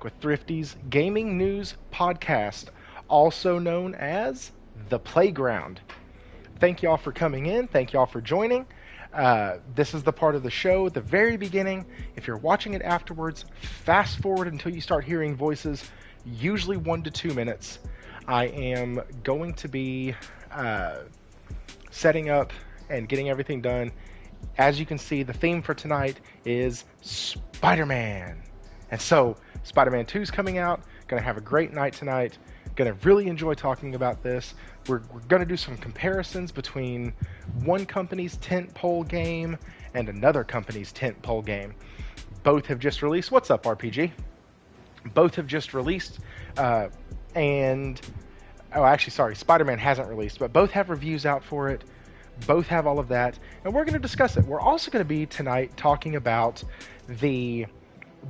with Thrifty's Gaming News Podcast, also known as The Playground. Thank y'all for coming in. Thank y'all for joining. This is the part of the show at the very beginning. If you're watching it afterwards, fast forward until you start hearing voices, usually 1 to 2 minutes. I am going to be setting up and getting everything done. As you can see, the theme for tonight is Spider-Man. And so, Spider-Man 2 is coming out. Gonna have a great night tonight. Gonna really enjoy talking about this. We're gonna do some comparisons between one company's tentpole game and another company's tentpole game. Both have just released. What's up, RPG? Both have just released, and actually, sorry, Spider-Man hasn't released, but both have reviews out for it. Both have all of that, and we're going to discuss it. We're also going to be tonight talking about the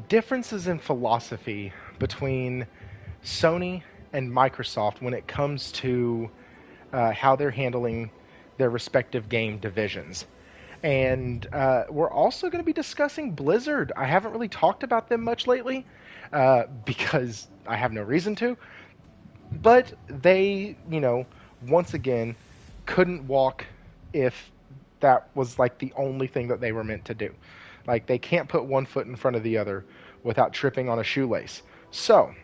differences in philosophy between Sony and Microsoft when it comes to how they're handling their respective game divisions. And we're also going to be discussing Blizzard. I haven't really talked about them much lately because I have no reason to. But they, once again, couldn't walk if that was like the only thing that they were meant to do. Like they can't put one foot in front of the other without tripping on a shoelace. So,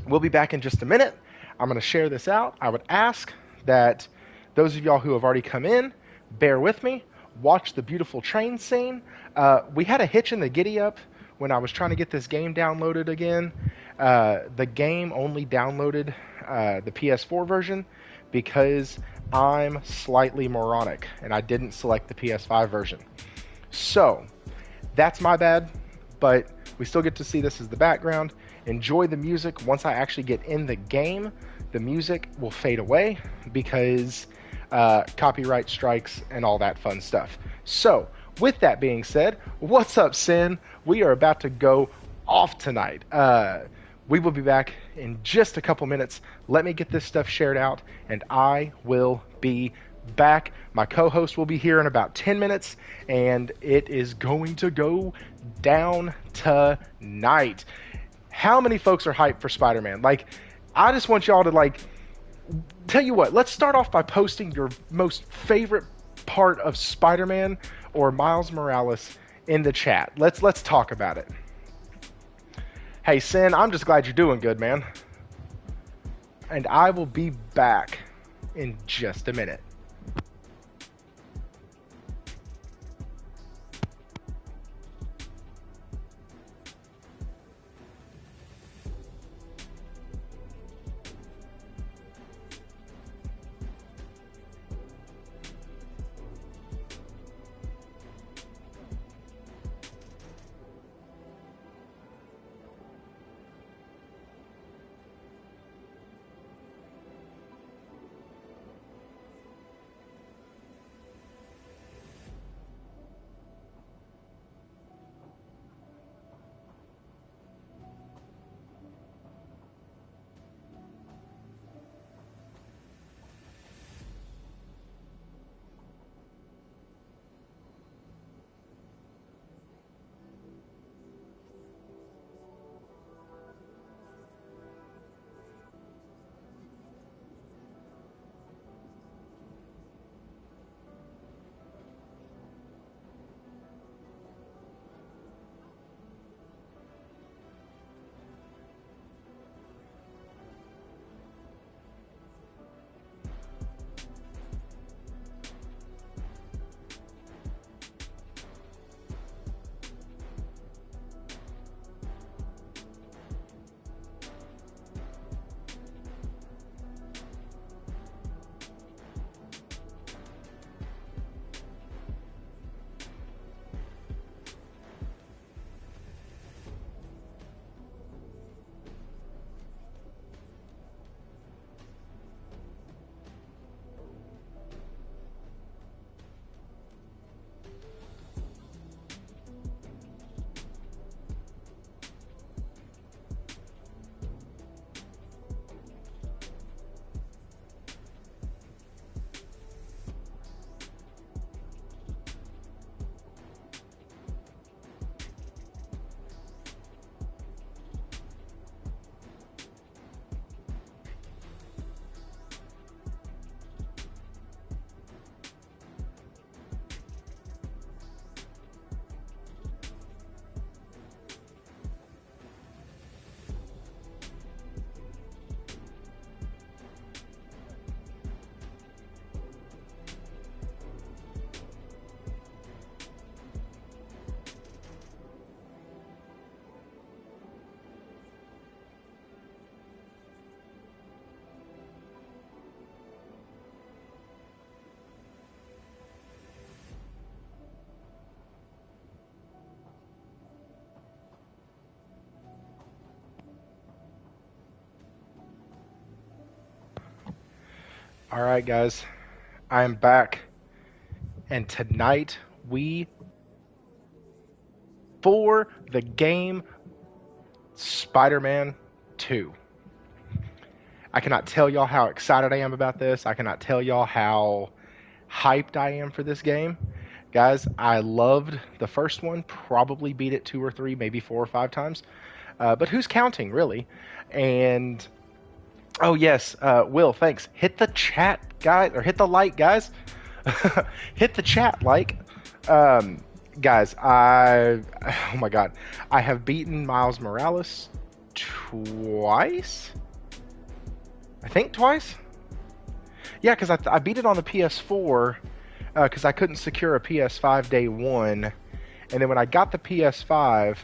we'll be back in just a minute. I'm going to share this out. I would ask that those of y'all who have already come in, bear with me, watch the beautiful train scene. We had a hitch in the giddy up when I was trying to get this game downloaded again. The game only downloaded the PS4 version because I'm slightly moronic and I didn't select the PS5 version. So, that's my bad, but we still get to see this as the background. Enjoy the music. Once I actually get in the game, the music will fade away because copyright strikes and all that fun stuff. So, with that being said, what's up, Sin? We are about to go off tonight. We will be back in just a couple minutes. Let me get this stuff shared out, and I will be back. My co-host will be here in about 10 minutes, and it is going to go down tonight. How many folks are hyped for Spider-Man? Like, I just want y'all to, tell you what, let's start off by posting your most favorite part of Spider-Man or Miles Morales in the chat. Let's talk about it. Hey, Sin, I'm just glad you're doing good, man. And I will be back in just a minute. All right, guys, I am back, and tonight for the game Spider-Man 2. I cannot tell y'all how excited I am about this. I cannot tell y'all how hyped I am for this game. Guys, I loved the first one, probably beat it 2 or 3, maybe 4 or 5 times. But who's counting, really? And oh yes, Will, thanks. Hit the chat, guys, or hit the like, guys. Hit the chat, like. Guys, oh my god, I have beaten Miles Morales twice. I think twice. Yeah, because I beat it on the PS4 because I couldn't secure a PS5 day one, and then when I got the PS5.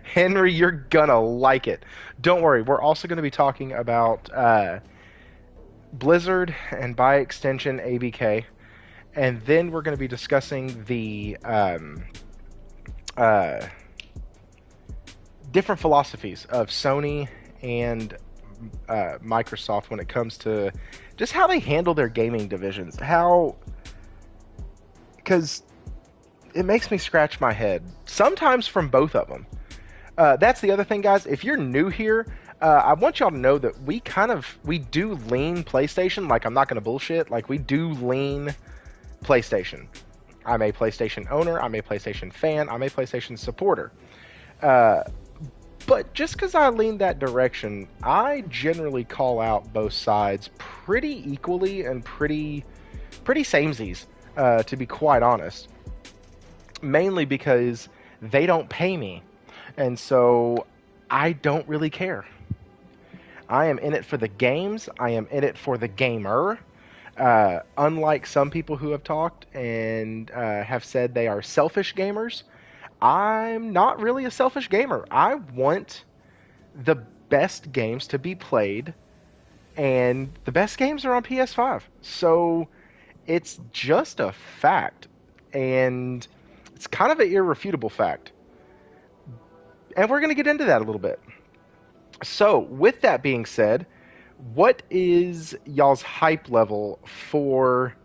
Henry, you're gonna like it. Don't worry, we're also going to be talking about Blizzard and by extension ABK, and then we're going to be discussing the different philosophies of Sony and Microsoft when it comes to just how they handle their gaming divisions. Because it makes me scratch my head sometimes from both of them. That's the other thing, guys. If you're new here, I want y'all to know that we do lean PlayStation. Like, I'm not going to bullshit. Like, we do lean PlayStation. I'm a PlayStation owner. I'm a PlayStation fan. I'm a PlayStation supporter. But just because I lean that direction, I generally call out both sides pretty equally and pretty samesies, to be quite honest. Mainly because they don't pay me. And so I don't really care. I am in it for the games. I am in it for the gamer. Unlike some people who have talked and have said they are selfish gamers, I'm not really a selfish gamer. I want the best games to be played, and the best games are on PS5. So it's just a fact, and it's kind of an irrefutable fact. And we're going to get into that a little bit. So, with that being said, what is y'all's hype level for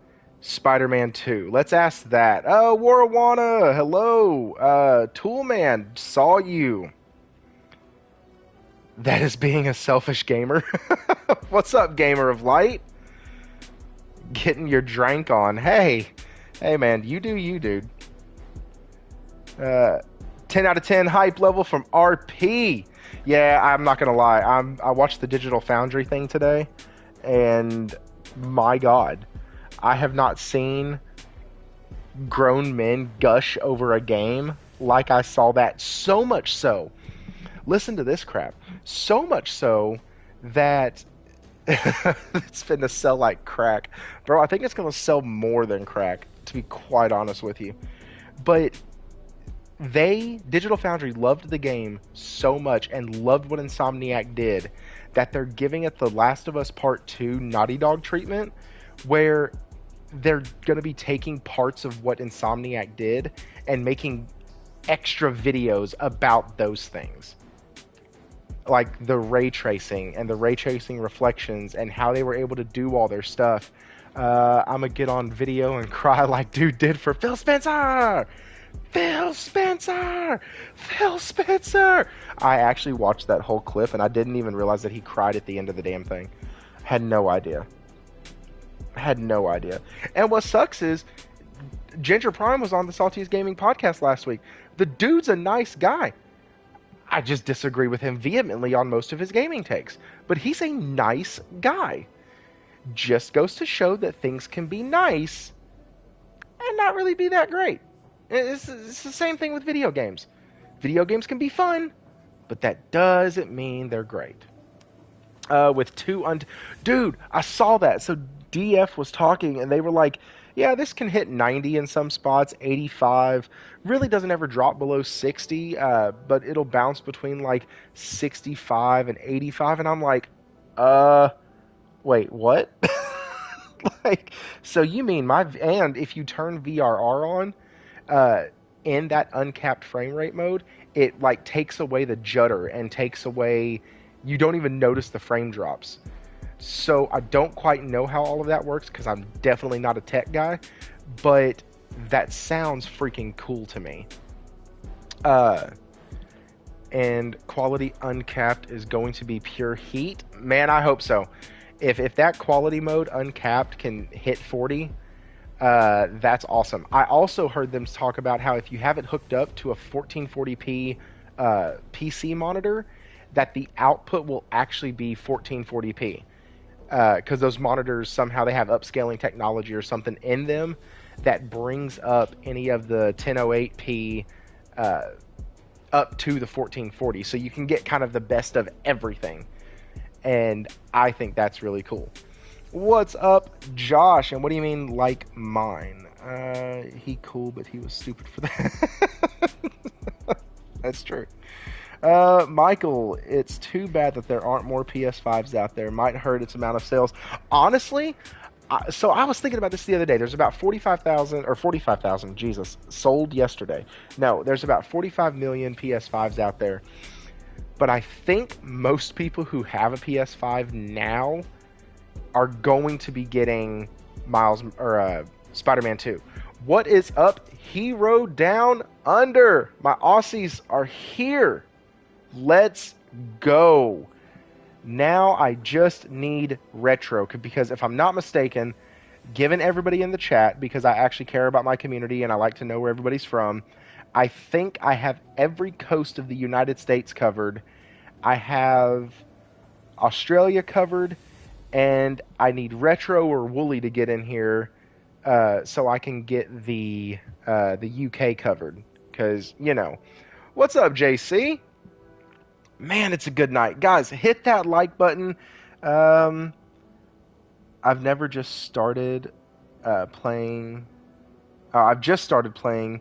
Spider-Man 2? Let's ask that. Oh, Warawana, hello. Toolman, saw you. That is being a selfish gamer. What's up, gamer of light? Getting your drink on. Hey man, you do you, dude. 10 out of 10 hype level from RP. Yeah, I'm not gonna lie. I watched the Digital Foundry thing today, and my God, I have not seen grown men gush over a game like I saw that. So much so, listen to this crap. So much so that it's finna sell like crack, bro. I think it's gonna sell more than crack, to be quite honest with you. But Digital Foundry loved the game so much and loved what Insomniac did that they're giving it the Last of Us Part 2 Naughty Dog treatment, where they're going to be taking parts of what Insomniac did and making extra videos about those things. Like the ray tracing and the ray tracing reflections and how they were able to do all their stuff. I'm going to get on video and cry like dude did for Phil Spencer! Phil Spencer! Phil Spencer! I actually watched that whole clip and I didn't even realize that he cried at the end of the damn thing. Had no idea. And what sucks is Ginger Prime was on the Saltiest Gaming podcast last week. The dude's a nice guy. I just disagree with him vehemently on most of his gaming takes. But he's a nice guy. Just goes to show that things can be nice and not really be that great. It's the same thing with video games. Video games can be fun, but that doesn't mean they're great. Dude, I saw that. So DF was talking, and they were like, yeah, this can hit 90 in some spots, 85. Really doesn't ever drop below 60, but it'll bounce between like 65 and 85. And I'm like, wait, what? Like, so you mean and if you turn VRR on, in that uncapped frame rate mode, it like takes away the judder and takes away, you don't even notice the frame drops. So I don't quite know how all of that works because I'm definitely not a tech guy, but that sounds freaking cool to me. And quality uncapped is going to be pure heat. Man, I hope so. If that quality mode uncapped can hit 40, that's awesome. I also heard them talk about how if you have it hooked up to a 1440p PC monitor, that the output will actually be 1440p. Because those monitors somehow they have upscaling technology or something in them that brings up any of the 1008p up to the 1440, so you can get kind of the best of everything, and I think that's really cool. What's up, Josh? And what do you mean, like mine? He cool, but he was stupid for that. That's true. Michael, it's too bad that there aren't more PS5s out there. Might hurt its amount of sales. Honestly, so I was thinking about this the other day. There's about 45,000, Jesus, sold yesterday. No, there's about 45 million PS5s out there. But I think most people who have a PS5 now are going to be getting Spider-Man 2. What is up, Hero Down Under? My Aussies are here. Let's go. Now I just need retro, because if I'm not mistaken, given everybody in the chat, because I actually care about my community and I like to know where everybody's from, I think I have every coast of the United States covered. I have Australia covered, and I need retro or Wooly to get in here so I can get the UK covered. Because, you know. What's up, JC? Man, it's a good night. Guys, hit that like button. I've never just started playing... I've just started playing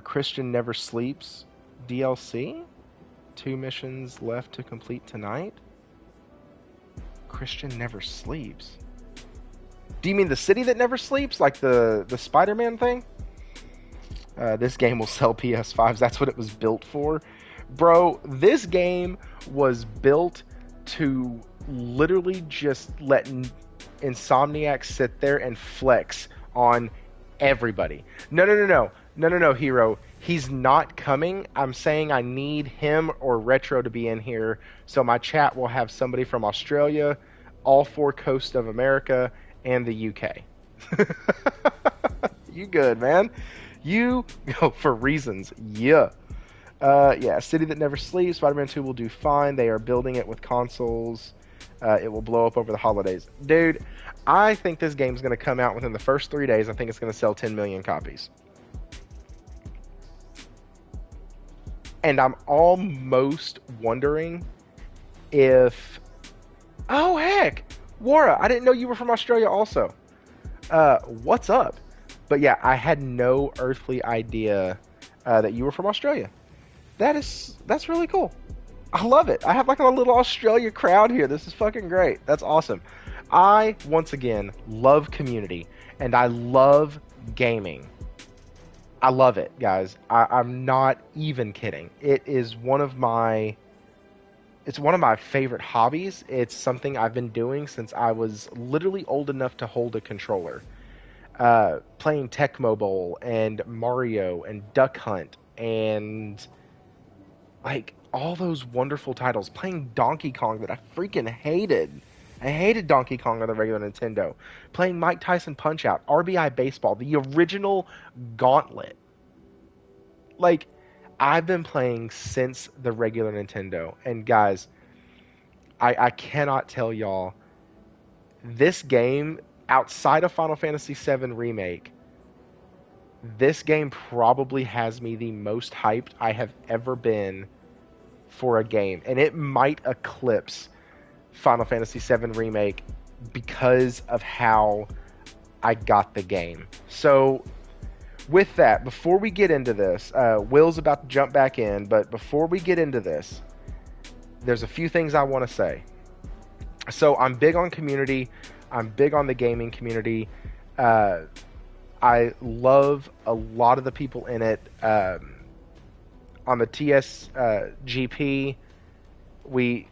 Christian Never Sleeps DLC. 2 missions left to complete tonight. Christian Never Sleeps? Do you mean the city that never sleeps? Like the Spider-Man thing? This game will sell PS5s. That's what it was built for. Bro, this game was built to literally just let Insomniac sit there and flex on everybody. No, Hero. He's not coming. I'm saying I need him or Retro to be in here, so my chat will have somebody from Australia, all 4 coasts of America, and the UK. You good, man. You go for reasons. Yeah. Yeah, City That Never Sleeps, Spider-Man 2 will do fine. They are building it with consoles. It will blow up over the holidays. Dude, I think this game is going to come out within the first 3 days. I think it's going to sell 10 million copies. And I'm almost wondering if... Oh, heck! Wara, I didn't know you were from Australia also. What's up? But yeah, I had no earthly idea that you were from Australia. That's really cool. I love it. I have like a little Australia crowd here. This is fucking great. That's awesome. I, once again, love community, and I love gaming. I love it, guys. I'm not even kidding. It's one of my favorite hobbies. It's something I've been doing since I was literally old enough to hold a controller. Playing Tecmo Bowl and Mario and Duck Hunt and like all those wonderful titles. Playing Donkey Kong that I freaking hated. I hated Donkey Kong on the regular Nintendo. Playing Mike Tyson Punch-Out, RBI Baseball, the original Gauntlet. Like, I've been playing since the regular Nintendo. And guys, I cannot tell y'all, this game, outside of Final Fantasy VII Remake, this game probably has me the most hyped I have ever been for a game. And it might eclipse Final Fantasy VII Remake because of how I got the game. So with that, before we get into this, Will's about to jump back in, but before we get into this, there's a few things I want to say. So I'm big on community. I'm big on the gaming community. I love a lot of the people in it. On the TSGP we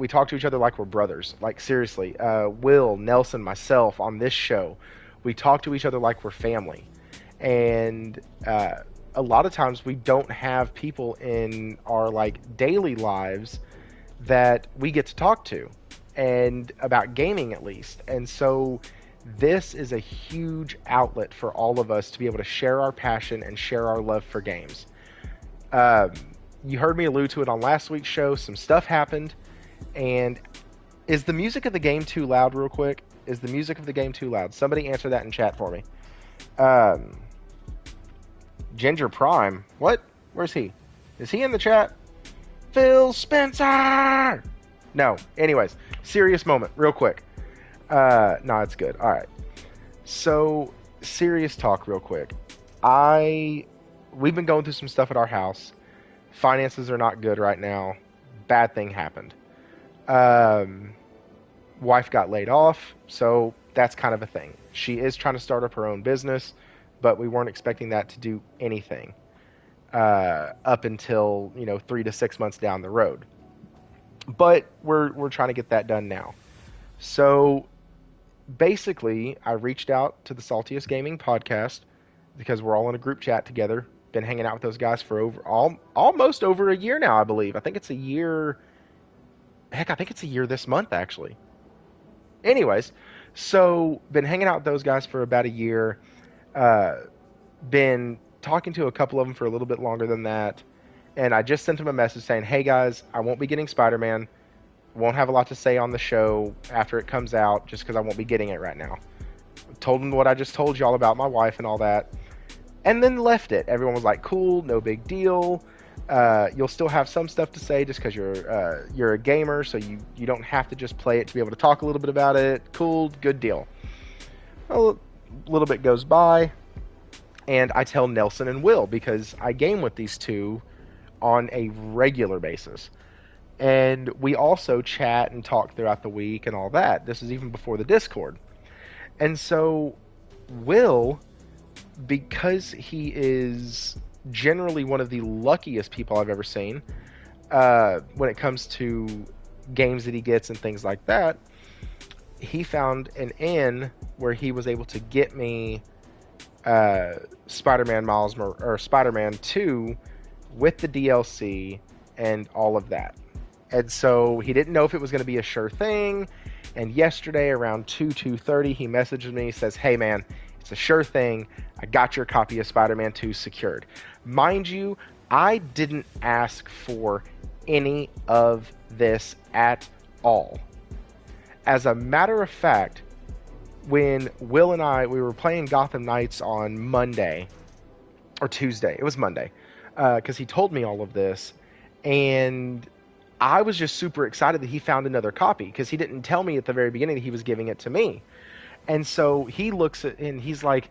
talk to each other like we're brothers. Like seriously, Will, Nelson, myself on this show, we talk to each other like we're family. And a lot of times we don't have people in our like daily lives that we get to talk to, and about gaming at least. And so this is a huge outlet for all of us to be able to share our passion and share our love for games. Um, you heard me allude to it on last week's show. Some stuff happened, and is the music of the game too loud? Real quick, is the music of the game too loud? Somebody answer that in chat for me. Um, Ginger Prime, what? Where's he? Is he in the chat? Phil Spencer. No. Anyways, serious moment, real quick. No, it's good. All right. So, serious talk, real quick. We've been going through some stuff at our house. Finances are not good right now. Bad thing happened. Wife got laid off, so that's kind of a thing. She is trying to start up her own business, but we weren't expecting that to do anything up until 3 to 6 months down the road. But we're trying to get that done now. So basically, I reached out to the Saltiest Gaming podcast because we're all in a group chat together. Been hanging out with those guys for almost over a year now, I believe. I think it's a year. Heck, I think it's a year this month, actually. Anyways, so been hanging out with those guys for about a year. Been talking to a couple of them for a little bit longer than that. And I just sent them a message saying, hey guys, I won't be getting Spider-Man. Won't have a lot to say on the show after it comes out, just because I won't be getting it right now. Told them what I just told y'all about my wife and all that. And then left it. Everyone was like, cool, no big deal. You'll still have some stuff to say just because you're a gamer, so you don't have to just play it to be able to talk a little bit about it. Cool, good deal. A little bit goes by, and I tell Nelson and Will, because I game with these two on a regular basis. And we also chat and talk throughout the week and all that. This is even before the Discord. And so Will, because he is generally one of the luckiest people I've ever seen when it comes to games that he gets and things like that, he found an inn where he was able to get me Spider-Man 2 with the DLC and all of that. And so he didn't know if it was going to be a sure thing. And yesterday around 2:30, he messaged me, says, hey man, it's a sure thing. I got your copy of Spider-Man 2 secured. Mind you, I didn't ask for any of this at all. As a matter of fact, when Will and we were playing Gotham Knights on Monday, or Tuesday, it was Monday, because he told me all of this, and I was just super excited that he found another copy, because he didn't tell me at the very beginning that he was giving it to me. And so he looks at, and he's like,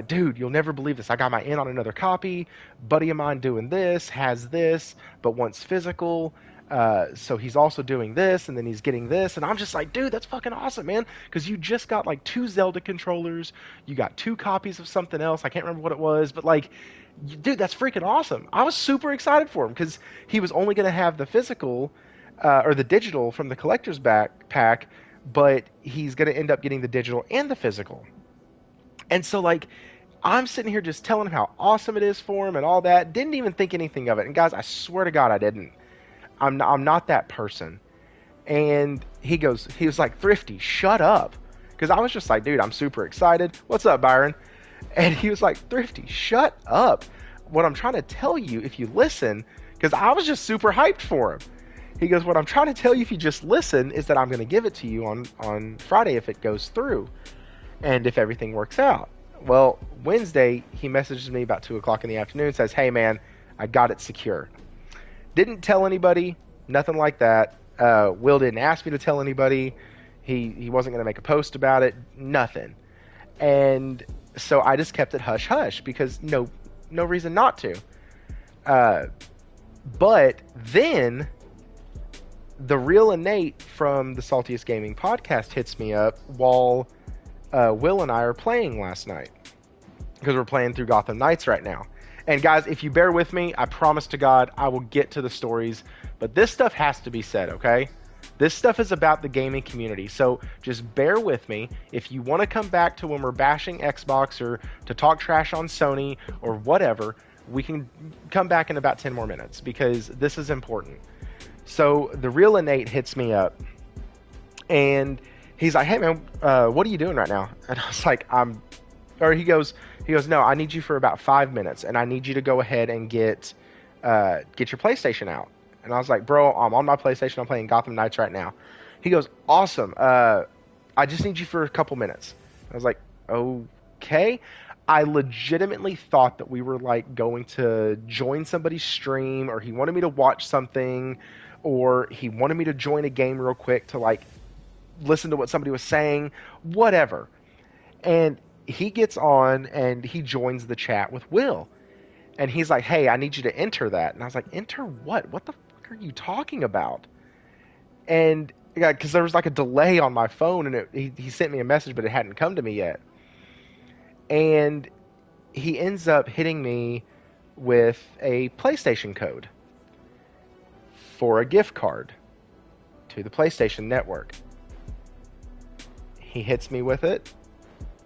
dude, you'll never believe this. I got my in on another copy. Buddy of mine doing this, has this, but wants physical. So he's also doing this, and then he's getting this. And I'm just like, dude, that's fucking awesome, man. Because you just got like 2 Zelda controllers. You got 2 copies of something else. I can't remember what it was, but like, dude, that's freaking awesome. I was super excited for him because he was only going to have the physical or the digital from the collector's pack, but he's going to end up getting the digital and the physical. And so, like, I'm sitting here just telling him how awesome it is for him and all that. Didn't even think anything of it. And guys, I swear to God, I didn't. I'm not that person. And he was like, Thrifty, shut up. Because I was just like, dude, I'm super excited. What's up, Byron? And he was like, Thrifty, shut up. What I'm trying to tell you, if you listen, because I was just super hyped for him. He goes, what I'm trying to tell you, if you just listen, is that I'm going to give it to you on Friday if it goes through. And if everything works out. Well, Wednesday, he messages me about 2 o'clock in the afternoon, says, hey, man, I got it secure. Didn't tell anybody, nothing like that. Will didn't ask me to tell anybody. He wasn't going to make a post about it, nothing. And so I just kept it hush-hush because no reason not to. But then the real Innate from the Saltiest Gaming podcast hits me up while Will and I are playing last night, because we're playing through Gotham Knights right now. And guys, if you bear with me, I promise to God I will get to the stories but this stuff has to be said, okay? This stuff is about the gaming community, so just bear with me. If you want to come back to when we're bashing Xbox or to talk trash on Sony or whatever, we can come back in about 10 more minutes because this is important. So the real Innate hits me up, and he's like, "Hey man, what are you doing right now?" And I was like, he goes, "No, I need you for about 5 minutes, and I need you to go ahead and get your PlayStation out." And I was like, "Bro, I'm on my PlayStation. I'm playing Gotham Knights right now." He goes, "Awesome. I just need you for a couple minutes." I was like, "Okay." I legitimately thought that we were like going to join somebody's stream, or he wanted me to watch something, or he wanted me to join a game real quick to like listen to what somebody was saying, whatever. And he gets on and he joins the chat with Will. And he's like, "Hey, I need you to enter that." And I was like, "Enter what? What the fuck are you talking about?" And because there was like a delay on my phone, and he sent me a message, but it hadn't come to me yet. And he ends up hitting me with a PlayStation code for a gift card to the PlayStation Network. He hits me with it,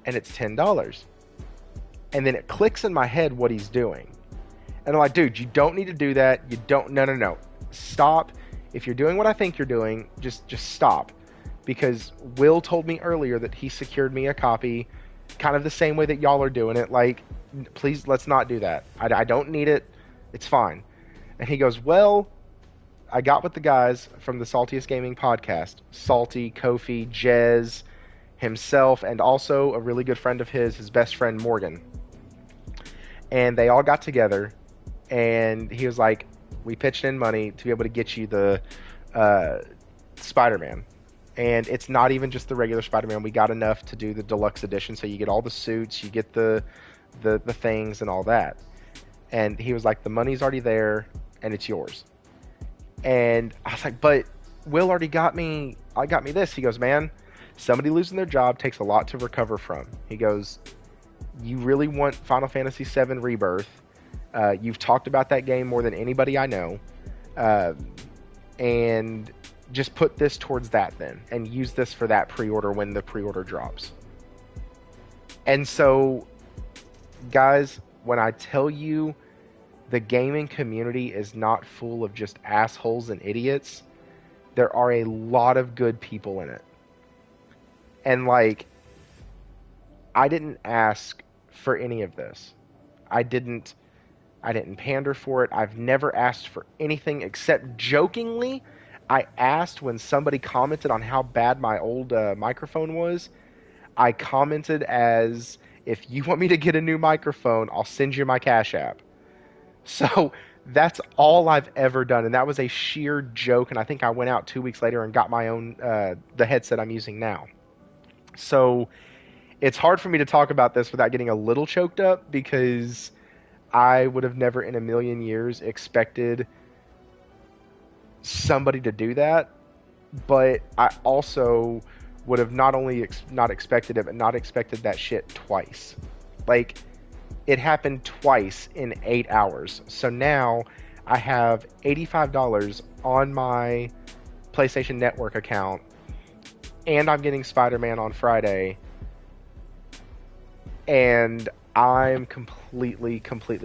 and it's $10. And then it clicks in my head what he's doing. And I'm like, "Dude, you don't need to do that. You don't, no. Stop. If you're doing what I think you're doing, just stop." Because Will told me earlier that he secured me a copy kind of the same way that y'all are doing it. Like, please, let's not do that. I don't need it. It's fine. And he goes, "Well, I got with the guys from the Saltiest Gaming podcast, Salty, Kofi, Jez, himself, and also a really good friend of his best friend, Morgan. And they all got together, and he was like, we pitched in money to be able to get you the Spider-Man. And it's not even just the regular Spider-Man. We got enough to do the deluxe edition, so you get all the suits, you get the things and all that." And he was like, "The money's already there, and it's yours." And I was like, "But Will already got me this." He goes, "Man, somebody losing their job takes a lot to recover from." He goes, "You really want Final Fantasy VII Rebirth. You've talked about that game more than anybody I know. And just put this towards that then, and use this for that pre-order when the pre-order drops." And so, guys, when I tell you the gaming community is not full of just assholes and idiots, there are a lot of good people in it. And like, I didn't ask for any of this. I didn't pander for it. I've never asked for anything except jokingly. I asked when somebody commented on how bad my old microphone was. I commented as, "If you want me to get a new microphone, I'll send you my Cash App." So that's all I've ever done, and that was a sheer joke. And I think I went out 2 weeks later and got my own the headset I'm using now. So it's hard for me to talk about this without getting a little choked up, because I would have never in a million years expected somebody to do that. But I also would have not only not expected it, but not expected that shit twice. Like, it happened twice in 8 hours. So now I have $85 on my PlayStation Network account, and I'm getting Spider-Man on Friday, and I'm completely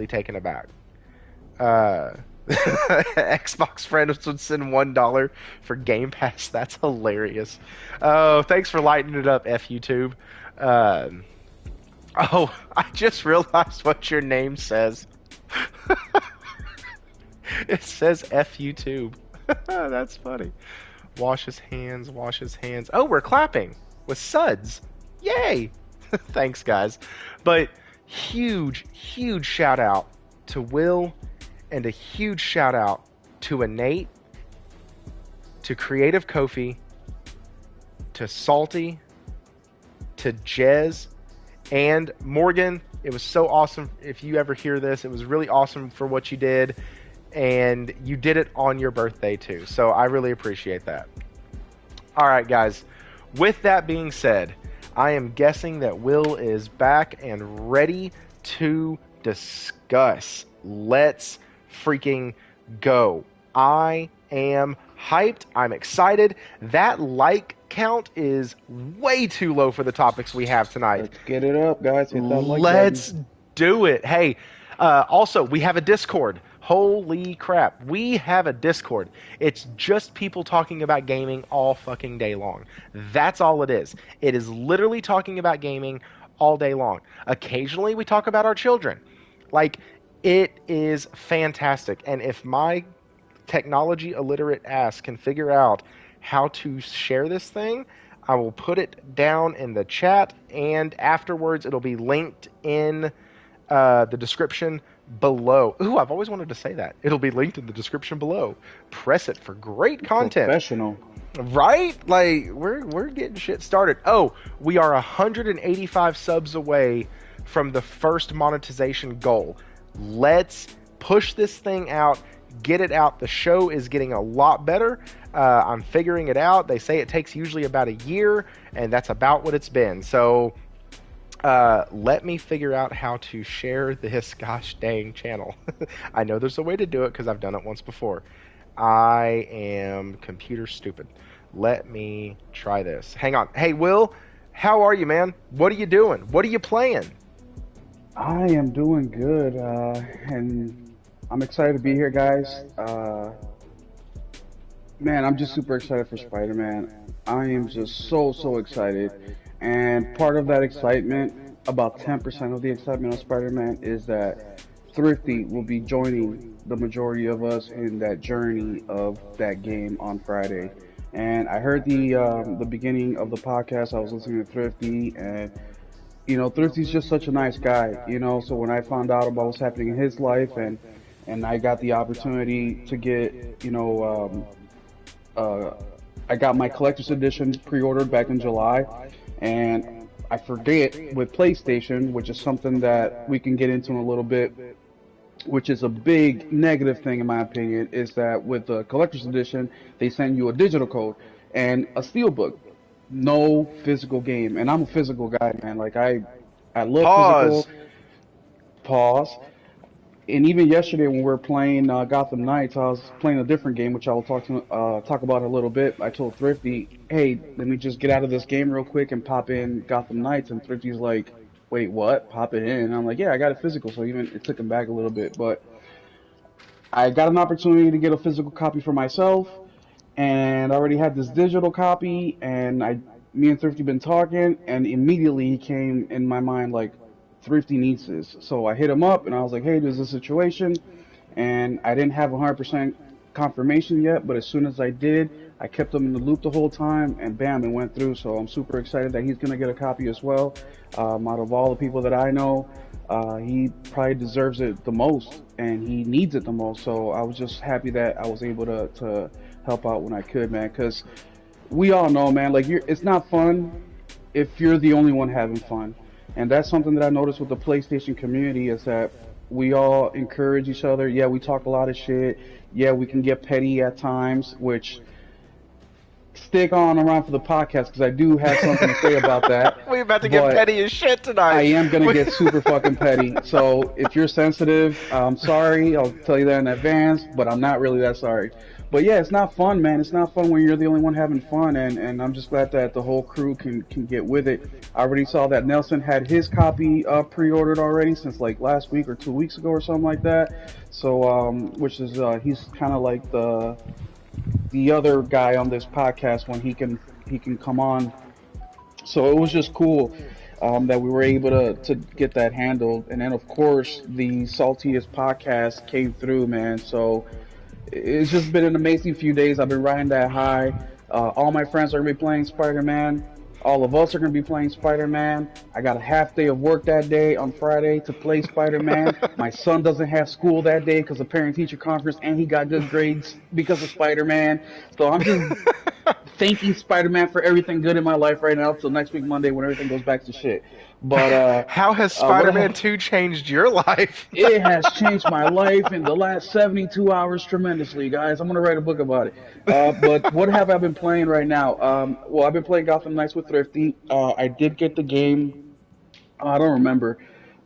taken aback. Xbox friends would send $1 for Game Pass. That's hilarious. Oh, thanks for lighting it up, F YouTube. Oh, I just realized what your name says. It says F YouTube. That's funny. Wash his hands, wash his hands. Oh, we're clapping with suds. Yay! Thanks, guys. But huge shout out to Will, and a huge shout out to Innate, to Creative Kofi, to Salty, to Jez, and Morgan. It was so awesome. If you ever hear this, it was really awesome for what you did, and you did it on your birthday too. So I really appreciate that. All right, guys. With that being said, I am guessing that Will is back and ready to discuss. Let's freaking go. I am hyped. I'm excited. That like count is way too low for the topics we have tonight. Let's get it up, guys. Hit that like Let's button. do it. Hey, also, we have a Discord. Holy crap. We have a Discord. It's just people talking about gaming all fucking day long. That's all it is. It is literally talking about gaming all day long. Occasionally, we talk about our children. Like, it is fantastic. And if my technology illiterate ass can figure out how to share this thing, I will put it down in the chat, and afterwards it'll be linked in the description below. Ooh, I've always wanted to say that. It'll be linked in the description below. Press it for great content. Professional. Right? Like, we're getting shit started. Oh, we are 185 subs away from the first monetization goal. Let's push this thing out, get it out. The show is getting a lot better. I'm figuring it out. They say it takes usually about a year, and that's about what it's been. So let me figure out how to share this gosh dang channel. I know there's a way to do it because I've done it once before. I am computer stupid. Let me try this. Hang on. Hey, Will, how are you, man? What are you doing? What are you playing? I am doing good, and I'm excited to be here, guys. Man, I'm just super excited for Spider-Man. I am just so excited. And part of that excitement, about 10% of the excitement of Spider-Man, is that Thrifty will be joining the majority of us in that journey of that game on Friday. And I heard the beginning of the podcast. I was listening to Thrifty, and Thrifty's just such a nice guy. So when I found out about what's happening in his life, and I got the opportunity to get I got my collector's edition pre-ordered back in July, and I forget with PlayStation, which is something that we can get into in a little bit, which is a big negative thing in my opinion, is that with the collector's edition, they send you a digital code and a steelbook, no physical game. And I'm a physical guy, man. Like I love Pause. physical. Pause. And even yesterday when we were playing Gotham Knights, I was playing a different game, which I will talk about in a little bit. I told Thrifty, "Hey, let me just get out of this game real quick and pop in Gotham Knights." And Thrifty's like, "Wait, what? Pop it in?" And I'm like, "Yeah, I got it physical." So even it took him back a little bit, but I got an opportunity to get a physical copy for myself, and I already had this digital copy, and me and Thrifty been talking, and immediately he came in my mind like, Thrifty needs this. So I hit him up, and I was like, hey, there's a situation, and I didn't have 100% confirmation yet, but as soon as I did, I kept him in the loop the whole time, and bam, it went through. So I'm super excited that he's gonna get a copy as well. Out of all the people that I know, he probably deserves it the most, and he needs it the most. So I was just happy that I was able to help out when I could, man. Because we all know, man, like it's not fun if you're the only one having fun, and that's something that I noticed with the PlayStation community is that we all encourage each other. Yeah, we talk a lot of shit. Yeah, we can get petty at times, which stick on around for the podcast because I do have something to say about that. We about to get petty as shit tonight. I am gonna get super fucking petty. So if you're sensitive, I'm sorry. I'll tell you that in advance, but I'm not really that sorry. But yeah, it's not fun, man. It's not fun when you're the only one having fun, and I'm just glad that the whole crew can get with it. I already saw that Nelson had his copy pre-ordered already since like last week or 2 weeks ago or something like that. So which is he's kind of like the other guy on this podcast when he can come on. So it was just cool that we were able to get that handled. And then of course the Saltiest podcast came through, man. So it's just been an amazing few days. I've been riding that high. All my friends are gonna be playing Spider-Man. All of us are going to be playing Spider-Man. I got a half day of work that day on Friday to play Spider-Man. My son doesn't have school that day because of parent-teacher conference, and he got good grades because of Spider-Man. So I'm just thanking Spider-Man for everything good in my life right now till next week Monday when everything goes back to shit. But how has Spider-Man 2 changed your life? It has changed my life in the last 72 hours tremendously, guys. I'm going to write a book about it. But what have I been playing right now? Well, I've been playing Gotham Knights with Thrifty. I did get the game. I don't remember.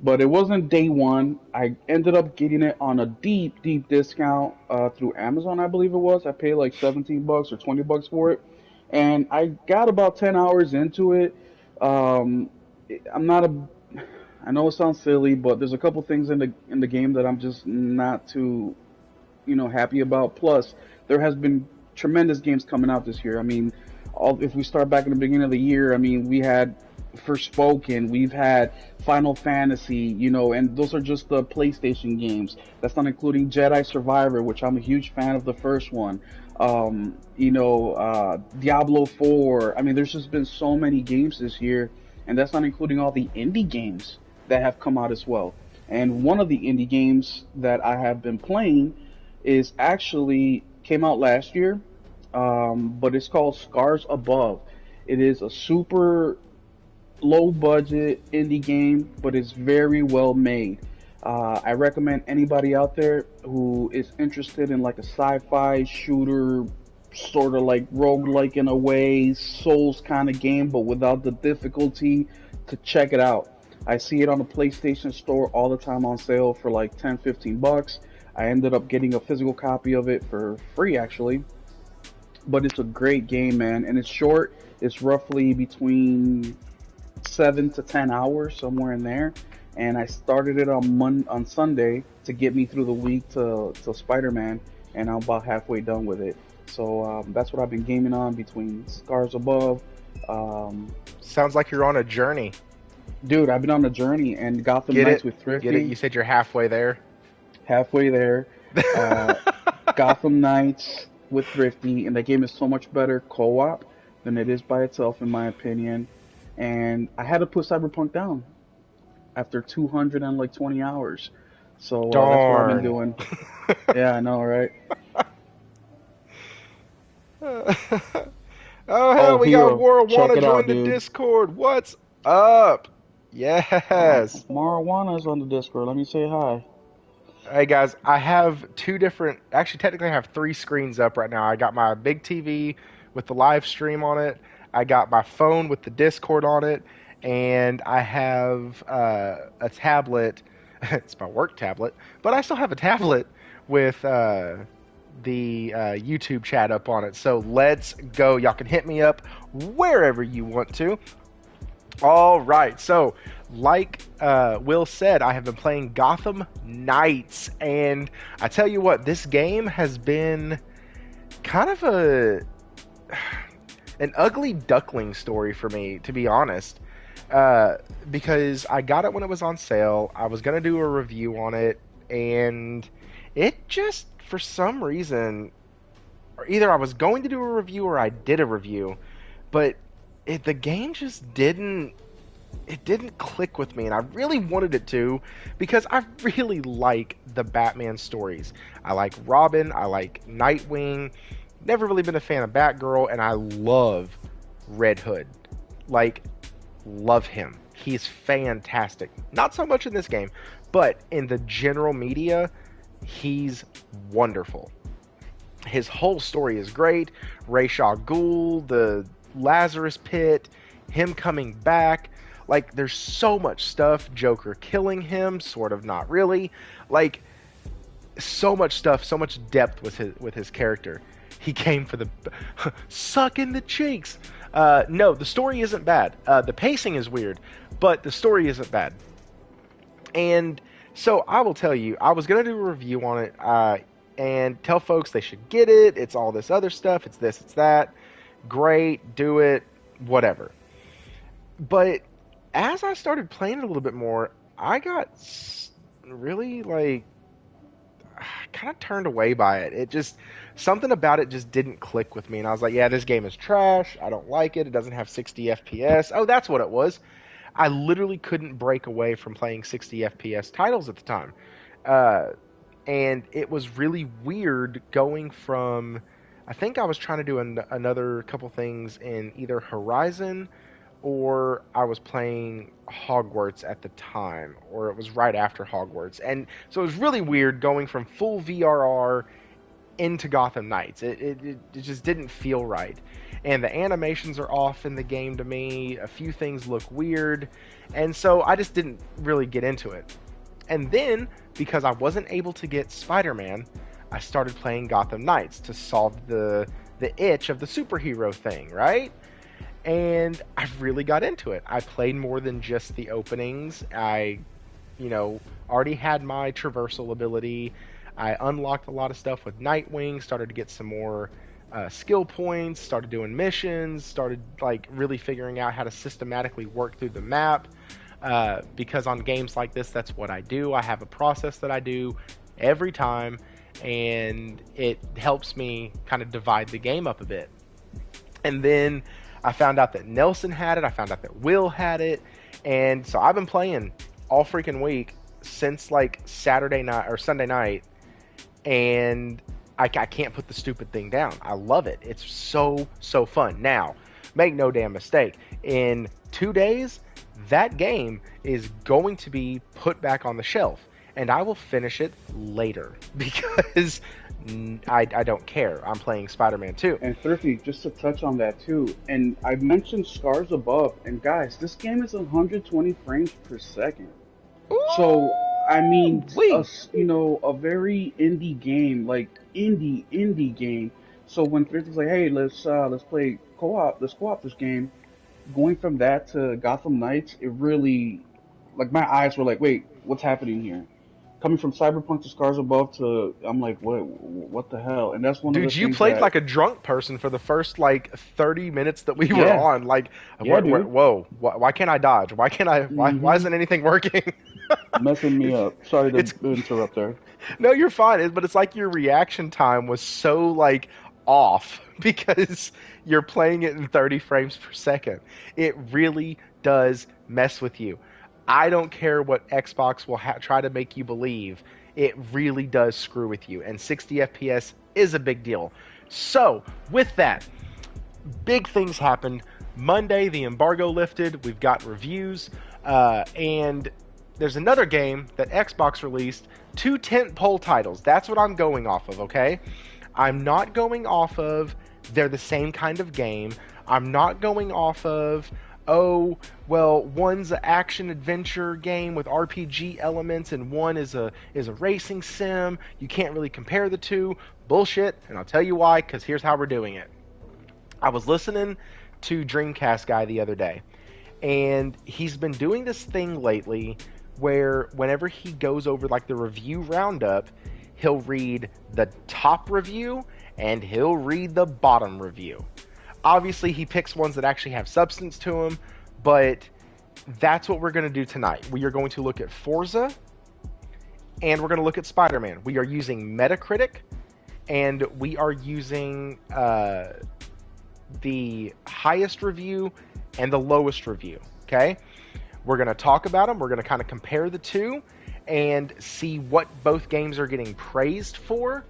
but it wasn't day one. I ended up getting it on a deep, deep discount through Amazon, I believe it was. I paid like 17 bucks or 20 bucks for it, and I got about 10 hours into it. Um, I'm not a I know it sounds silly, but there's a couple things in the game that I'm just not too happy about. Plus, there has been tremendous games coming out this year. I mean, all if we start back in the beginning of the year, I mean, we had Forspoken, we've had Final Fantasy, and those are just the PlayStation games. That's not including Jedi Survivor, which I'm a huge fan of the first one. Diablo 4. I mean, there's just been so many games this year, and that's not including all the indie games that have come out as well. And one of the indie games that I have been playing is actually came out last year, but it's called Scars Above. It is a super low budget indie game, but it's very well made. I recommend anybody out there who is interested in like a sci-fi shooter, sort of like roguelike in a way, Souls kind of game, but without the difficulty, to check it out. I see it on the PlayStation Store all the time on sale for like 10, 15 bucks. I ended up getting a physical copy of it for free actually, but it's a great game, man, and it's short. It's roughly between 7 to 10 hours, somewhere in there. And I started it on Sunday to get me through the week to Spider-Man, and I'm about halfway done with it. So that's what I've been gaming on between Scars Above. Um, Sounds like you're on a journey. Dude, I've been on a journey, and Gotham Get Knights it? with Get it? Thrifty, You said you're halfway there. halfway there. Uh, Gotham Knights with Thrifty, and that game is so much better co-op than it is by itself, in my opinion. And I had to put Cyberpunk down after 220 hours. So that's what I've been Darn. doing. Yeah, I know, right? Oh hell, Oh, we got here, check Warwana it out, join the dude. Discord. What's up? Yes. Marijuana's on the Discord. Let me say hi. Hey guys, I have two different, actually technically I have three screens up right now. I got my big TV with the live stream on it. I got my phone with the Discord on it, and I have a tablet. It's my work tablet, but I still have a tablet with the YouTube chat up on it. So let's go. Y'all can hit me up wherever you want to. All right. So, like Will said, I have been playing Gotham Knights, and I tell you what, this game has been kind of an ugly duckling story for me, to be honest. Because I got it when it was on sale. I was gonna do a review on it, and it just, for some reason, or either I was going to do a review or I did a review, but the game just didn't click with me, and I really wanted it to, because I really like the Batman stories. I like Robin, I like Nightwing. Never really been a fan of Batgirl, and I love Red Hood. Like, love him. He's fantastic. Not so much in this game, but in the general media, he's wonderful. His whole story is great. Ra's al Ghul, the Lazarus Pit, him coming back. Like, there's so much stuff. Joker killing him, sort of, not really. Like, so much stuff, so much depth with his character. He came for the suck in the cheeks. No, the story isn't bad. The pacing is weird, but the story isn't bad. And so I will tell you, I was gonna do a review on it, and tell folks they should get it. It's all this other stuff. It's this. It's that. Great, do it. Whatever. But as I started playing it a little bit more, I got really like kind of turned away by it. It just, something about it just didn't click with me, and I was like, yeah, this game is trash. I don't like it. It doesn't have 60 FPS. Oh, that's what it was. I literally couldn't break away from playing 60 FPS titles at the time. Uh, and it was really weird going from, I think I was trying to do another couple things in either Horizon, or I was playing Hogwarts at the time, or it was right after Hogwarts. And so it was really weird going from full VRR into Gotham Knights. It just didn't feel right. And the animations are off in the game to me. A few things look weird. And so I just didn't really get into it. And then, because I wasn't able to get Spider-Man, I started playing Gotham Knights to solve the itch of the superhero thing, right? And I really got into it. I played more than just the openings. I, already had my traversal ability. I unlocked a lot of stuff with Nightwing, started to get some more skill points, started doing missions, started like really figuring out how to systematically work through the map. Because on games like this, that's what I do. I have a process that I do every time, and it helps me kind of divide the game up a bit. And then I found out that Nelson had it. I found out that Will had it. And so I've been playing all freaking week since like Saturday night or Sunday night. And I can't put the stupid thing down. I love it. It's so, so fun. Now, make no damn mistake. In 2 days, that game is going to be put back on the shelf. And I will finish it later because I don't care. I'm playing Spider-Man 2. And Thrifty, just to touch on that too, and I mentioned Scars Above, and guys, this game is 120 frames per second. So, I mean, a very indie game, like indie game. So when Thrifty's like, hey, let's play co-op, let's co-op this game, going from that to Gotham Knights, it really, like, my eyes were like, wait, what's happening here? Coming from Cyberpunk to Scars Above to, I'm like, what the hell? And that's one of the Dude, you things played that, like a drunk person for the first like 30 minutes that we were on. Like, dude. whoa, why can't I dodge? Why can't I? Why isn't anything working? Messing me up. Sorry to interrupt there. No, you're fine. But it's like your reaction time was so like off because you're playing it in 30 frames per second. It really does mess with you. I don't care what Xbox will try to make you believe. It really does screw with you. And 60 FPS is a big deal. So, with that, big things happened. Monday, the embargo lifted. We've got reviews. And there's another game that Xbox released. 2 tentpole titles. That's what I'm going off of, okay? I'm not going off of they're the same kind of game. I'm not going off of, oh, well, one's an action-adventure game with RPG elements and one is a racing sim. You can't really compare the two. Bullshit, and I'll tell you why, because here's how we're doing it. I was listening to Dreamcast Guy the other day, and he's been doing this thing lately where whenever he goes over like the review roundup, he'll read the top review and he'll read the bottom review. Obviously, he picks ones that actually have substance to them, but that's what we're going to do tonight. We are going to look at Forza, and we're going to look at Spider-Man. We are using Metacritic, and we are using the highest review and the lowest review, okay? We're going to talk about them. We're going to kind of compare the two and see what both games are getting praised for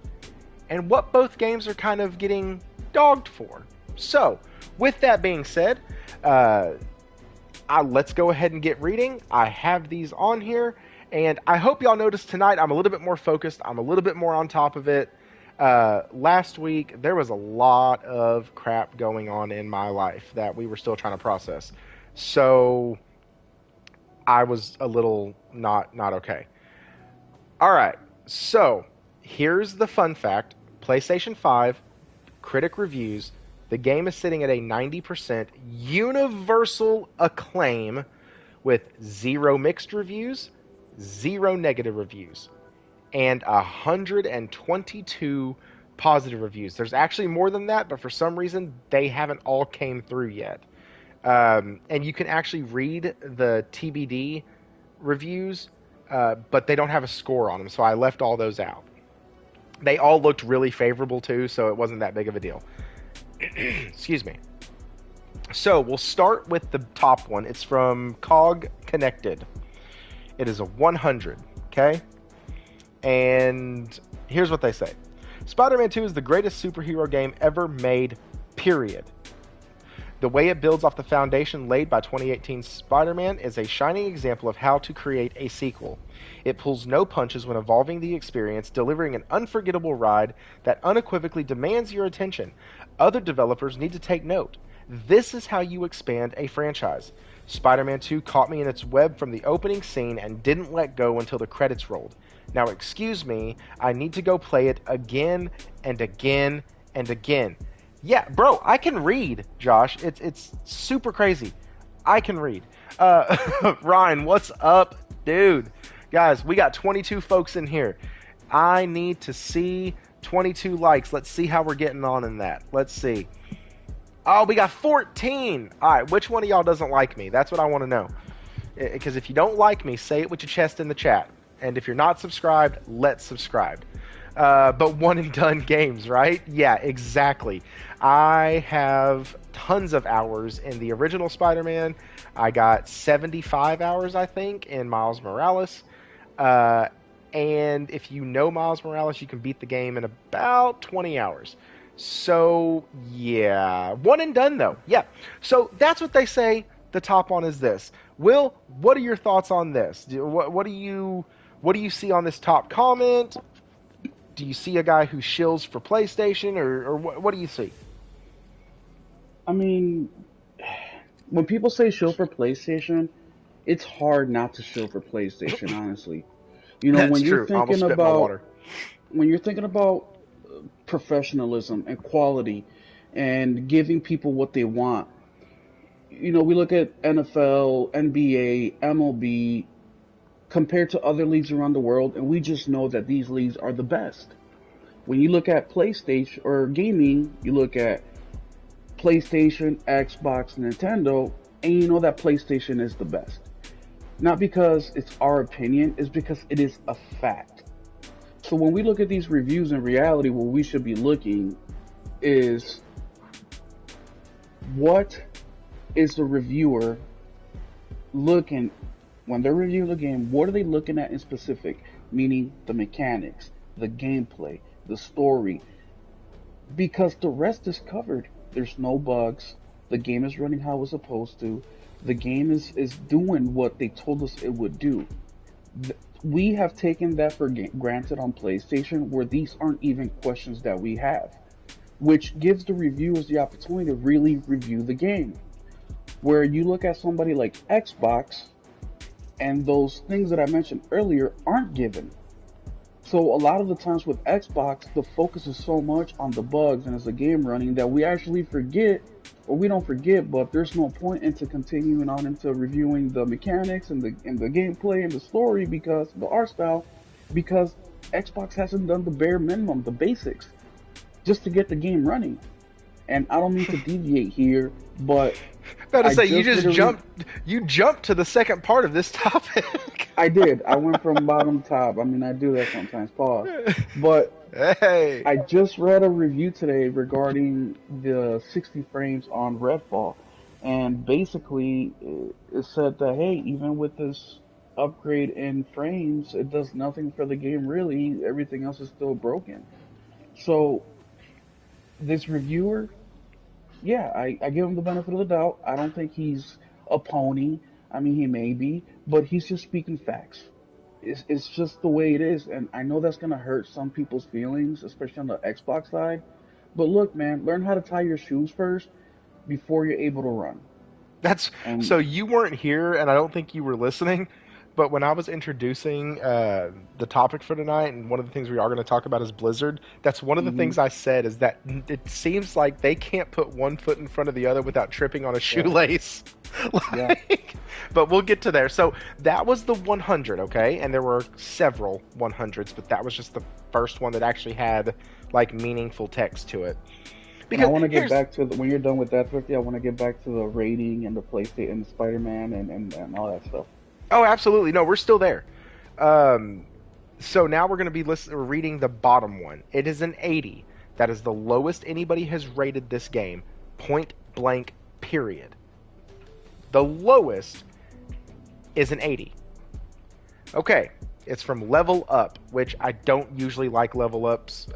and what both games are kind of getting dogged for. So, with that being said, let's go ahead and get reading. I have these on here, and I hope y'all noticed tonight I'm a little bit more focused. I'm a little bit more on top of it. Last week, there was a lot of crap going on in my life that we were still trying to process. So, I was a little not okay. All right, so here's the fun fact. PlayStation 5, critic reviews, the game is sitting at a 90% universal acclaim with 0 mixed reviews, 0 negative reviews, and 122 positive reviews. There's actually more than that, but for some reason, they haven't all came through yet. And you can actually read the TBD reviews, but they don't have a score on them, so I left all those out. They all looked really favorable too, so it wasn't that big of a deal. Excuse me. So we'll start with the top one. It's from Cog Connected. It is a 100, okay? And here's what they say. Spider-Man 2 is the greatest superhero game ever made, period. The way it builds off the foundation laid by 2018 Spider-Man is a shining example of how to create a sequel. It pulls no punches when evolving the experience, delivering an unforgettable ride that unequivocally demands your attention. Other developers need to take note. This is how you expand a franchise. Spider-Man 2 caught me in its web from the opening scene and didn't let go until the credits rolled. Now, excuse me, I need to go play it again and again and again. Yeah, bro, I can read, Josh. It's super crazy. I can read. Ryan, what's up, dude? Guys, we got 22 folks in here. I need to see 22 likes. Let's see how we're getting on in that. Let's see. Oh, we got 14. All right, which one of y'all doesn't like me? That's what I want to know. Because if you don't like me, say it with your chest in the chat. And if you're not subscribed, let's subscribe. But one and done games, right? Yeah, exactly. I have tons of hours in the original Spider-Man. I got 75 hours, I think, in Miles Morales. And if you know Miles Morales, you can beat the game in about 20 hours. So, yeah. One and done, though. Yeah. So, that's what they say the top one is this. Will, what are your thoughts on this? What do you see on this top comment? Do you see a guy who shills for PlayStation, or what do you see? I mean, when people say shill for PlayStation, it's hard not to shill for PlayStation, honestly. You know, That's true. I almost spit my water. when you're thinking about professionalism and quality and giving people what they want, you know, we look at NFL, NBA, MLB compared to other leagues around the world, and we just know that these leagues are the best. When you look at PlayStation or gaming, you look at PlayStation, Xbox, Nintendo, and you know that PlayStation is the best. Not because it's our opinion, it's because it is a fact. So when we look at these reviews in reality, what we should be looking is what is the reviewer looking when they're reviewing the game, what are they looking at in specific? Meaning the mechanics, the gameplay, the story. Because the rest is covered. There's no bugs. The game is running how it's supposed to. The game is doing what they told us it would do. We have taken that for granted on PlayStation, where these aren't even questions that we have, which gives the reviewers the opportunity to really review the game. Where you look at somebody like Xbox, and those things that I mentioned earlier aren't given. So a lot of the times with Xbox, the focus is so much on the bugs and as the game running that we actually forget, or we don't forget, but there's no point into continuing on into reviewing the mechanics and the gameplay and the story, because the art style, because Xbox hasn't done the bare minimum, the basics, just to get the game running. And I don't mean to deviate here, but About to say, you jumped to the second part of this topic. I did. I went from bottom to top. I mean, I do that sometimes. Pause. But Hey. I just read a review today regarding the 60 frames on Redfall, and basically it said that, hey, even with this upgrade in frames, it does nothing for the game really. Everything else is still broken. So this reviewer, yeah, I give him the benefit of the doubt. I don't think he's a pony. I mean, he may be, but he's just speaking facts. It's just the way it is, and I know that's gonna hurt some people's feelings, especially on the Xbox side. But look, man, learn how to tie your shoes first before you're able to run. That's And so you weren't here, and I don't think you were listening. But when I was introducing the topic for tonight, and one of the things we are going to talk about is Blizzard, that's one of the hmm things I said is that it seems like they can't put one foot in front of the other without tripping on a yeah, shoelace. yeah, But we'll get to there. So that was the 100, okay? And there were several 100s, but that was just the first one that actually had like meaningful text to it. and I Because want to get here's back to when you're done with that, 50. I want to get back to the rating and the PlayStation and Spider-Man and all that stuff. Oh, absolutely. No, we're still there. Um, so now we're going to be reading the bottom one. It is an 80. That is the lowest anybody has rated this game. Point blank, period. The lowest is an 80. Okay, it's from Level Up, which I don't usually like Level Up's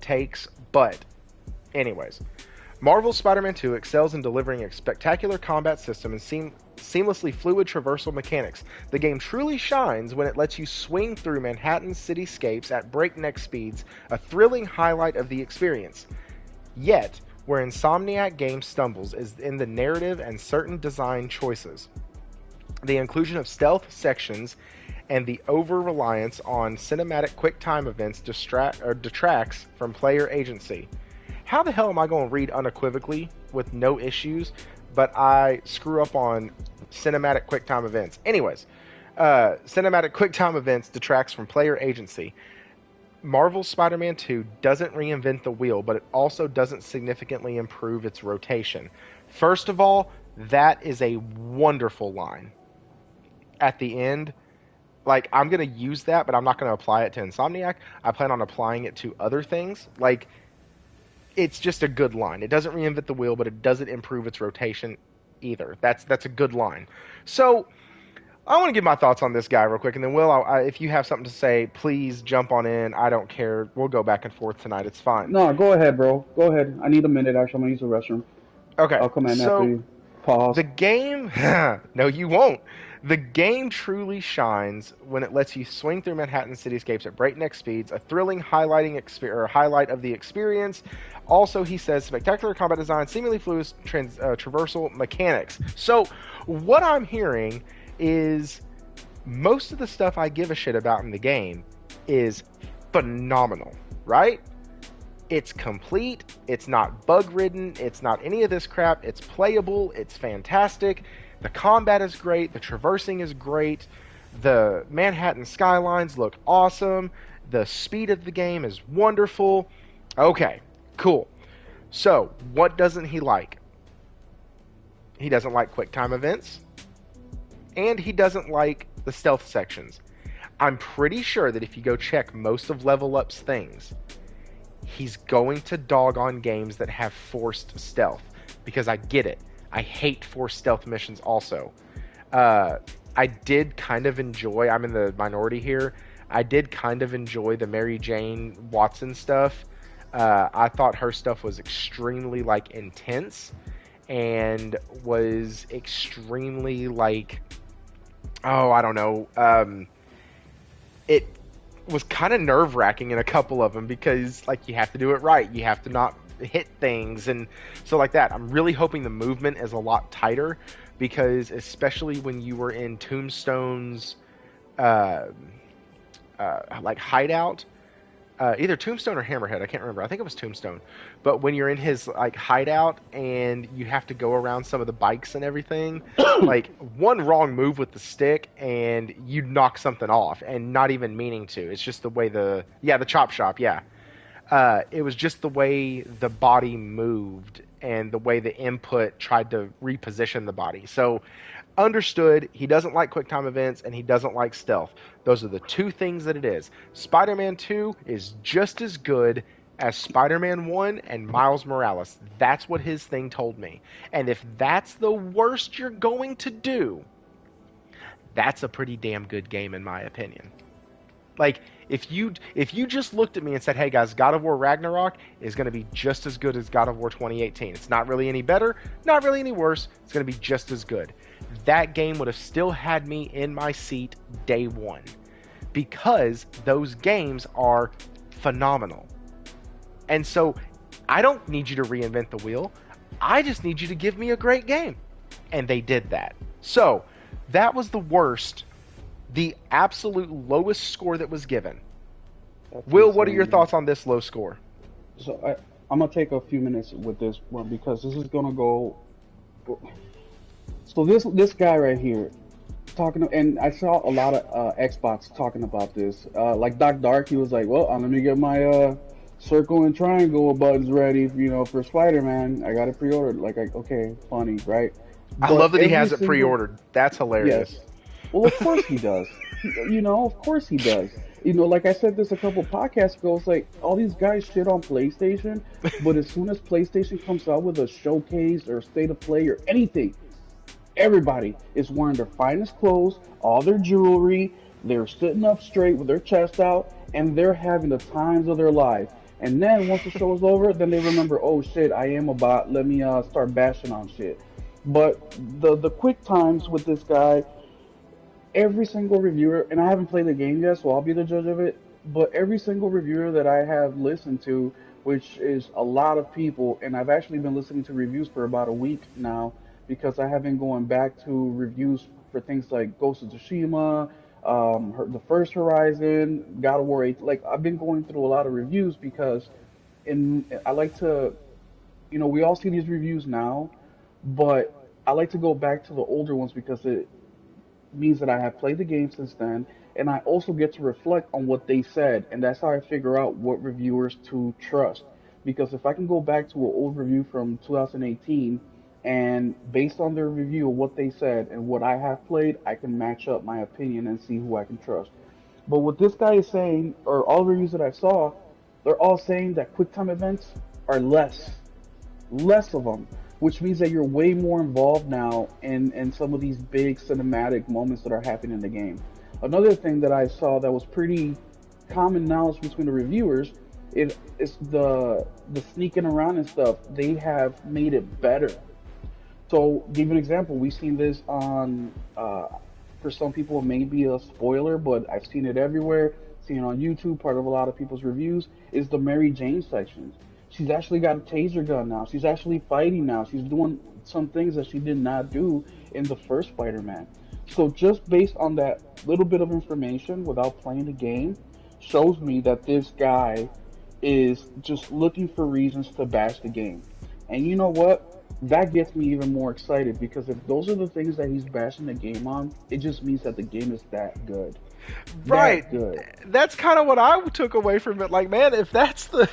takes, but anyways. Marvel's Spider-Man 2 excels in delivering a spectacular combat system and seamlessly fluid traversal mechanics. The game truly shines when it lets you swing through Manhattan's cityscapes at breakneck speeds, a thrilling highlight of the experience. Yet, where Insomniac Games stumbles is in the narrative and certain design choices. The inclusion of stealth sections and the over-reliance on cinematic quick-time events detracts from player agency. How the hell am I going to read unequivocally with no issues, but I screw up on cinematic QuickTime events? Anyways, cinematic QuickTime events detracts from player agency. Marvel's Spider-Man 2 doesn't reinvent the wheel, but it also doesn't significantly improve its rotation. First of all, that is a wonderful line. At the end, like, I'm going to use that, but I'm not going to apply it to Insomniac. I plan on applying it to other things. Like, it's just a good line. It doesn't reinvent the wheel, but it doesn't improve its rotation either. That's a good line. So I want to give my thoughts on this guy real quick, and then Will, if you have something to say, please jump on in. I don't care. We'll go back and forth tonight. It's fine. No, go ahead, bro. Go ahead. I need a minute. Actually, I'm gonna use the restroom. Okay. I'll come in So after you. Pause. the game, no, you won't. The game truly shines when it lets you swing through Manhattan cityscapes at breakneck speeds, a thrilling highlight of the experience. Also, he says, spectacular combat design, seemingly fluid traversal mechanics. So, what I'm hearing is most of the stuff I give a shit about in the game is phenomenal, right? It's complete, it's not bug-ridden, it's not any of this crap, it's playable, it's fantastic, the combat is great, the traversing is great, the Manhattan skylines look awesome, the speed of the game is wonderful. Okay, cool. So, what doesn't he like? He doesn't like QuickTime events, and he doesn't like the stealth sections. I'm pretty sure that if you go check most of Level Up's things, he's going to dog on games that have forced stealth, because I get it. I hate forced stealth missions also. I did kind of enjoy, I'm in the minority here, I did kind of enjoy the Mary Jane Watson stuff. I thought her stuff was extremely, like, intense, and was extremely, like, oh, I don't know, it was kind of nerve-wracking in a couple of them, because, like, you have to do it right, you have to not hit things, and so like that. I'm really hoping the movement is a lot tighter, because especially when you were in Tombstone's like hideout, either Tombstone or Hammerhead, I can't remember, I think it was Tombstone, but when you're in his, like, hideout and you have to go around some of the bikes and everything, like, one wrong move with the stick and you knock something off, and not even meaning to. It's just the way the chop shop, yeah. It was just the way the body moved and the way the input tried to reposition the body. So, understood, he doesn't like QuickTime events and he doesn't like stealth. Those are the two things that it is. Spider-Man 2 is just as good as Spider-Man 1 and Miles Morales. That's what his thing told me. And if that's the worst you're going to do, that's a pretty damn good game in my opinion. Like, if you just looked at me and said, hey guys, God of War Ragnarok is going to be just as good as God of War 2018. It's not really any better, not really any worse. It's going to be just as good. That game would have still had me in my seat day one, because those games are phenomenal. And so I don't need you to reinvent the wheel. I just need you to give me a great game. And they did that. So that was the worst, the absolute lowest score that was given. That's Will, insane. what are your thoughts on this low score? So I'm gonna take a few minutes with this one, because this is gonna go. So this guy right here, talking, and I saw a lot of Xbox talking about this. Like Doc Dark, he was like, "Well, let me get my circle and triangle buttons ready, for Spider-Man. I got it pre-ordered." Like, okay, funny, right? I love that he has it pre-ordered. That's hilarious. Yes. Well, of course he does. Of course he does. Like I said this a couple podcasts ago, it's like all these guys shit on PlayStation, but as soon as PlayStation comes out with a showcase or state of play or anything, everybody is wearing their finest clothes, all their jewelry, they're sitting up straight with their chest out, and they're having the times of their life. And then once the show is over, then they remember, oh shit, I am a bot. Let me start bashing on shit. But the quick times with this guy, every single reviewer, and I haven't played the game yet, so I'll be the judge of it. But every single reviewer that I have listened to, which is a lot of people, and I've actually been listening to reviews for about a week now because I have been going back to reviews for things like Ghost of Tsushima, the first Horizon, God of War 8. Like I've been going through a lot of reviews because I like to, we all see these reviews now, but I like to go back to the older ones because it means that I have played the game since then, and I also get to reflect on what they said, and that's how I figure out what reviewers to trust. Because if I can go back to an old review from 2018, and based on their review of what they said and what I have played, I can match up my opinion and see who I can trust. But what this guy is saying, or all reviews that I saw, they're all saying that QuickTime events are less of them, which means that you're way more involved now in some of these big cinematic moments that are happening in the game. Another thing that I saw that was pretty common knowledge between the reviewers is the sneaking around and stuff. They have made it better. So, give an example. We've seen this on, for some people, it may be a spoiler, but I've seen it everywhere. Seen it on YouTube. Part of a lot of people's reviews is the Mary Jane sections. She's actually got a taser gun now. She's actually fighting now. She's doing some things that she did not do in the first Spider-Man. So, just based on that little bit of information, without playing the game, shows me that this guy is just looking for reasons to bash the game. And you know what? That gets me even more excited because if those are the things that he's bashing the game on, it just means that the game is that good. Right. That good. That's kind of what I took away from it. Like, man, if that's the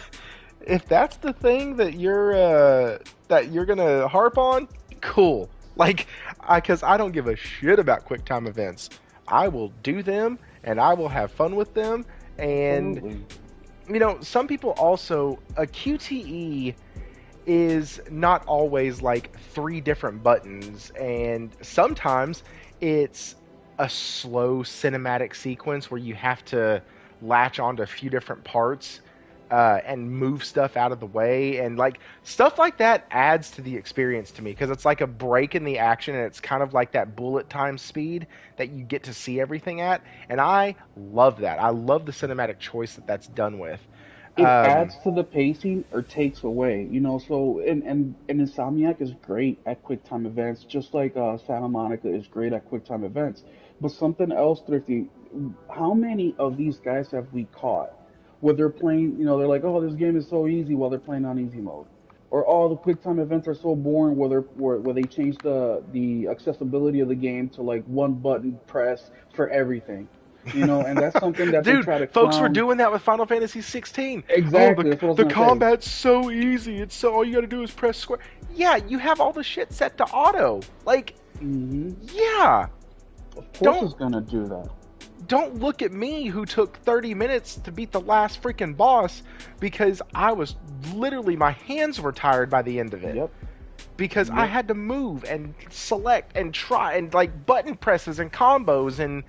thing that you're gonna harp on, cool. Like, because I don't give a shit about QuickTime events. I will do them and I will have fun with them. And Absolutely. some people also a QTE is not always like three different buttons, and sometimes it's a slow cinematic sequence where you have to latch onto a few different parts and move stuff out of the way, and like stuff like that adds to the experience to me because it's like a break in the action, and it's kind of like that bullet time speed that you get to see everything at, and I love that. I love the cinematic choice that that's done with. It Um, adds to the pacing or takes away, so and Insomniac is great at QuickTime events, just like Santa Monica is great at QuickTime events. But something else, Thrifty, how many of these guys have we caught where they're playing, they're like, oh, this game is so easy while they're playing on easy mode. Or all the QuickTime events are so boring where they change the accessibility of the game to like one button press for everything. And that's something that they Dude, try to folks were clown. doing that with Final Fantasy 16. Oh, Exactly, that's what I was the gonna say. combat's so easy. It's so all you got to do is press square. Yeah, you have all the shit set to auto. Like, Hmm. yeah. Of course, Don't it's gonna do that. don't look at me who took 30 minutes to beat the last freaking boss because I was literally my hands were tired by the end of it Yep, because I yep. had to move and select and try and like button presses and combos and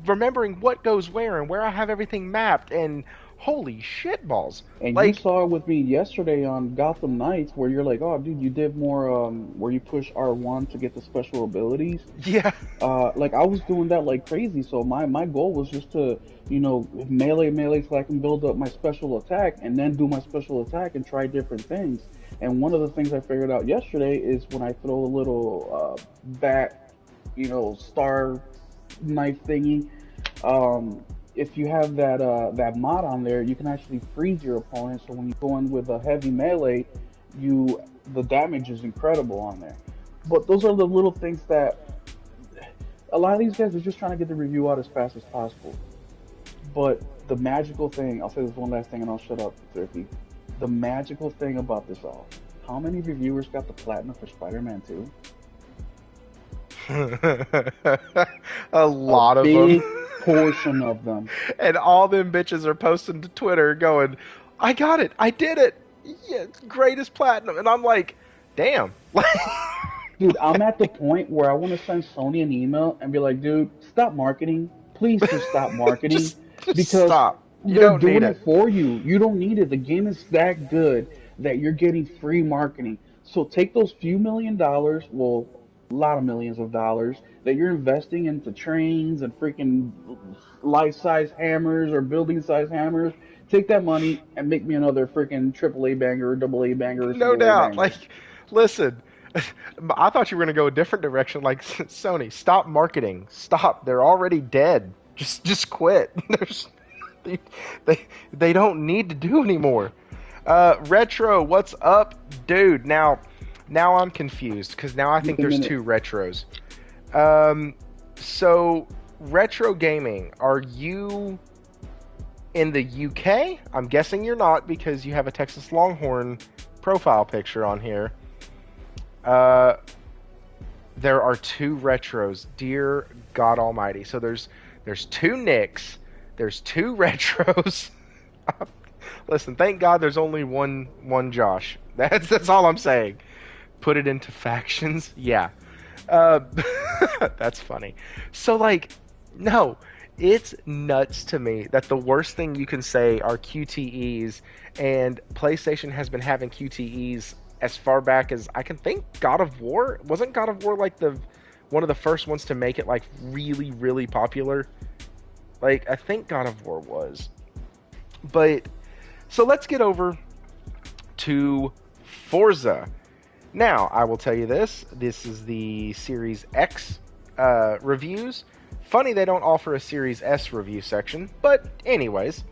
remembering what goes where and where I have everything mapped and holy shit balls. And you Like, saw it with me yesterday on Gotham Knights, where you're like, "Oh, dude, you did more where you push R1 to get the special abilities." yeah. Like I was doing that like crazy. So my goal was just to, melee so I can build up my special attack and then do my special attack and try different things. And one of the things I figured out yesterday is when I throw a little bat, star knife thingy. If you have that mod on there, you can actually freeze your opponent. So when you go in with a heavy melee, the damage is incredible on there. But those are the little things that a lot of these guys are just trying to get the review out as fast as possible. But the magical thing, I'll say this one last thing and I'll shut up, Therapy. The magical thing about this all, how many reviewers got the platinum for Spider-Man 2? A A lot of them. big portion of them. And all them bitches are posting to Twitter going, I got it. I did it. Yeah, greatest platinum. And I'm like, damn. Dude, I'm at the point where I want to send Sony an email and be like, dude, stop marketing. Please just stop marketing just because stop. You They're don't doing need it it. for you. You don't need it. The game is that good that you're getting free marketing. So take those few $1 million, well, a lot of millions of dollars that you're investing into trains and freaking life-size hammers or building-size hammers. Take that money and make me another freaking AAA banger or AA banger or No single A doubt. banger. Like, listen, I thought you were going to go a different direction. Like, Sony, stop marketing. Stop. They're already dead. Just quit. They, they, they don't need to do anymore. Retro, what's up, dude? Now I'm confused because now I Give think me a there's minute. two retros. So retro gaming, are you in the UK? I'm guessing you're not because you have a Texas Longhorn profile picture on here. Uh, there are two retros. Dear God Almighty. So there's two Nicks, there's two retros. Listen, thank God there's only one Josh. That's all I'm saying. Put it into factions. Yeah. Uh, that's funny. So like, no, it's nuts to me that the worst thing you can say are QTEs, and PlayStation has been having QTEs as far back as I can think. God of War, wasn't God of War like the one of the first ones to make it like really really popular? Like I think God of War was. But so let's get over to Forza. Now, I will tell you this. This is the Series X reviews. Funny they don't offer a Series S review section, but anyways,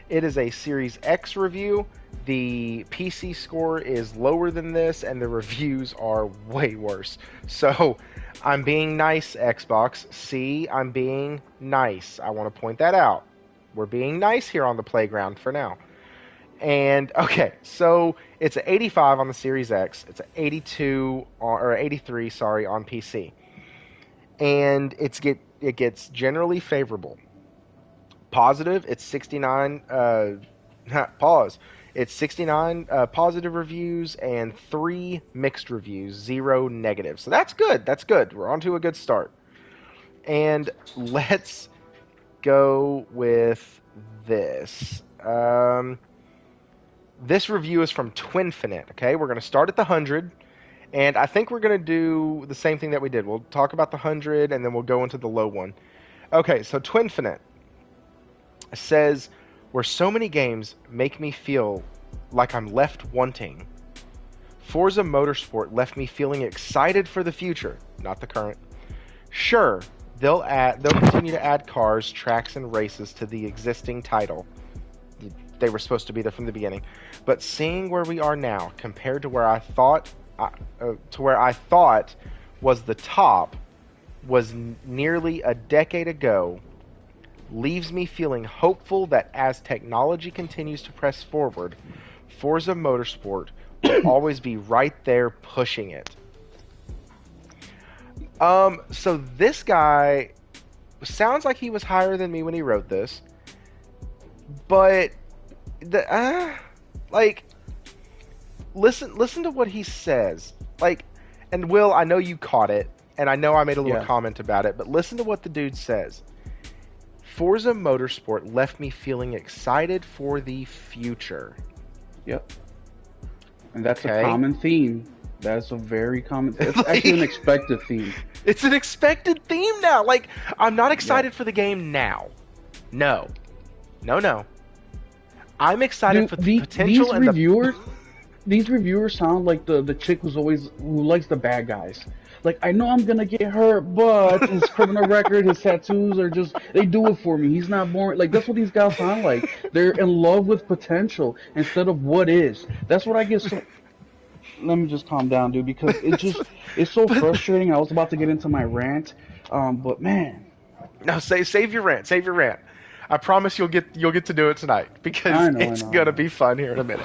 it is a Series X review. The PC score is lower than this, and the reviews are way worse. So, I'm being nice, Xbox. See, I'm being nice. I want to point that out. We're being nice here on the playground for now. And okay, so it's an 85 on the Series X. It's an 82 or 83, sorry, on PC. And it gets generally favorable. Positive, it's 69. Pause. It's 69 positive reviews and 3 mixed reviews, 0 negative. So that's good. That's good. We're on to a good start. And let's go with this. This review is from Twinfinite. Okay, we're going to start at the 100, and I think we're going to do the same thing that we did. We'll talk about the 100, and then we'll go into the low one. Okay, so Twinfinite says, where so many games make me feel like I'm left wanting. Forza Motorsport left me feeling excited for the future, not the current. Sure, they'll continue to add cars, tracks, and races to the existing title. They were supposed to be there from the beginning, but seeing where we are now compared to where I thought was the top was nearly a decade ago leaves me feeling hopeful that as technology continues to press forward, Forza Motorsport will always be right there pushing it. So this guy sounds like he was higher than me when he wrote this, but like listen to what he says. Like, and Will, I know you caught it, and I know I made a little Yeah. comment about it, but listen to what the dude says. Forza Motorsport left me feeling excited for the future. Yep. And that's a Okay? common theme. That's a very common. It's actually an Like, expected theme. it's an expected theme now. Like, I'm not Yeah. excited for the game now. No. No. I'm excited Dude, for the potential and the these reviewers sound like the chick who likes the bad guys. Like, I know I'm gonna get hurt, but his criminal record, his tattoos are just they do it for me. He's not born like that's what these guys sound like. They're in love with potential instead of what is. That's what I get so let me just calm down, dude, because it's so but frustrating. I was about to get into my rant, but man, no, save your rant. Save your rant. I promise you'll get to do it tonight because I know, I it's know, I gonna know. be fun here in a minute.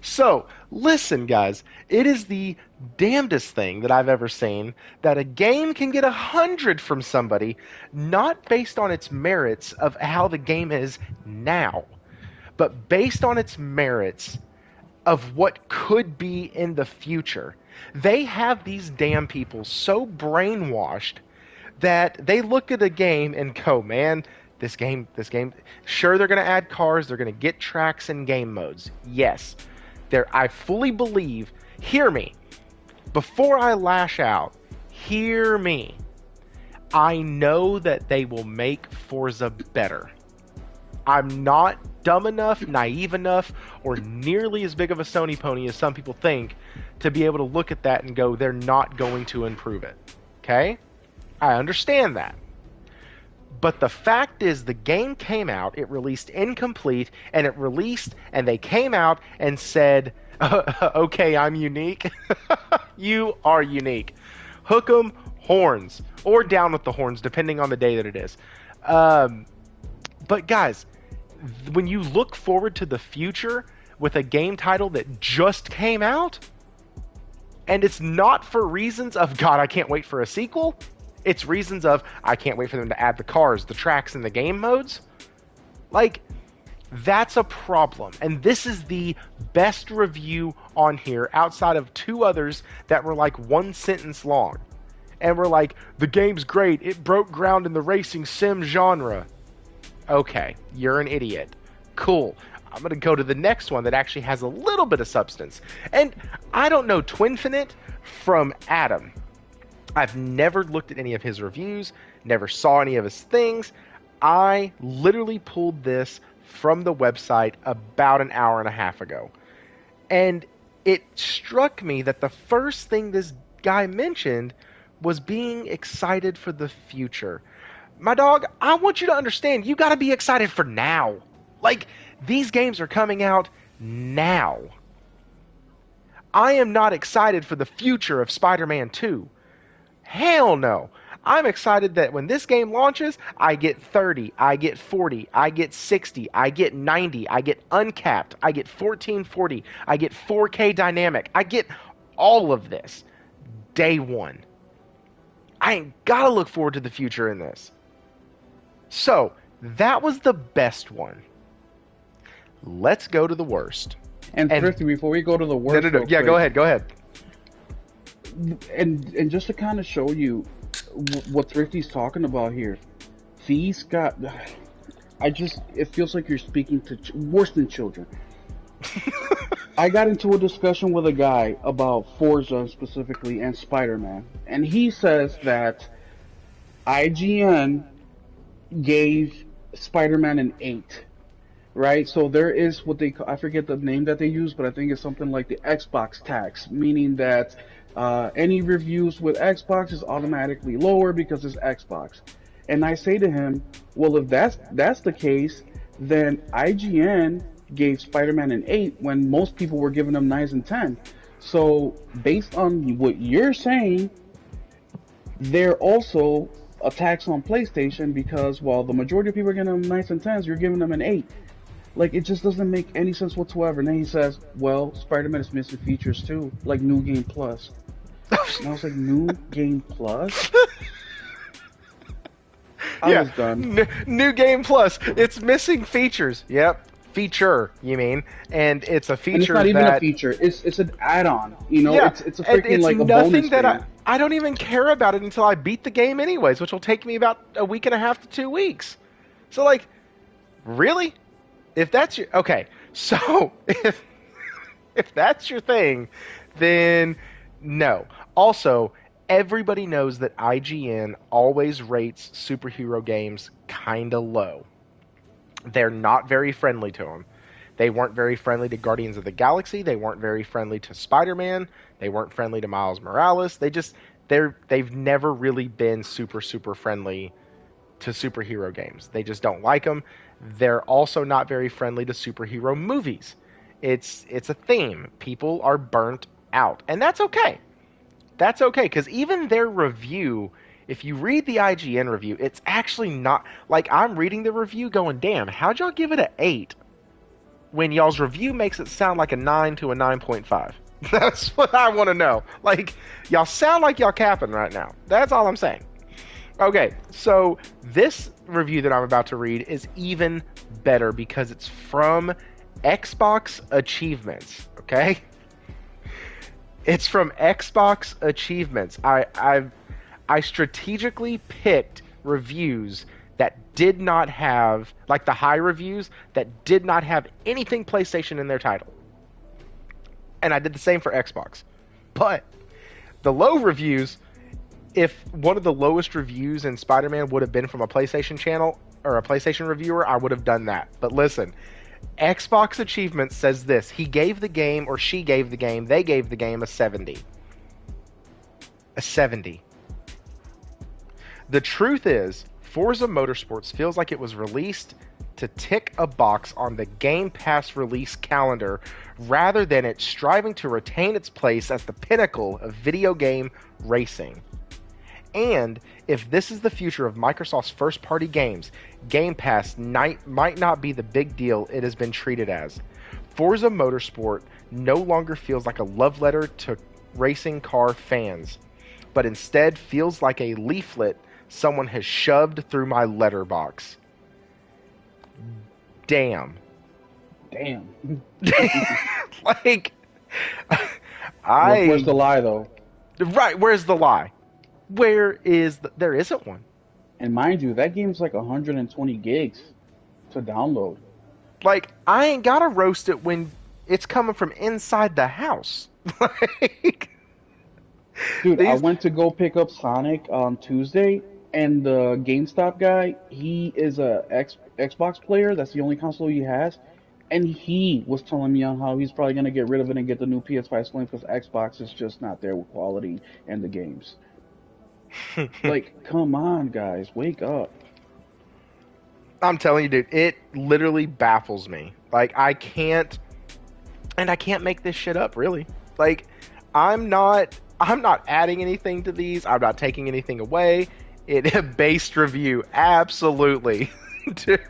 So listen, guys, it is the damnedest thing that I've ever seen that a game can get 100 from somebody, not based on its merits of how the game is now, but based on its merits of what could be in the future. They have these damn people so brainwashed that they look at a game and go, man, This game, sure, they're going to add cars, they're going to get tracks and game modes. Yes. I fully believe, hear me, before I lash out, hear me. I know that they will make Forza better. I'm not dumb enough, naive enough, or nearly as big of a Sony pony as some people think to be able to look at that and go, they're not going to improve it. Okay? I understand that. But the fact is, the game came out, it released incomplete, and they came out and said, okay, I'm unique. You are unique. Hook 'em horns, or down with the horns, depending on the day that it is. But guys, when you look forward to the future with a game title that just came out, and it's not for reasons of, God, I can't wait for a sequel. It's reasons of, I can't wait for them to add the cars, the tracks, and the game modes. Like, that's a problem. And this is the best review on here outside of two others that were like one sentence long. And we're like, the game's great. It broke ground in the racing sim genre. Okay, you're an idiot. Cool. I'm going to go to the next one that actually has a little bit of substance. And I don't know Twinfinite from Adam. I've never looked at any of his reviews, never saw any of his things. I literally pulled this from the website about an hour and a half ago. And it struck me that the first thing this guy mentioned was being excited for the future. My dog, I want you to understand, you got to be excited for now. Like, these games are coming out now. I am not excited for the future of Spider-Man 2. Hell no. I'm excited that when this game launches, I get 30, I get 40, I get 60, I get 90, I get uncapped, I get 1440, I get 4K dynamic. I get all of this day one. I ain't got to look forward to the future in this. So, that was the best one. Let's go to the worst. And Thrifty, before we go to the worst... No. Yeah, quick, go ahead. And just to kind of show you what Thrifty's talking about here, these got... it feels like you're speaking to worse than children. I got into a discussion with a guy about Forza specifically and Spider-Man, and he says that IGN gave Spider-Man an 8, right? So there is what they call, I forget the name that they use, but I think it's something like the Xbox tax, meaning that any reviews with Xbox is automatically lower because it's Xbox. And I say to him, well, if that's the case, then IGN gave Spider-Man an 8 when most people were giving them 9s and 10s. So based on what you're saying, they're also a tax on PlayStation because while the majority of people are giving them 9s and 10s, you're giving them an 8. Like, it just doesn't make any sense whatsoever. And then he says, well, Spider-Man is missing features too, like New Game Plus. And I was like, New Game Plus? I was done. New Game Plus. It's missing features. Yep. Feature, you mean? And it's a feature and it's not even a feature. It's an add-on. You know, yeah, it's a freaking like a bonus that I don't even care about it until I beat the game anyways, which will take me about a week and a half to 2 weeks. So like, really? If that's your okay, so if that's your thing, then no. Also, everybody knows that IGN always rates superhero games kind of low. They're not very friendly to them. They weren't very friendly to Guardians of the Galaxy. They weren't very friendly to Spider-Man. They weren't friendly to Miles Morales. They've never really been super friendly to superhero games. They just don't like them. They're also not very friendly to superhero movies. It's a theme. People are burnt out, and that's okay. That's okay, because even their review, if you read the IGN review, it's actually not... Like, I'm reading the review going, damn, how'd y'all give it an 8? When y'all's review makes it sound like a 9 to a 9.5. That's what I want to know. Like, y'all sound like y'all capping right now. That's all I'm saying. Okay, so this review that I'm about to read is even better because it's from Xbox Achievements, okay? It's from Xbox Achievements. I strategically picked reviews that did not have, like the high reviews, that did not have anything PlayStation in their title. And I did the same for Xbox. But the low reviews, if one of the lowest reviews in Spider-Man would have been from a PlayStation channel or a PlayStation reviewer, I would have done that. But listen, Xbox Achievements says this. He gave the game, or she gave the game, they gave the game a 70. A 70. The truth is, Forza Motorsports feels like it was released to tick a box on the Game Pass release calendar rather than it striving to retain its place as the pinnacle of video game racing. And if this is the future of Microsoft's first-party games, Game Pass might not be the big deal it has been treated as. Forza Motorsport no longer feels like a love letter to racing car fans, but instead feels like a leaflet someone has shoved through my letterbox. Damn. Like, Where's the lie, though? Right, where's the lie? There isn't one. And mind you, that game's like 120 gigs to download. Like, I ain't gotta roast it when it's coming from inside the house. Like, dude, I went to go pick up Sonic on Tuesday, and the GameStop guy, he is a Xbox player. That's the only console he has. And he was telling me on how he's probably going to get rid of it and get the new PS5 Slim because Xbox is just not there with quality and the games. Like, come on, guys. Wake up. I'm telling you, dude, it literally baffles me. Like, I can't make this shit up, really. Like, I'm not adding anything to these. I'm not taking anything away. Based review, absolutely. Dude,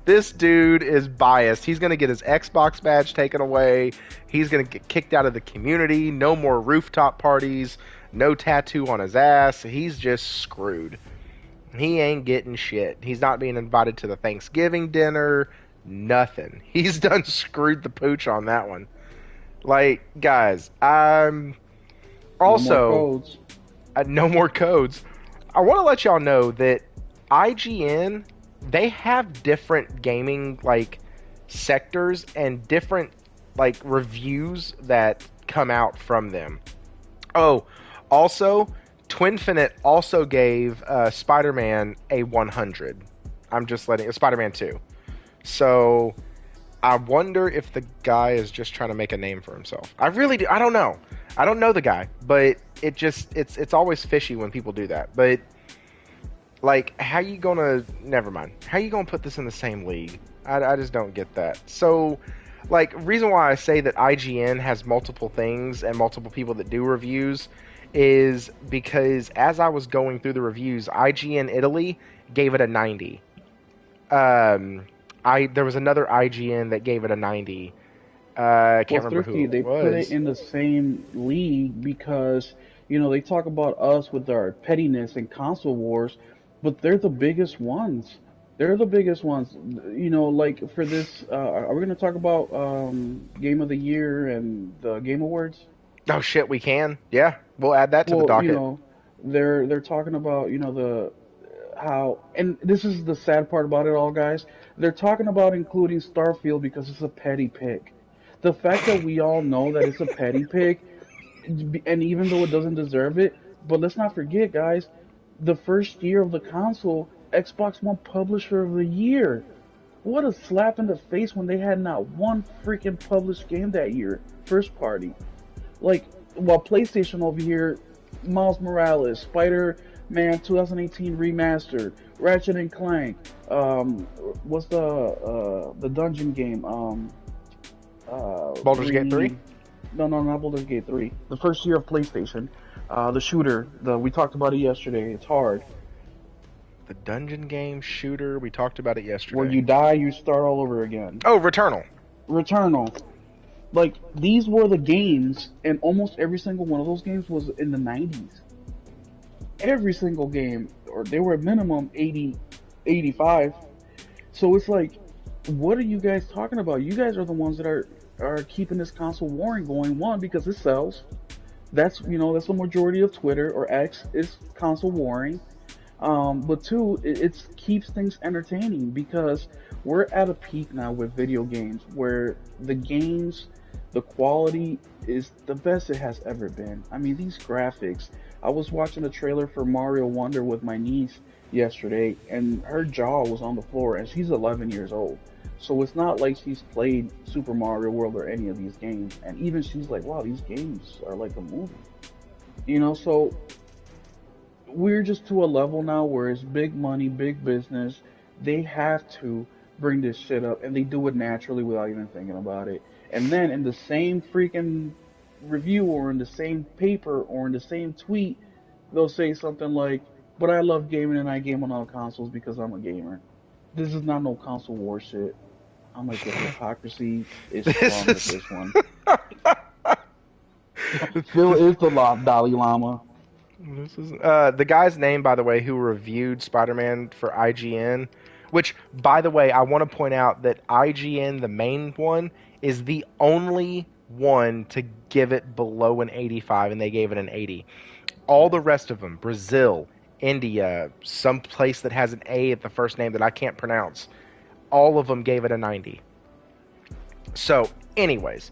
this dude is biased. He's going to get his Xbox badge taken away. He's going to get kicked out of the community. No more rooftop parties. No tattoo on his ass. He's just screwed. He ain't getting shit. He's not being invited to the Thanksgiving dinner. Nothing. He's done screwed the pooch on that one. Like, guys, I'm also... No more codes. I want to let y'all know that IGN, they have different gaming like sectors and different like reviews that come out from them. Oh, also, Twinfinite also gave Spider-Man a 100. I'm just letting Spider-Man 2. So I wonder if the guy is just trying to make a name for himself. I really do. I don't know. I don't know the guy, but it's always fishy when people do that. But like, how you gonna? Never mind. How you gonna put this in the same league? I just don't get that. So, like, reason why I say that IGN has multiple things and multiple people that do reviews is because as I was going through the reviews, IGN Italy gave it a 90. There was another IGN that gave it a 90. I can't remember who it they was. Put it in the same league because, you know, they talk about us with our pettiness and console wars, but they're the biggest ones. They're the biggest ones. You know, like for this, are we going to talk about Game of the Year and the Game Awards? Oh shit, we can. Yeah, we'll add that to the docket. You know, they're talking about, you know, how, and this is the sad part about it all, guys. They're talking about including Starfield because it's a petty pick. The fact that we all know that it's a petty pick, and even though it doesn't deserve it, but let's not forget, guys, the first year of the console, Xbox won Publisher of the Year. What a slap in the face when they had not one freaking published game that year, first party. Like, while PlayStation over here, Miles Morales, Spider-Man 2018 Remastered, Ratchet and Clank, what's the dungeon game? Baldur's Gate 3? No, not Baldur's Gate 3. The first year of PlayStation. The shooter. We talked about it yesterday. It's hard. The dungeon game shooter. We talked about it yesterday. Where you die, you start all over again. Oh, Returnal. Like, these were the games, and almost every single one of those games was in the 90s. Every single game, or they were at minimum 80, 85. So it's like, what are you guys talking about? You guys are the ones that are keeping this console warring going. One, because it sells. That's the majority of Twitter or X is console warring. But two, it keeps things entertaining because we're at a peak now with video games where the quality is the best it has ever been. I mean, these graphics. I was watching a trailer for Mario Wonder with my niece yesterday, and her jaw was on the floor, and she's 11 years old. So it's not like she's played Super Mario World or any of these games, and even she's like, "Wow, these games are like a movie." So we're just to a level now where it's big money, big business. They have to bring this shit up, and they do it naturally without even thinking about it. And then in the same freaking review, or in the same paper, or in the same tweet, they'll say something like, "But I love gaming and I game on all consoles because I'm a gamer." This is not no console war shit. I'm like, the hypocrisy is This strong with is this one. Phil is the Dalai Lama. this is the guy's name, by the way, who reviewed Spider-Man for IGN. Which, by the way, I want to point out that IGN, the main one, is the only one to give it below an 85, and they gave it an 80. All the rest of them, Brazil, India, some place that has an A at the first name that I can't pronounce, all of them gave it a 90. So, anyways,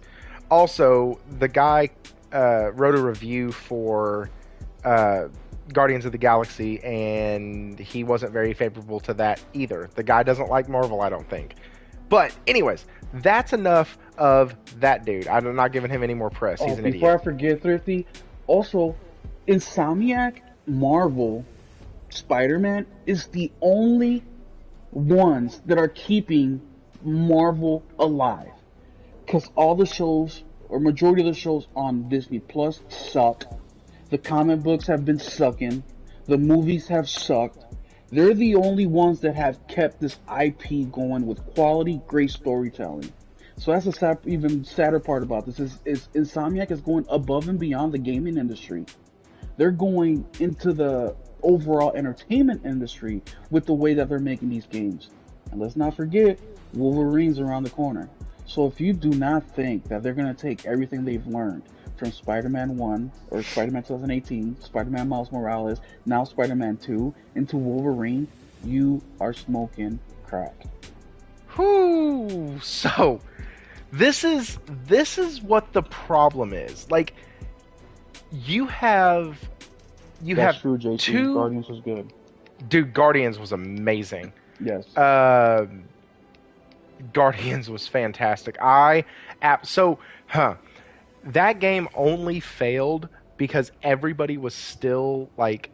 also the guy wrote a review for uh, Guardians of the Galaxy, and he wasn't very favorable to that either. The guy doesn't like Marvel, I don't think. But, anyways, that's enough of that dude. I'm not giving him any more press. Oh, He's an before I idiot. forget, Thrifty, also, Insomniac, Marvel, Spider-Man is the only ones that are keeping Marvel alive. Because all the shows, or majority of the shows on Disney Plus, suck. The comic books have been sucking. The movies have sucked. They're the only ones that have kept this IP going with quality, great storytelling. So that's the even sadder part about this is Insomniac is going above and beyond the gaming industry. They're going into the overall entertainment industry with the way that they're making these games. And let's not forget, Wolverine's around the corner. So if you do not think that they're going to take everything they've learned from Spider-Man 1 or Spider-Man 2018, Spider-Man Miles Morales, now Spider-Man 2 into Wolverine, you are smoking crack. Whew. So, this is what the problem is. Like, you have That's true, JT. two. Guardians was good. Dude, Guardians was amazing. Yes. Guardians was fantastic. That game only failed because everybody was still like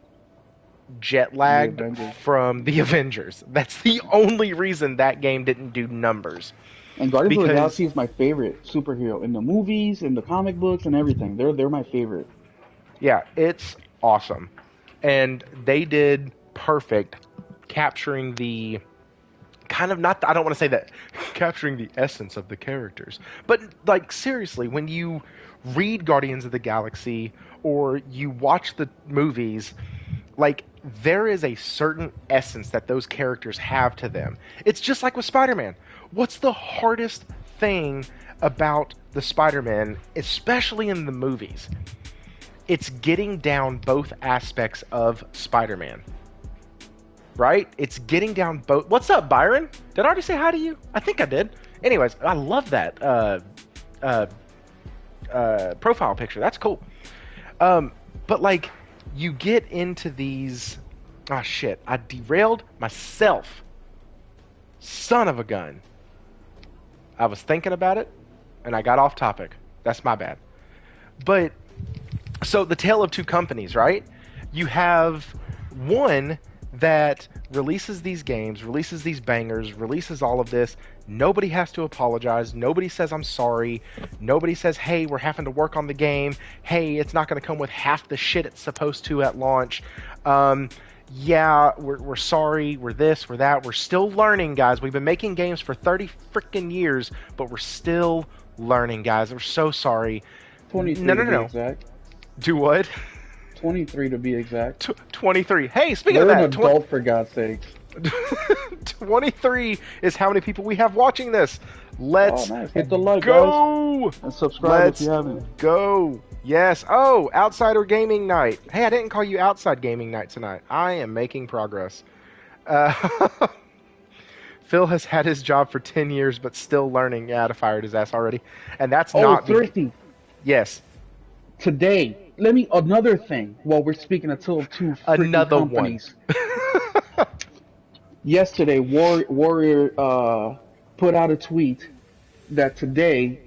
jet The lagged Avengers. from the Avengers. That's the only reason that game didn't do numbers. And Guardians of the Because Galaxy is my favorite superhero in the movies, in the comic books, and everything. They're my favorite. yeah, it's awesome. And they did perfect capturing the kind of not I don't want to say that capturing the essence of the characters. But like seriously, when you read Guardians of the Galaxy or you watch the movies, like there is a certain essence that those characters have to them. It's just like with Spider-Man. What's the hardest thing about the Spider-Man, especially in the movies? It's getting down both aspects of Spider-Man. Right? It's getting down both. What's up, Byron? Did I already say hi to you? I think I did. Anyways, I love that profile picture. That's cool. But like, you get into these. Oh shit! I derailed myself. Son of a gun. I was thinking about it, and I got off topic. That's my bad. But so the tale of two companies, right? You have one that releases these games, releases these bangers, releases all of this. Nobody has to apologize. Nobody says, I'm sorry. Nobody says, hey, we're having to work on the game. Hey, it's not going to come with half the shit it's supposed to at launch. Yeah, we're sorry. We're this, we're that. We're still learning, guys. We've been making games for 30 freaking years, but we're still learning, guys. We're so sorry. 23 No, no, to no, be no. exact. Do what? 23 to be exact. 23. Hey, speaking You're of an that, adult, for God's sakes. 23 is how many people we have watching this. Oh, Let's nice. Hit the like, guys. go. And subscribe if Let's you haven't. go. Yes. Oh, Outsider Gaming Night. Hey, I didn't call you Outside Gaming Night tonight. I am making progress. Uh, Phil has had his job for 10 years, but still learning. Yeah, I fired his ass already. And that's Oh, not... Thrifty. Yes. Today, another thing while we're speaking of two freaking Another one. companies. Yesterday, Warrior put out a tweet that today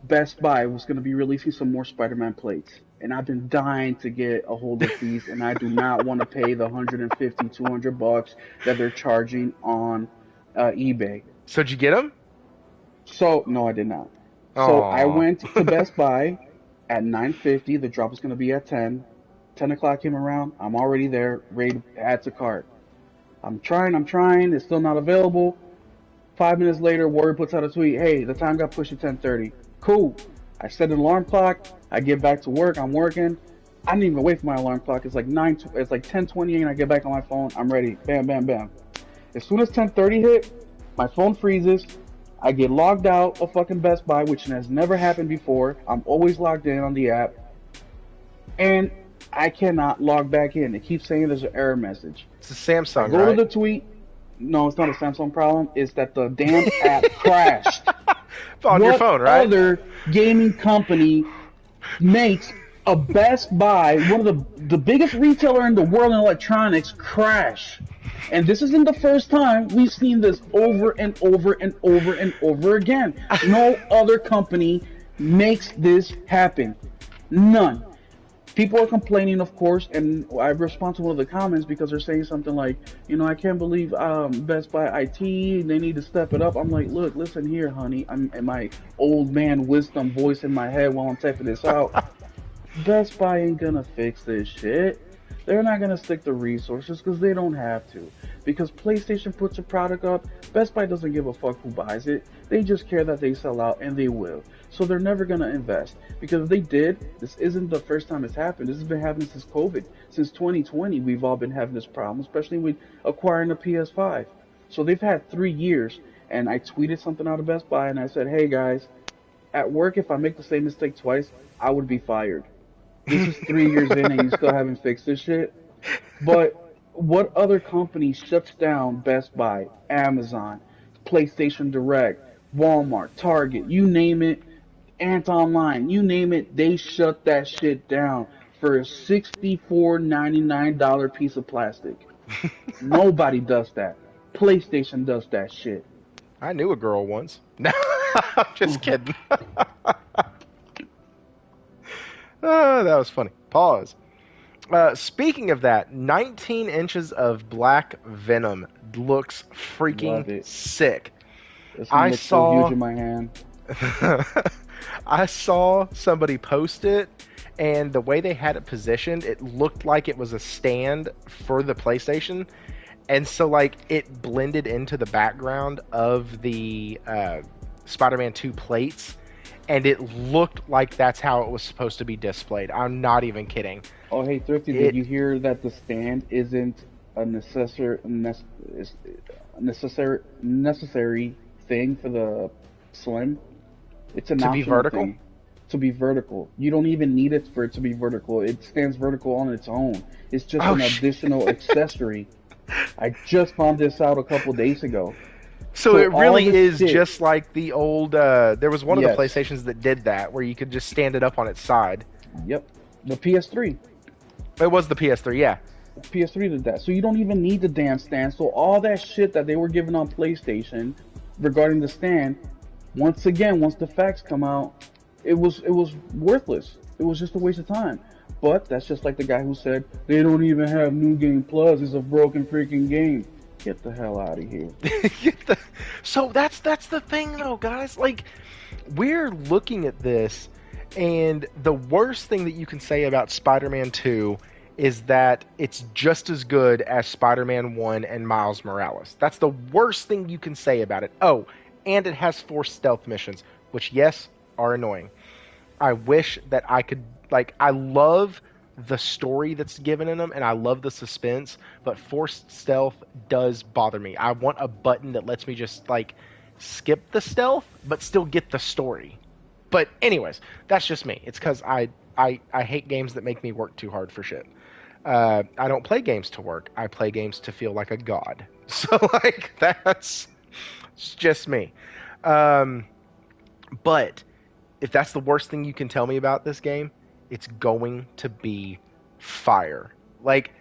Best Buy was going to be releasing some more Spider-Man plates. And I've been dying to get a hold of these, and I do not want to pay the 150, $200 that they're charging on eBay. So did you get them? So, no, I did not. So I Aww. went to Best Buy at 9:50. The drop was going to be at 10. 10 o'clock came around. I'm already there, ready to add to cart. I'm trying. It's still not available. 5 minutes later, Warrior puts out a tweet. Hey, the time got pushed to 10:30. Cool. I set an alarm clock. I get back to work. I'm working. I didn't even wait for my alarm clock. It's like 10:28, and I get back on my phone. I'm ready. Bam, bam, bam. As soon as 10:30 hit, my phone freezes. I get logged out of fucking Best Buy, which has never happened before. I'm always logged in on the app, and I cannot log back in. It keeps saying there's an error message. It's a Samsung, I go right? to the tweet. No, it's not a Samsung problem. It's that the damn app crashed. On your phone, right? What other gaming company makes a Best Buy, one of the biggest retailer in the world in electronics, crash? And this isn't the first time. We've seen this over and over and over and over again. No other company makes this happen. None. People are complaining, of course, and I respond to one of the comments because they're saying something like, I can't believe Best Buy IT, they need to step it up. I'm like, look, listen here, honey. I'm in my old man wisdom voice in my head while I'm typing this out. Best Buy ain't gonna fix this shit. They're not gonna stick the resources because they don't have to. Because PlayStation puts a product up, Best Buy doesn't give a fuck who buys it. They just care that they sell out, and they will. So they're never gonna invest. Because if they did, this isn't the first time it's happened. This has been happening since COVID. Since 2020, we've all been having this problem, especially with acquiring a PS5. So they've had 3 years, and I tweeted something out of Best Buy, and I said, hey guys, at work, if I make the same mistake twice, I would be fired. This is 3 years in and you still haven't fixed this shit. But what other company shuts down Best Buy, Amazon, PlayStation Direct, Walmart, Target, you name it, Ant Online, you name it, they shut that shit down for a $64.99 piece of plastic. Nobody does that. PlayStation does that shit. I knew a girl once. No, I'm just kidding. Oh, that was funny. Pause. Speaking of that, 19 inches of black Venom looks freaking sick. This one looks so huge in my hand. I saw somebody post it, and the way they had it positioned, it looked like it was a stand for the PlayStation. And so, it blended into the background of the Spider-Man 2 plates, and it looked like that's how it was supposed to be displayed. I'm not even kidding. Oh, hey, Thrifty, did you hear that the stand isn't a necessary thing for the Slim? It's an optional vertical? thing. To be vertical. You don't even need it for it to be vertical. It stands vertical on its own. It's just an additional accessory. I just found this out a couple days ago. So it really is just like the old... there was one of the PlayStations that did that, where you could just stand it up on its side. Yep. The PS3. It was the PS3, yeah. PS3 did that. So you don't even need the damn stand. So all that shit that they were giving on PlayStation regarding the stand, once the facts come out, it was worthless. It was just a waste of time. But that's just like the guy who said, they don't even have New Game Plus. It's a broken freaking game. Get the hell out of here. So that's the thing, though, guys. We're looking at this, and the worst thing that you can say about Spider-Man 2 is that it's just as good as Spider-Man 1 and Miles Morales. That's the worst thing you can say about it. Oh, and it has 4 stealth missions, which, yes, are annoying. I wish that I could... I love the story that's given in them, and I love the suspense, but forced stealth does bother me. I want a button that lets me just like skip the stealth, but still get the story. But anyways, that's just me. It's because I hate games that make me work too hard for shit. I don't play games to work. I play games to feel like a god. So like that's just me. Um, but if that's the worst thing you can tell me about this game, it's going to be fire. Like,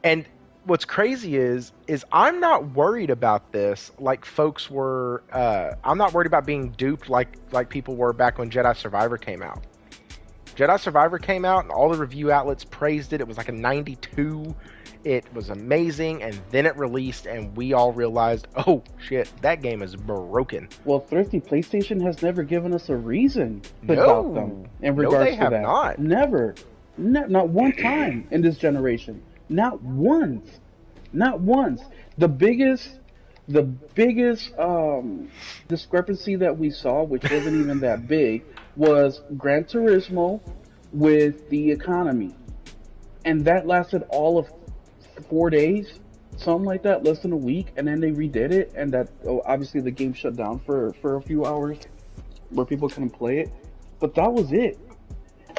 and what's crazy is I'm not worried about this like folks were. I'm not worried about being duped like people were back when Jedi Survivor came out. Jedi Survivor came out and all the review outlets praised it. It was like a 92. It was amazing, and then it released, and we all realized, oh shit, that game is broken. Well, Thrifty, PlayStation has never given us a reason to doubt them No, in no, regards they to have that. not. Never. Not one time in this generation. Not once. Not once. The biggest discrepancy that we saw, which wasn't even that big, was Gran Turismo with the economy. And that lasted all of 4 days, something like that, less than a week, and then they redid it, and that obviously the game shut down for a few hours where people couldn't play it, but that was it.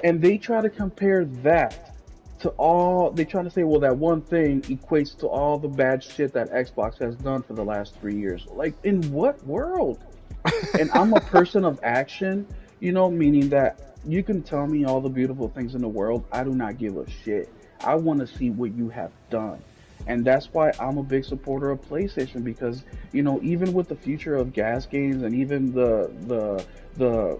And they try to compare that to all. They try to say, well, that one thing equates to all the bad shit that Xbox has done for the last 3 years. Like, in what world? And I'm a person of action, meaning that you can tell me all the beautiful things in the world. I do not give a shit. I want to see what you have done. And that's why I'm a big supporter of PlayStation because, even with the future of gas games and even the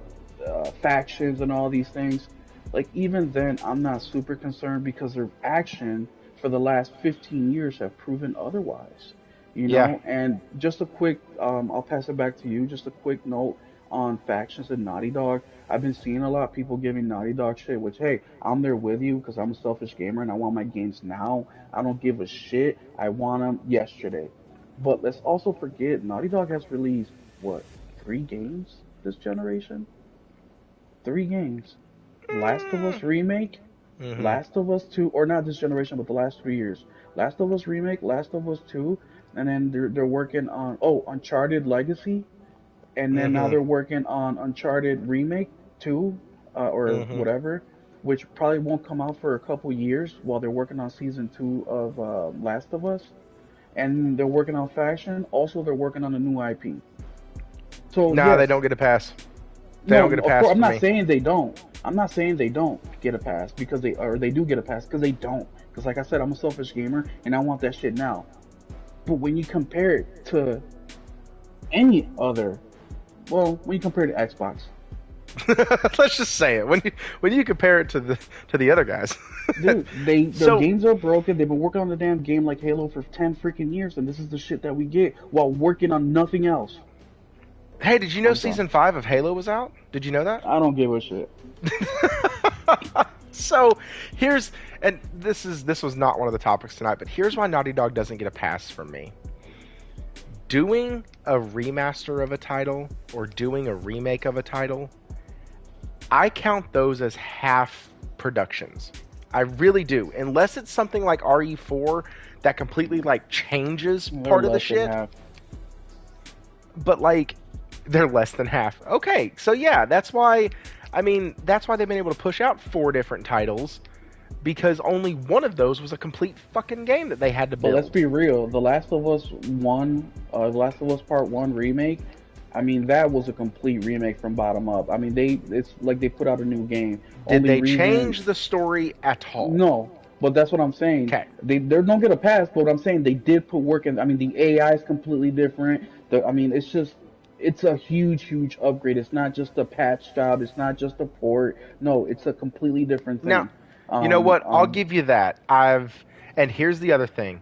factions and all these things, like even then, I'm not super concerned because their action for the last 15 years have proven otherwise. Yeah, And just a quick, I'll pass it back to you. Just a quick note on factions and Naughty Dog. I've been seeing a lot of people giving Naughty Dog shit, which, hey, I'm there with you because I'm a selfish gamer and I want my games now. I don't give a shit. I want them yesterday. But let's also forget Naughty Dog has released, what, 3 games this generation? 3 games. Last of Us Remake, hmm, Last of Us 2, or not this generation, but the last 3 years. Last of Us Remake, Last of Us 2, and then they're working on, Uncharted Legacy, and then now hmm, they're working on Uncharted Remake 2, or hmm. whatever, which probably won't come out for a couple years while they're working on season 2 of Last of Us. And they're working on Faction. Also, they're working on a new IP. So, Nah, they yes, don't get a pass. They don't no, get a of pass course, I'm for not me. saying they don't. I'm not saying they don't get a pass because they do get a pass because they don't. Because, like I said, I'm a selfish gamer and I want that shit now. But when you compare it to any other, well, when you compare it to Xbox, Let's just say it. When you compare it to the other guys. dude, their So, games are broken. They've been working on the damn game like Halo for 10 freaking years, and this is the shit that we get while working on nothing else. hey, did you know I'm done. season 5 of Halo was out? Did you know that? I don't give a shit. So, here's and this was not one of the topics tonight, but here's why Naughty Dog doesn't get a pass from me. Doing a remaster of a title or doing a remake of a title, I count those as half productions. I really do. Unless it's something like RE4 that completely like changes They're part of the less than shit, half. but like they're less than half. Okay, so yeah, that's why they've been able to push out 4 different titles because only one of those was a complete fucking game that they had to But let's build. be real. The Last of Us One, The Last of Us Part One remake. I mean, that was a complete remake from bottom up. I mean, it's like they put out a new game. Did Only they reason, change the story at all? no, but that's what I'm saying. Okay. They don't get a pass, but what I'm saying, they did put work in. I mean, the AI is completely different. I mean, it's a huge upgrade. It's not just a patch job. It's not just a port. No, it's a completely different Now, thing. you know Um, what? I'll um, give you that. And here's the other thing.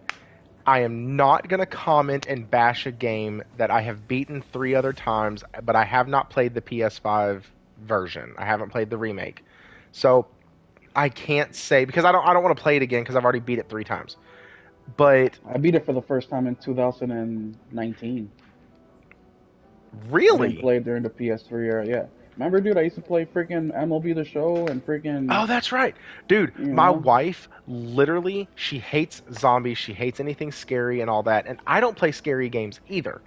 I am not going to comment and bash a game that I have beaten 3 other times, but I have not played the PS5 version. I haven't played the remake. So I can't say because I don't want to play it again because I've already beat it 3 times. But I beat it for the first time in 2019. I didn't really, play it during the PS3 era. Yeah, Remember, dude, I used to play freaking MLB The Show and freaking, Oh, that's right. Dude, you my know. wife literally, she hates zombies, she hates anything scary and all that, and I don't play scary games either.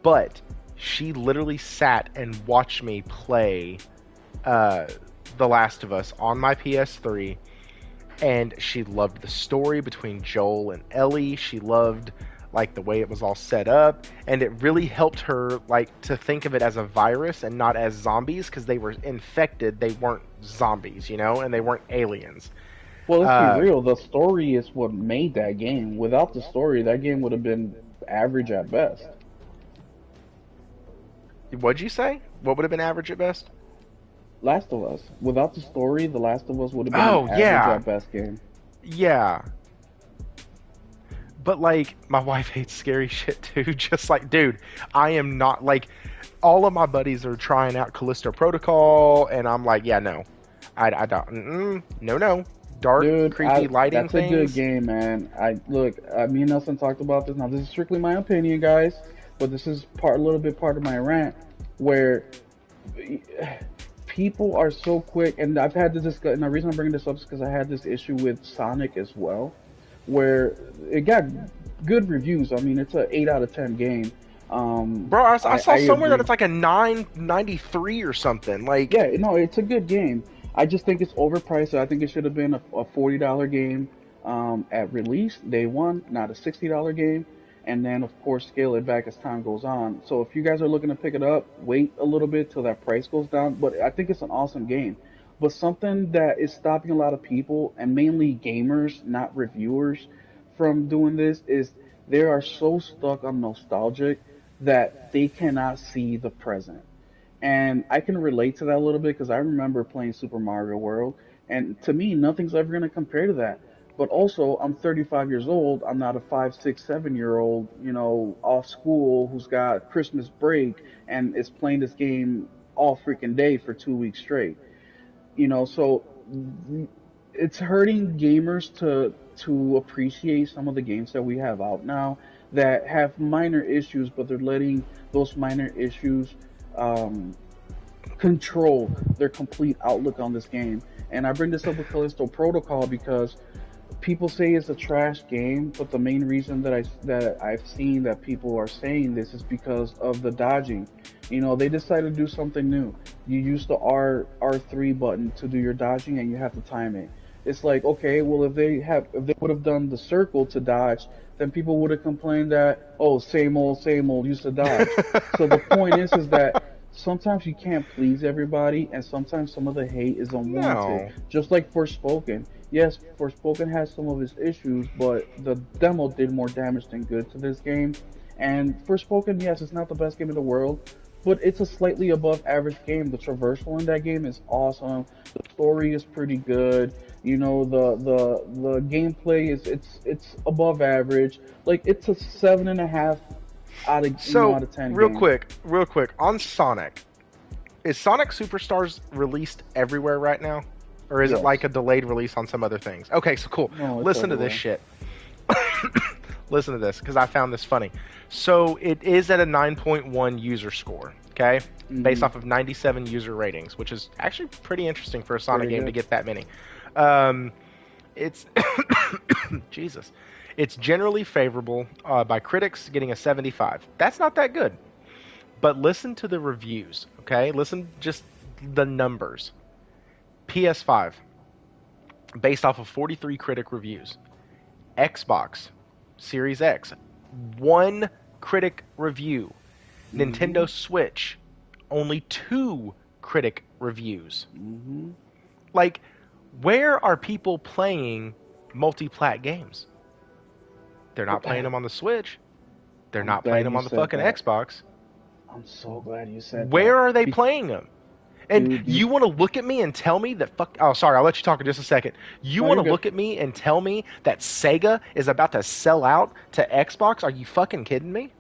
But she literally sat and watched me play uh, The Last of Us on my PS3, and she loved the story between Joel and Ellie. She loved like the way it was all set up, and it really helped her like to think of it as a virus and not as zombies because they were infected. They weren't zombies, you know, and they weren't aliens. Well, let's be Uh, real. The story is what made that game. Without the story, that game would have been average at best. what'd you say? What would have been average at best? Last of Us. Without the story, The Last of Us would have been an Oh average yeah, at best game. yeah. But like, my wife hates scary shit too. Just like, dude, I am not like. All of my buddies are trying out Callisto Protocol, and I'm like, yeah, no, I don't. No, no, dark, Dude, creepy lighting that's a good things. game, man. Me and Nelson talked about this. Now, this is strictly my opinion, guys, but this is a little bit part of my rant, where people are so quick, and I've had to discuss. And the reason I'm bringing this up is because I had this issue with Sonic as well, where it got good reviews. I mean, it's an 8 out of 10 game. Bro, I I saw somewhere that agree. it's like a 993 or something. Like, Yeah, no, it's a good game. I just think it's overpriced. I think it should have been a $40 game at release, day one, not a $60 game. And then, of course, scale it back as time goes on. So if you guys are looking to pick it up, wait a little bit till that price goes down. But I think it's an awesome game. But something that is stopping a lot of people, and mainly gamers, not reviewers, from doing this is they are so stuck on nostalgic that they cannot see the present. And I can relate to that a little bit because I remember playing Super Mario World, and to me, nothing's ever going to compare to that. But also, I'm 35 years old. I'm not a 5, 6, 7 year old, off school who's got Christmas break and is playing this game all freaking day for 2 weeks straight. So it's hurting gamers to appreciate some of the games that we have out now that have minor issues, but they're letting those minor issues um, control their complete outlook on this game. And I bring this up with Callisto Protocol because people say it's a trash game, but the main reason that I've seen that people are saying this is because of the dodging. They decided to do something new. You use the R3 button to do your dodging, and you have to time it. It's like, okay, well, if they would have done the circle to dodge, then people would have complained that, oh, same old, used to dodge. So the point is that sometimes you can't please everybody, and sometimes some of the hate is unwarranted. no. Just like Forspoken. Yes, Forspoken has some of its issues, but the demo did more damage than good to this game. And Forspoken, yes, it's not the best game in the world, but it's a slightly above average game. The traversal in that game is awesome. The story is pretty good. The gameplay is it's above average. Like it's a 7.5 So, out of 10 game. real quick, on Sonic, is Sonic Superstars released everywhere right now? Or is it like Yes. a delayed release on some other things? Okay, so cool. No, it's Listen to this everywhere. shit. Listen to this, because I found this funny. So it is at a 9.1 user score, okay? Based Hmm. off of 97 user ratings, which is actually pretty interesting for a Sonic Pretty game to good. get that many. Um, it's Jesus. It's generally favorable by critics, getting a 75. That's not that good. But listen to the reviews, okay? Listen just the numbers. PS5, based off of 43 critic reviews. Xbox Series X, one critic review. Hmm. Nintendo Switch, only two critic reviews. Hmm. Like, where are people playing multi-plat games? They're not playing them on the Switch. They're I'm not playing glad them you on the said fucking that. Xbox. I'm so glad you said that. Where are they Be- playing them? And Dude, you want to look at me and tell me that fuck. Oh, sorry, I'll let you talk in just a second. You no, want you're to good. look at me and tell me that Sega is about to sell out to Xbox? Are you fucking kidding me?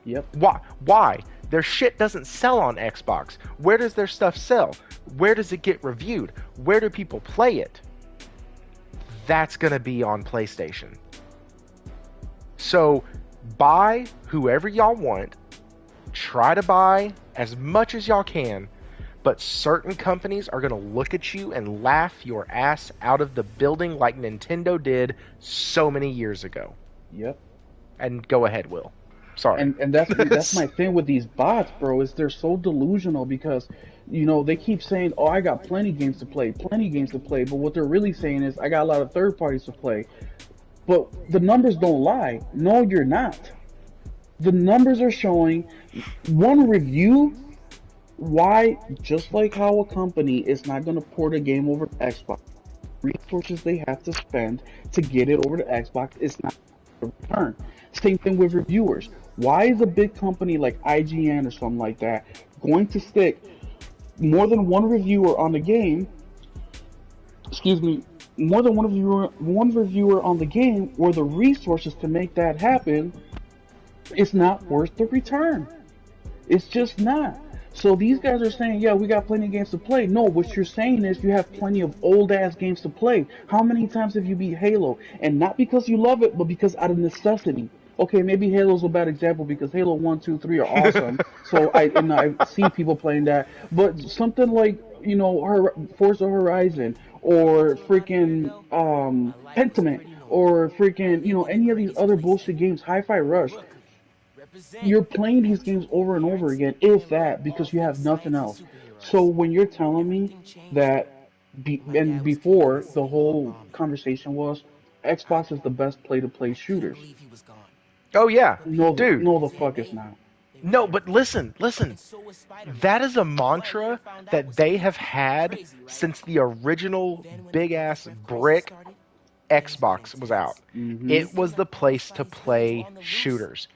Yep. Why? Why? Their shit doesn't sell on Xbox. Where does their stuff sell? Where does it get reviewed? Where do people play it? That's going to be on PlayStation. So buy whoever y'all want. Try to buy as much as y'all can. but certain companies are going to look at you and laugh your ass out of the building like Nintendo did so many years ago. Yep. And go ahead, Will. Sorry. And that's my thing with these bots, bro, is they're so delusional because they keep saying, "Oh, I got plenty games to play, plenty games to play," but what they're really saying is, "I got a lot of third parties to play." But the numbers don't lie. No, you're not. The numbers are showing one review why, just like how a company is not going to port a game over to Xbox, resources they have to spend to get it over to Xbox is not a return. Same thing with reviewers. Why is a big company like IGN or something like that going to stick more than one reviewer on the game? Excuse me, more than one reviewer on the game, where the resources to make that happen is not worth the return. It's just not. So these guys are saying, yeah, we got plenty of games to play. No, what you're saying is you have plenty of old ass games to play. How many times have you beat Halo? And not because you love it, but because out of necessity. Okay, maybe Halo's a bad example because Halo 1, 2, 3 are awesome. So I see people playing that. But something like, Forza Horizon or freaking Pentiment or freaking, any of these other bullshit games, Hi-Fi Rush, you're playing these games over and over again, if that, because you have nothing else. So when you're telling me that, and before the whole conversation was, Xbox is the best play-to-play shooters. Oh, yeah. No, Dude. no, the fuck it's not. No, but listen. That is a mantra that they have had since the original big ass brick Xbox was out. Hmm. It was the place to play shooters.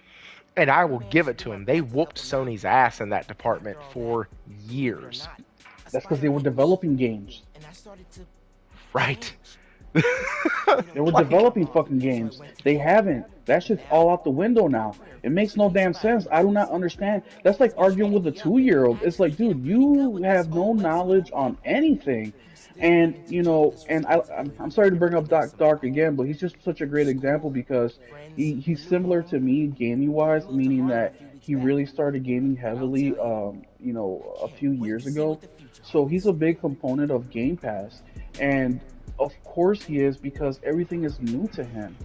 And I will give it to them. They whooped Sony's ass in that department for years. That's because they were developing games. Right. They were Like, developing fucking games. They haven't. That shit's all out the window now. It makes no damn sense. I do not understand. That's like arguing with a 2-year-old. It's like, dude, you have no knowledge on anything. And I'm sorry to bring up Doc Dark again, but he's just such a great example because he's similar to me gaming wise, meaning that he really started gaming heavily, a few years ago. So he's a big component of Game Pass, and of course he is because everything is new to him.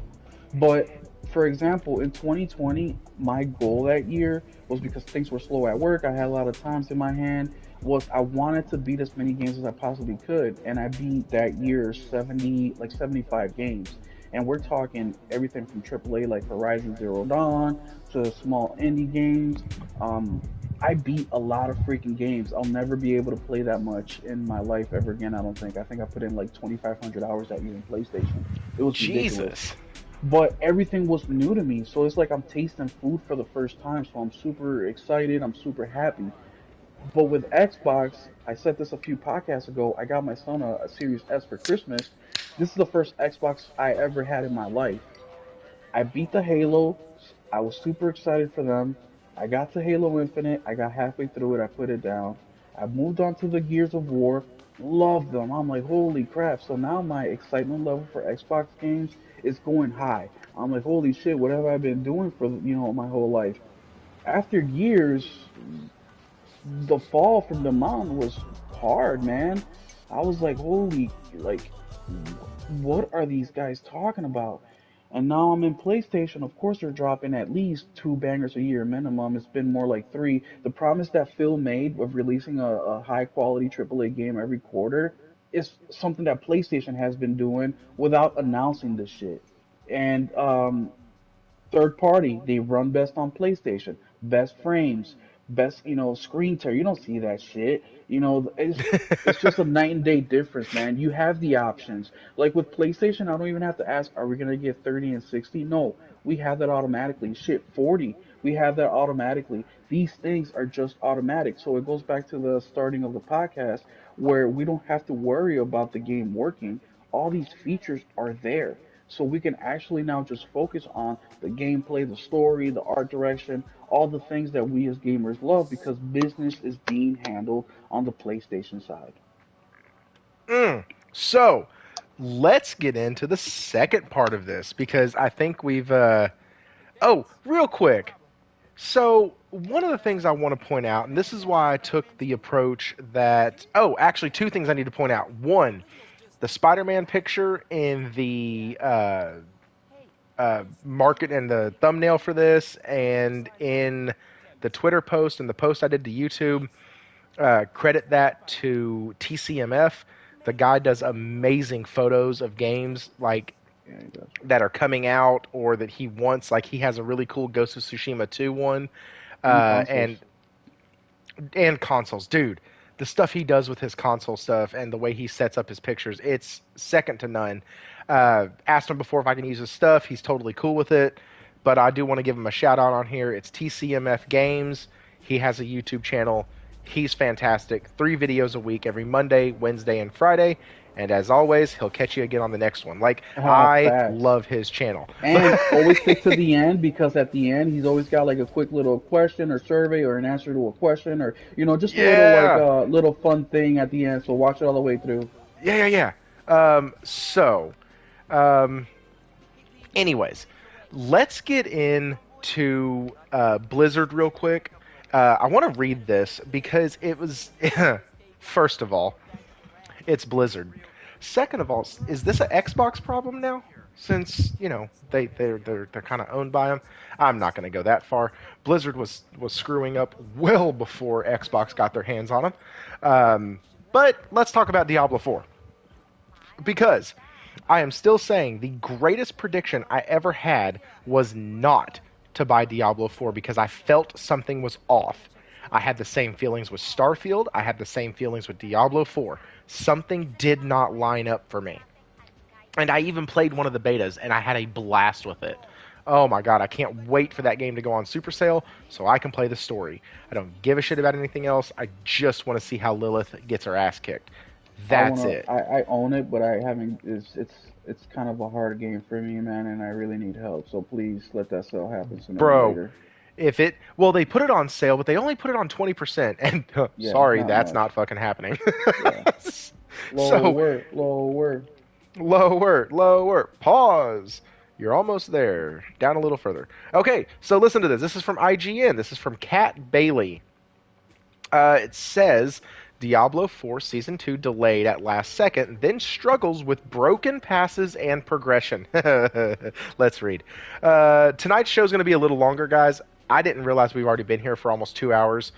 But for example, in 2020, my goal that year was, because things were slow at work, I had a lot of times in my hand, was I wanted to beat as many games as I possibly could, and I beat that year 75 games. And we're talking everything from AAA like Horizon Zero Dawn to small indie games. Um, I beat a lot of freaking games. I'll never be able to play that much in my life ever again, I don't think. I think I put in like 2,500 hours that year in PlayStation. It was ridiculous. Jesus. But everything was new to me. So it's like I'm tasting food for the first time. So I'm super excited. I'm super happy. But with Xbox, I said this a few podcasts ago. I got my son a Series S for Christmas. This is the first Xbox I ever had in my life. I beat the Halo. I was super excited for them. I got to Halo Infinite. I got halfway through it. I put it down. I moved on to the Gears of War. Loved them. I'm like, holy crap. So now my excitement level for Xbox games is going high. I'm like, holy shit, what have I been doing for, my whole life? After years, the fall from the mountain was hard, man. I was like, holy, like, what are these guys talking about? And now I'm in PlayStation. Of course, they're dropping at least two bangers a year minimum. It's been more like three. The promise that Phil made of releasing a high quality AAA game every quarter is something that PlayStation has been doing without announcing this shit. And third party, they run best on PlayStation. Best frames, best screen tear. You don't see that shit. It's just a night and day difference, man. You have the options. Like with PlayStation, I don't even have to ask, are we gonna get 30 and 60? No, we have that automatically. Shit, 40, we have that automatically. These things are just automatic. So it goes back to the starting of the podcast where we don't have to worry about the game working. All these features are there. So we can actually now just focus on the gameplay, the story, the art direction, all the things that we as gamers love because business is being handled on the PlayStation side. So, let's get into the second part of this because I think we've. Oh, real quick. So one of the things I want to point out, and this is why I took the approach that. Oh, actually, two things I need to point out. One, the Spider-Man picture in the market and the thumbnail for this, and in the Twitter post and the post I did to YouTube. Credit that to TCMF. The guy does amazing photos of games like Yeah, he does. that are coming out or that he wants. Like he has a really cool Ghost of Tsushima 2 one, And uh, and consoles. and consoles, dude. The stuff he does with his console stuff and the way he sets up his pictures, it's second to none. Asked him before if I can use his stuff. He's totally cool with it. But I do want to give him a shout out on here. It's TCMF Games. He has a YouTube channel. He's fantastic. 3 videos a week, every Monday, Wednesday, and Friday. And as always, he'll catch you again on the next one. Like, I Facts. love his channel. And always stick to the end, because at the end he's always got like a quick little question or survey or an answer to a question, or just a little like Yeah. little fun thing at the end. So watch it all the way through. Yeah, yeah, yeah. Um, anyways, let's get into Blizzard real quick. I want to read this because it was, first of all, it's Blizzard. Second of all, is this an Xbox problem now? Since they're kind of owned by them. I'm not going to go that far. Blizzard was screwing up well before Xbox got their hands on them. But let's talk about Diablo 4 because I am still saying the greatest prediction I ever had was not to buy Diablo 4 because I felt something was off. I had the same feelings with Starfield. I had the same feelings with Diablo 4. Something did not line up for me. And I even played one of the betas and I had a blast with it. Oh my god, I can't wait for that game to go on Super Sale so I can play the story. I don't give a shit about anything else. I just want to see how Lilith gets her ass kicked. I That's wanna it. I own it, but I haven't. It's kind of a hard game for me, man, and I really need help. So please let that sale happen sooner than Bro, later. if it well they put it on sale, but they only put it on 20% and Yeah, sorry, not that's much. not fucking happening. Yeah, So, lower, lower. lower. Pause. You're almost there. Down a little further. Okay, so listen to this. This is from IGN. This is from Kat Bailey. It says Diablo 4 Season 2 delayed at last second, then struggles with broken passes and progression. Let's read. Tonight's show is going to be a little longer, guys. I didn't realize we've already been here for almost 2 hours.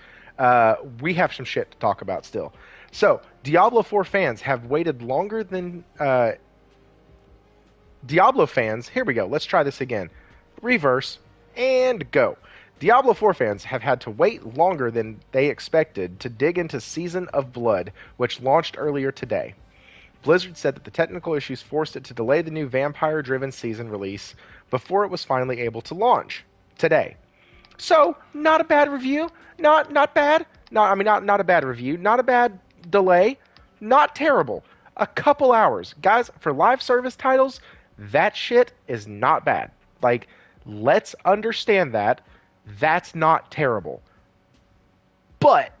We have some shit to talk about still. So, Diablo 4 fans have waited longer than. Diablo fans, here we go. Let's try this again. Reverse and go. Diablo 4 fans have had to wait longer than they expected to dig into Season of Blood, which launched earlier today. Blizzard said that the technical issues forced it to delay the new vampire-driven season release before it was finally able to launch today. So, not a bad review. Not bad. Not a bad review. Not a bad delay. Not terrible. A couple hours. Guys, for live service titles, that shit is not bad. Like, let's understand that. That's not terrible. But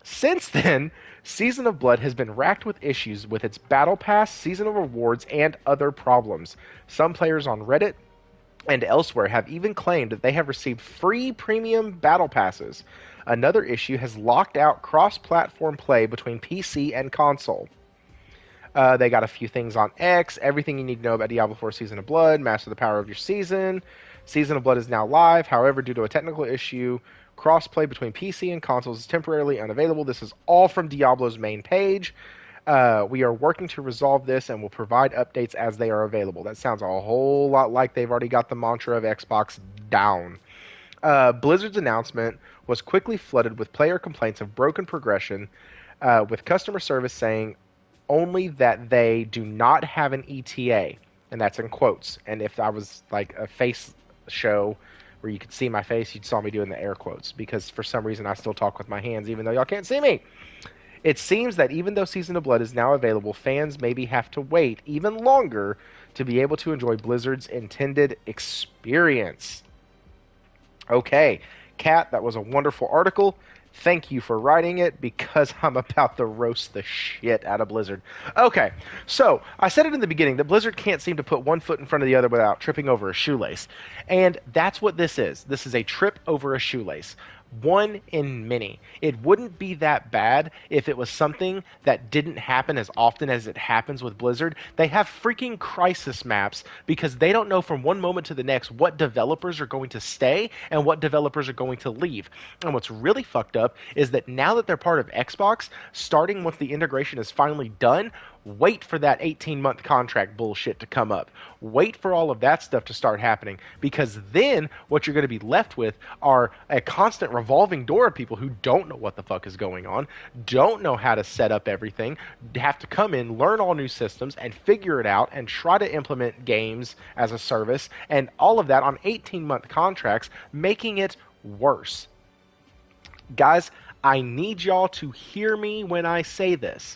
since then, Season of Blood has been racked with issues with its Battle Pass, seasonal rewards, and other problems. Some players on Reddit and elsewhere have even claimed that they have received free premium Battle Passes. Another issue has locked out cross-platform play between PC and console. They got a few things on X, everything you need to know about Diablo 4 Season of Blood, master the power of your season. Season of Blood is now live. However, due to a technical issue, crossplay between PC and consoles is temporarily unavailable. This is all from Diablo's main page. We are working to resolve this and will provide updates as they are available. That sounds a whole lot like they've already got the mantra of Xbox down. Blizzard's announcement was quickly flooded with player complaints of broken progression, with customer service saying only that they do not have an ETA, and that's in quotes. And if I was like a face show where you could see my face, you'd saw me doing the air quotes because for some reason I still talk with my hands even though y'all can't see me. It seems that even though Season of Blood is now available, fans maybe have to wait even longer to be able to enjoy Blizzard's intended experience. Okay, Kat, that was a wonderful article. Thank you for writing it because I'm about to roast the shit out of Blizzard. Okay, so I said it in the beginning that Blizzard can't seem to put one foot in front of the other without tripping over a shoelace. And that's what this is. This is a trip over a shoelace. One in many. It wouldn't be that bad if it was something that didn't happen as often as it happens with Blizzard. They have freaking crisis maps because they don't know from one moment to the next what developers are going to stay and what developers are going to leave. And what's really fucked up is that now that they're part of Xbox, starting once the integration is finally done, wait for that 18-month contract bullshit to come up. Wait for all of that stuff to start happening, because then what you're going to be left with are a constant revolving door of people who don't know what the fuck is going on, don't know how to set up everything, have to come in, learn all new systems, and figure it out, and try to implement games as a service, and all of that on 18-month contracts, making it worse. Guys, I need y'all to hear me when I say this.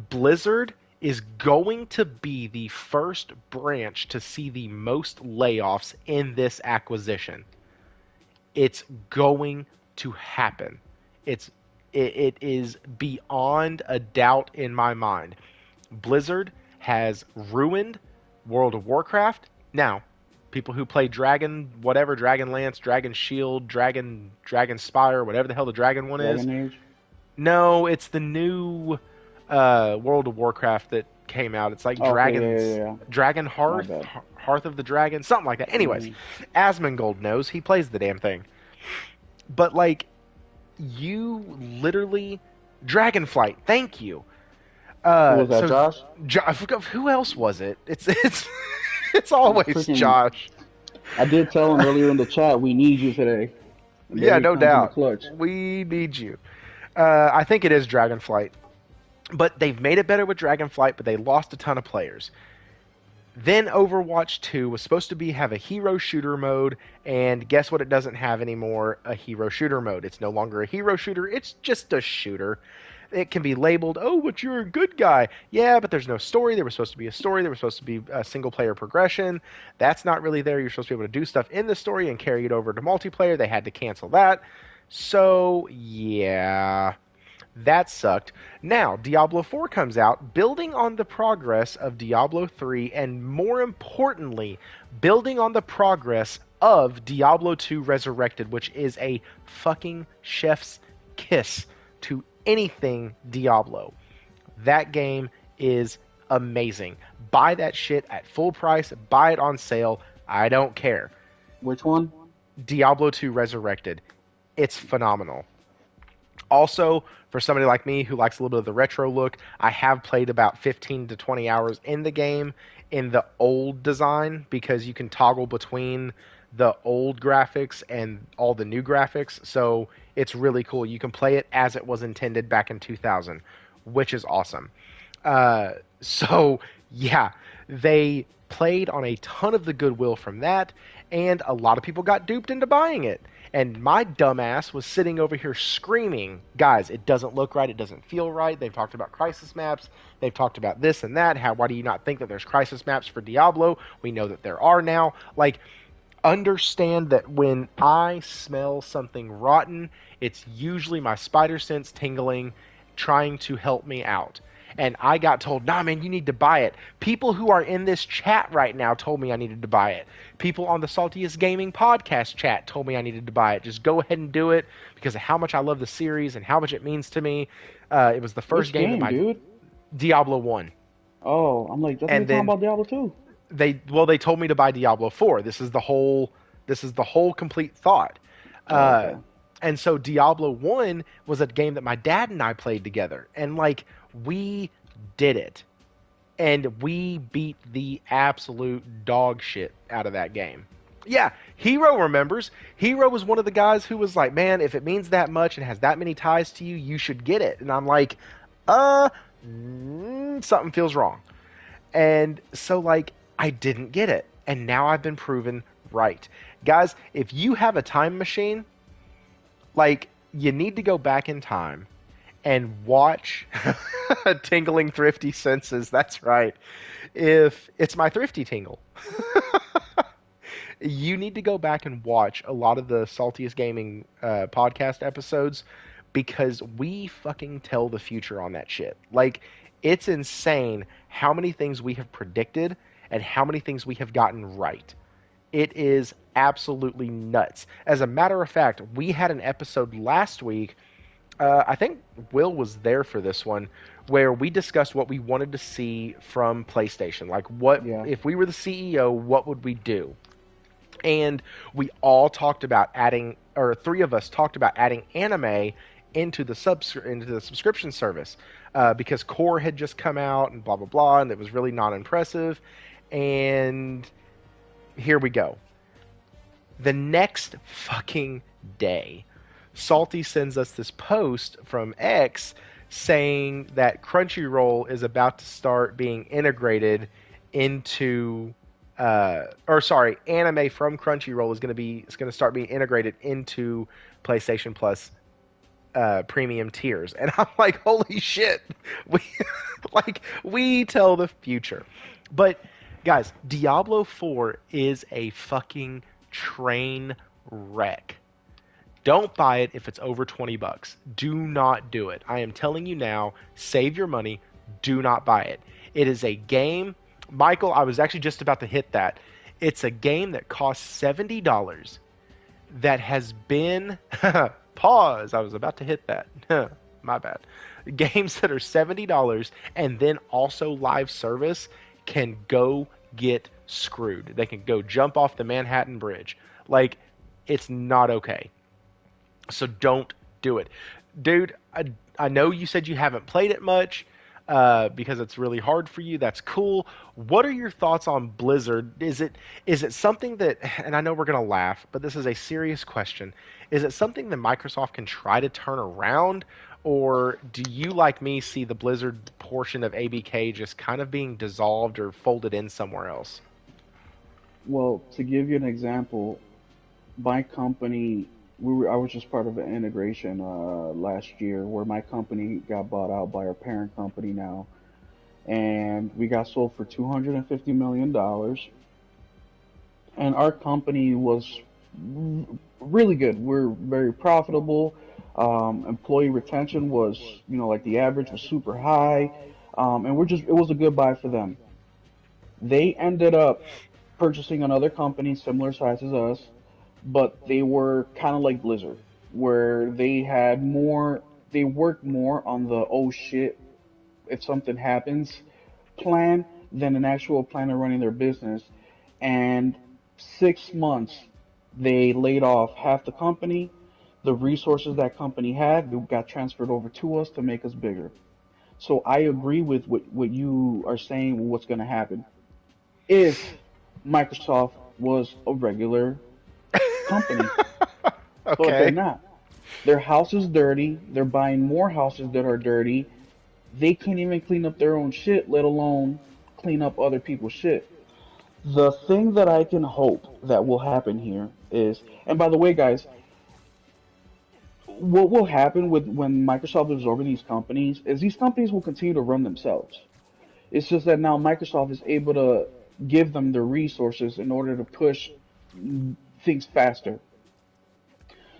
Blizzard is going to be the first branch to see the most layoffs in this acquisition. It's going to happen. It is beyond a doubt in my mind. Blizzard has ruined World of Warcraft. Now, people who play Dragon, whatever, Dragon Lance, Dragon Shield, Dragon Spire, whatever the hell the Dragon one is. Dragon Age? No, it's the new World of Warcraft that came out. It's like Okay, Dragon Hearth, Hearth of the Dragon, something like that. Anyways, Asmongold knows. He plays the damn thing. But like, you literally Dragonflight. Thank you. Who was that, Josh? I forgot, who else was it? It's always Freaking, Josh. I did tell him earlier in the chat we need you today. Yeah, no doubt. We need you. I think it is Dragonflight. But they've made it better with Dragonflight, but they lost a ton of players. Then Overwatch 2 was supposed to have a hero shooter mode, and guess what it doesn't have anymore? A hero shooter mode. It's no longer a hero shooter, it's just a shooter. It can be labeled, oh, but you're a good guy. Yeah, but there's no story. There was supposed to be a story. There was supposed to be a single-player progression. That's not really there. You're supposed to be able to do stuff in the story and carry it over to multiplayer. They had to cancel that. So, yeah, that sucked. Now, Diablo IV comes out, building on the progress of Diablo III, and more importantly, building on the progress of Diablo II Resurrected, which is a fucking chef's kiss to anything Diablo. That game is amazing. Buy that shit at full price. Buy it on sale. I don't care. Which one? Diablo 2 Resurrected. It's phenomenal. Also, for somebody like me who likes a little bit of the retro look, I have played about 15 to 20 hours in the game in the old design, because you can toggle between the old graphics and all the new graphics. So it's really cool. You can play it as it was intended back in 2000, which is awesome. So, yeah, they played on a ton of the goodwill from that, and a lot of people got duped into buying it. And my dumbass was sitting over here screaming, guys, it doesn't look right, it doesn't feel right. They've talked about crisis maps, they've talked about this and that. Why do you not think that there's crisis maps for Diablo? We know that there are now. Like, understand that when I smell something rotten, it's usually my spider sense tingling, trying to help me out. And I got told, nah, man, you need to buy it. People who are in this chat right now told me I needed to buy it. People on the Saltiest Gaming podcast chat told me I needed to buy it. Just go ahead and do it because of how much I love the series and how much it means to me. It was the first game that dude? Diablo 1. Oh, I'm like, that's what talking about Diablo 2. They told me to buy Diablo 4. This is the whole complete thought. Okay. And so Diablo 1 was a game that my dad and I played together. And like, we did it. And we beat the absolute dog shit out of that game. Yeah, Hero remembers. Hero was one of the guys who was like, man, if it means that much and has that many ties to you, you should get it. And I'm like, something feels wrong. And so, like, I didn't get it. And now I've been proven right. Guys, if you have a time machine, like, you need to go back in time and watch Tingling Thrifty Senses. That's right. If it's my thrifty tingle. You need to go back and watch a lot of the Saltiest Gaming podcast episodes, because we fucking tell the future on that shit. Like, it's insane how many things we have predicted and how many things we have gotten right. It is absolutely nuts. As a matter of fact, we had an episode last week. I think Will was there for this one, where we discussed what we wanted to see from PlayStation. Like, what Yeah. if we were the CEO? What would we do? And we all talked about adding, or three of us talked about adding anime into the subscription service because Core had just come out and blah blah blah, and it was really not impressive. And here we go. The next fucking day, Salty sends us this post from X saying that Crunchyroll is about to start being integrated into or sorry, anime from Crunchyroll is going to start being integrated into PlayStation Plus premium tiers. And I'm like, holy shit. We we tell the future. But guys, Diablo 4 is a fucking train wreck. Don't buy it if it's over 20 bucks. Do not do it. I am telling you now, save your money. Do not buy it. It is a game. Michael, I was actually just about to hit that. It's a game that costs $70 that has been pause. I was about to hit that. My bad. Games that are $70 and then also live service can go get screwed. They can go jump off the Manhattan Bridge. Like, it's not okay. So don't do it. Dude, I know you said you haven't played it much because it's really hard for you. That's cool. What are your thoughts on Blizzard? Is it something that, and I know we're going to laugh, but this is a serious question. Is it something that Microsoft can try to turn around? Or do you, like me, see the Blizzard portion of ABK just kind of being dissolved or folded in somewhere else? Well, to give you an example, my company, I was just part of an integration last year where my company got bought out by our parent company now, and we got sold for $250 million. And our company was really good. We're very profitable. Employee retention was, like the average was super high, and it was a good buy for them. They ended up purchasing another company similar size as us, but they were kind of like Blizzard, where they worked more on the oh shit if something happens plan than an actual plan of running their business. And 6 months, they laid off half the company. The resources that company had got transferred over to us to make us bigger. So I agree with what you are saying, what's going to happen. If Microsoft was a regular company, but they're Okay. not. Their house is dirty. They're buying more houses that are dirty. They can't even clean up their own shit, let alone clean up other people's shit. The thing that I can hope that will happen here is, and by the way, guys, what will happen with when Microsoft is absorbing these companies is these companies will continue to run themselves. It's just that now Microsoft is able to give them the resources in order to push things faster.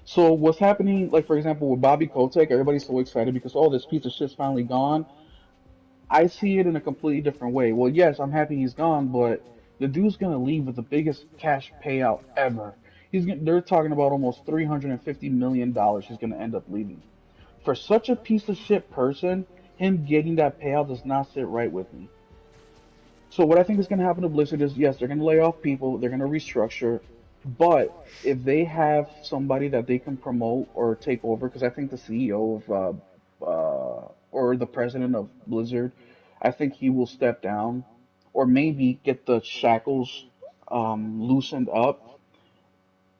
So what's happening, like for example, with Bobby Kotick, everybody's so excited because oh, this piece of shit's finally gone. I see it in a completely different way. Well, yes, I'm happy he's gone, but the dude's gonna leave with the biggest cash payout ever. They're talking about almost $350 million he's gonna end up leaving. For such a piece of shit person, him getting that payout does not sit right with me. So what I think is gonna happen to Blizzard is yes, they're gonna lay off people, they're gonna restructure, but if they have somebody that they can promote or take over, because I think the CEO of or the president of Blizzard, I think he will step down, or maybe get the shackles loosened up.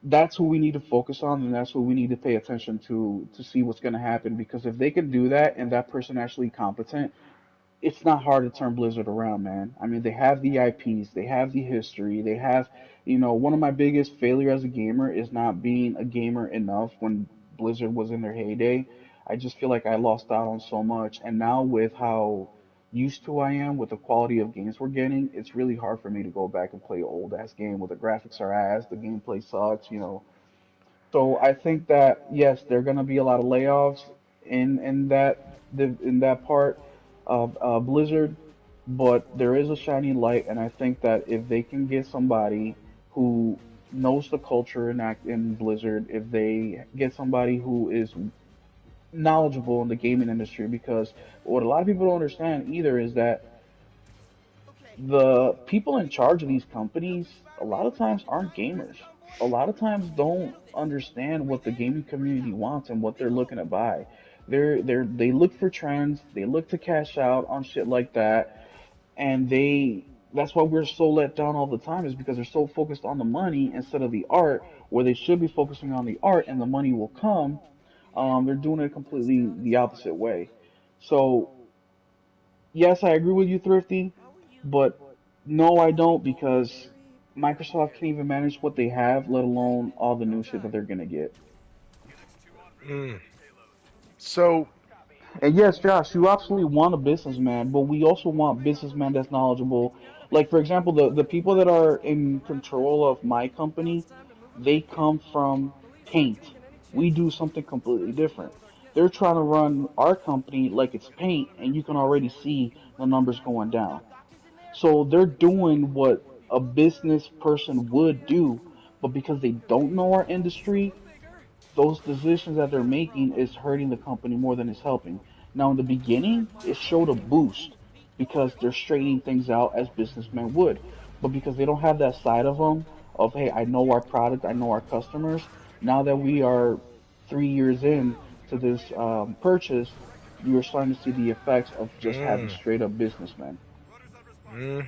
That's who we need to focus on, and that's who we need to pay attention to see what's going to happen. Because if they can do that, and that person actually competent, it's not hard to turn Blizzard around, man. I mean, they have the IPs, they have the history, they have, one of my biggest failure as a gamer is not being a gamer enough when Blizzard was in their heyday. I just feel like I lost out on so much, and now with how used to I am with the quality of games we're getting, it's really hard for me to go back and play old ass game where the graphics are ass, the gameplay sucks. So I think that yes, there are going to be a lot of layoffs in that part of Blizzard, but there is a shining light, and I think that if they can get somebody who knows the culture in Blizzard, if they get somebody who is knowledgeable in the gaming industry, because what a lot of people don't understand either is that the people in charge of these companies a lot of times aren't gamers. A lot of times don't understand what the gaming community wants and what they're looking to buy. They look for trends, they look to cash out on shit like that, and that's why we're so let down all the time, is because they're so focused on the money instead of the art, where they should be focusing on the art and the money will come. They're doing it completely the opposite way. So yes, I agree with you, Thrifty, but no, I don't, because Microsoft can't even manage what they have, let alone all the new shit that they're gonna get. Mm. So And yes, Josh, you absolutely want a businessman, but we also want businessman that's knowledgeable. Like for example, the people that are in control of my company, they come from paint. We do something completely different. They're trying to run our company like it's paint, and you can already see the numbers going down. So they're doing what a business person would do, but because they don't know our industry, those decisions that they're making is hurting the company more than it's helping. Now, in the beginning, it showed a boost because they're straightening things out as businessmen would. But because they don't have that side of them, of, hey, I know our product, I know our customers, now that we are 3 years in to this purchase, you're starting to see the effects of just having mm, straight up businessmen.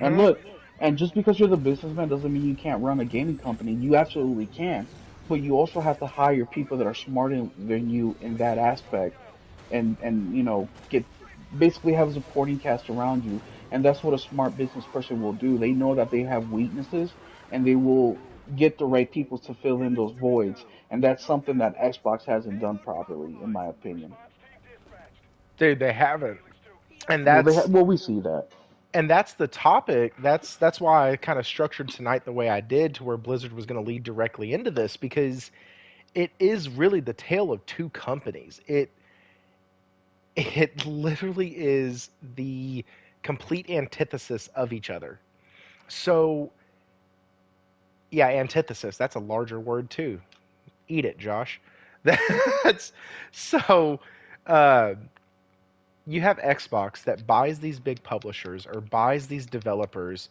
And mm-hmm. look, and just because you're the businessman doesn't mean you can't run a gaming company. You absolutely can. But you also have to hire people that are smarter than you in that aspect, and get basically have a supporting cast around you. And that's what a smart business person will do. They know that they have weaknesses, and they will get the right people to fill in those voids. And that's something that Xbox hasn't done properly, in my opinion. Dude, they haven't. And Well, that's we see that. the topic. That's why I kind of structured tonight the way I did, to where Blizzard was going to lead directly into this, because it is really the tale of two companies. It literally is the complete antithesis of each other. So, yeah, antithesis, that's a larger word too. Eat it, Josh. That's so uh you have Xbox that buys these big publishers or buys these developers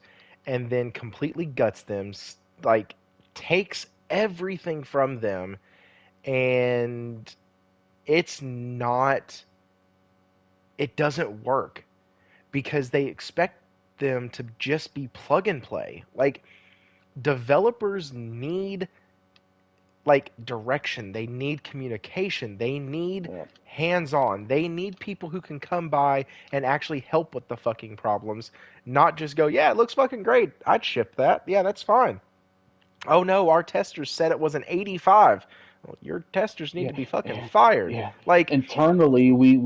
and then completely guts them, like takes everything from them, and it's not it doesn't work because they expect them to just be plug and play. Like, developers need like direction, they need communication, they need Yeah. hands on, they need people who can come by and actually help with the fucking problems, not just go, yeah, it looks fucking great, I'd ship that, yeah, that's fine. Oh no, our testers said it was an 85. Well, your testers need Yeah, to be fucking yeah, fired. yeah. Like, Internally, we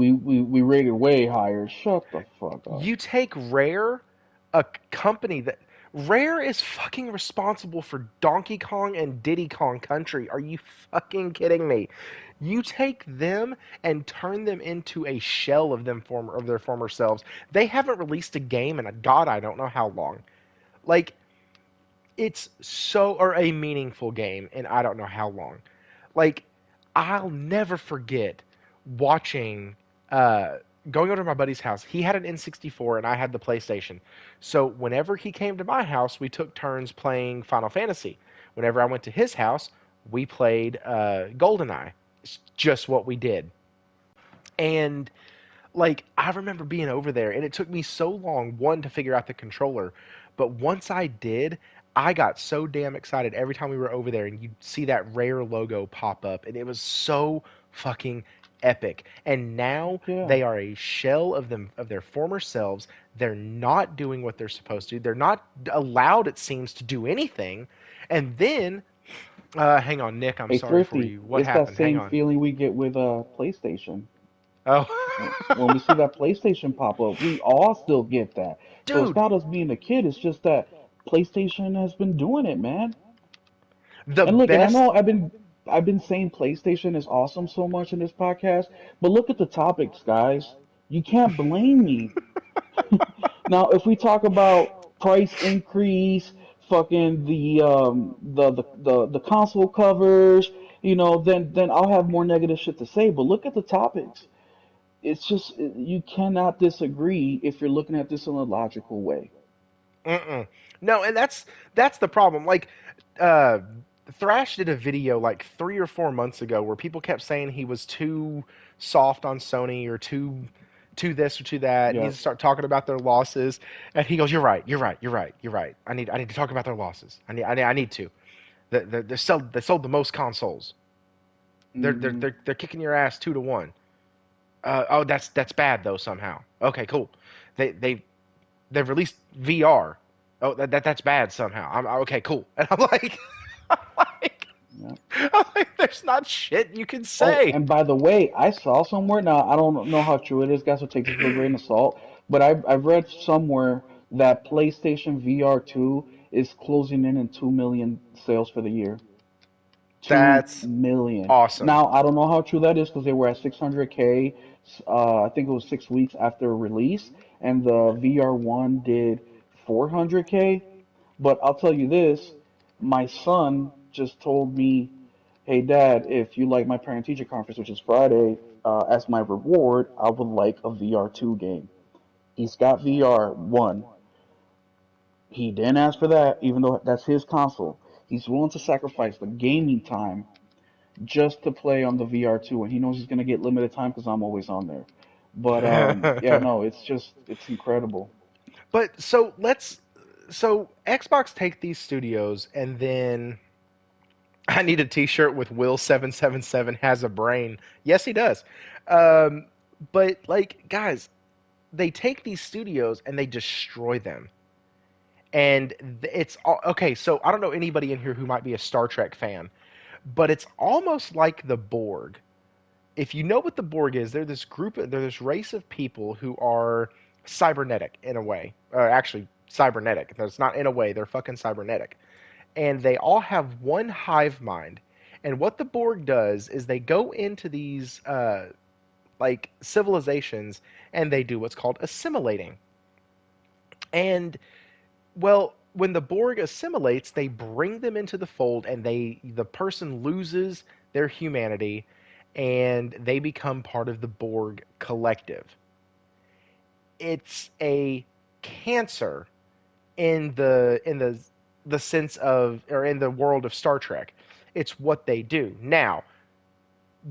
rated way higher. Shut the fuck up. you take Rare, a company that Rare is fucking responsible for Donkey Kong and Diddy Kong Country. Are you fucking kidding me? You take them and turn them into a shell of their former selves. They haven't released a game in a god I don't know how long. Like, it's so or a meaningful game and I don't know how long. Like, I'll never forget watching uh going over to my buddy's house. He had an N64 and I had the PlayStation. So whenever he came to my house, we took turns playing Final Fantasy. Whenever I went to his house, we played GoldenEye. It's just what we did. And like, I remember being over there and it took me so long, one, to figure out the controller, but once I did, I got so damn excited every time we were over there and you'd see that Rare logo pop up, and it was so fucking epic. And now Yeah. they are a shell of them, of their former selves. They're not doing what they're supposed to. They're not allowed, it seems, to do anything. And then hang on, Nick, I'm Hey, sorry for Thrifty, you. What it's that happened? Hang same on. feeling we get with PlayStation. Oh. When we see that PlayStation pop up, we all still get that. So it's Dude, not us being a kid, it's just that PlayStation has been doing it, man. the And look, and I best. know I've been saying PlayStation is awesome so much in this podcast, but look at the topics, guys. You can't blame me. Now, if we talk about price increase, fucking the console covers, then I'll have more negative shit to say. But look at the topics. It's just you cannot disagree if you're looking at this in a logical way. Mm-mm. No, and that's the problem. Like, uh, Thrash did a video like 3 or 4 months ago where people kept saying he was too soft on Sony or too this or too that. He needs to Yes. start talking about their losses. And he goes, "You're right. You're right. You're right. You're right. I need to talk about their losses. I need to. They sold the most consoles. They're they're Hmm. they're they're kicking your ass 2-1. Oh, that's bad though somehow. Okay, cool. They they've released VR. Oh, that's bad somehow. Okay, cool. And I'm like, Yeah. I'm like, there's not shit you can Oh, say. and by the way, I saw somewhere, now I don't know how true it is, guys, so take this with a grain of salt, but I've read somewhere that PlayStation VR 2 is closing in 2 million sales for the year. 2 That's million. awesome. Now, I don't know how true that is because they were at 600K, I think it was 6 weeks after release, and the VR 1 did 400K. But I'll tell you this, my son just told me, hey, Dad, if you like my parent teacher conference, which is Friday, as my reward, I would like a VR 2 game. He's got VR 1. He didn't ask for that, even though that's his console. He's willing to sacrifice the gaming time just to play on the VR2, and he knows he's gonna get limited time because I'm always on there. But yeah, no, it's incredible. But so Xbox take these studios and then I need a T-shirt with Will 777 has a brain. Yes, he does. Um, but like, guys, they take these studios and they destroy them. And it's okay. So I don't know anybody in here who might be a Star Trek fan, but it's almost like the Borg. If you know what the Borg is, they're this race of people who are cybernetic in a way. Actually, cybernetic. It's not in a way. They're fucking cybernetic, and they all have one hive mind. And what the Borg does is they go into these like civilizations and they do what's called assimilating. And well, when the Borg assimilates, they bring them into the fold, and the person loses their humanity, and they become part of the Borg collective. It's a cancer in the sense of or in the world of Star Trek. It's what they do. Now,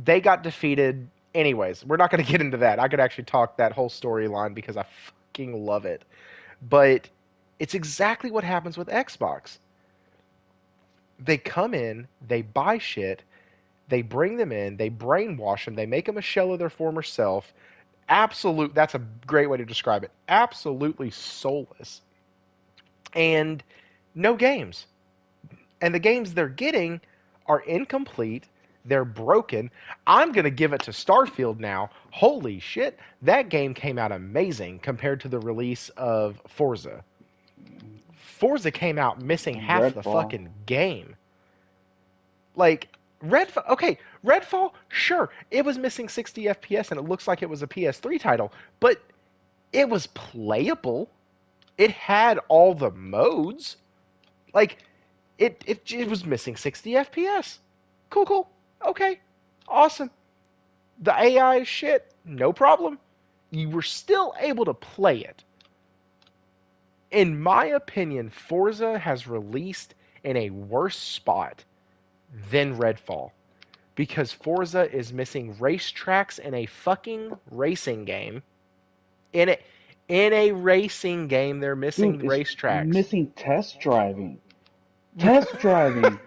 they got defeated anyways. We're not going to get into that. I could actually talk that whole storyline because I fucking love it. But it's exactly what happens with Xbox. They come in, they buy shit, they bring them in, they brainwash them, they make them a shell of their former self. That's a great way to describe it. Absolutely soulless. And no games. And the games they're getting are incomplete. They're broken. I'm going to give it to Starfield now. Holy shit, that game came out amazing compared to the release of Forza. Forza came out missing half the Redfall. fucking game. Like Redfall, okay, Redfall, sure, it was missing 60 FPS and it looks like it was a PS3 title, but it was playable. It had all the modes. Like it was missing 60 FPS. Cool, cool. Okay. Awesome. The AI is shit. No problem. You were still able to play it. In my opinion, Forza has released in a worse spot than Redfall because Forza is missing racetracks in a fucking racing game. In it in a racing game, they're Dude, missing it's racetracks. missing test driving. Test driving.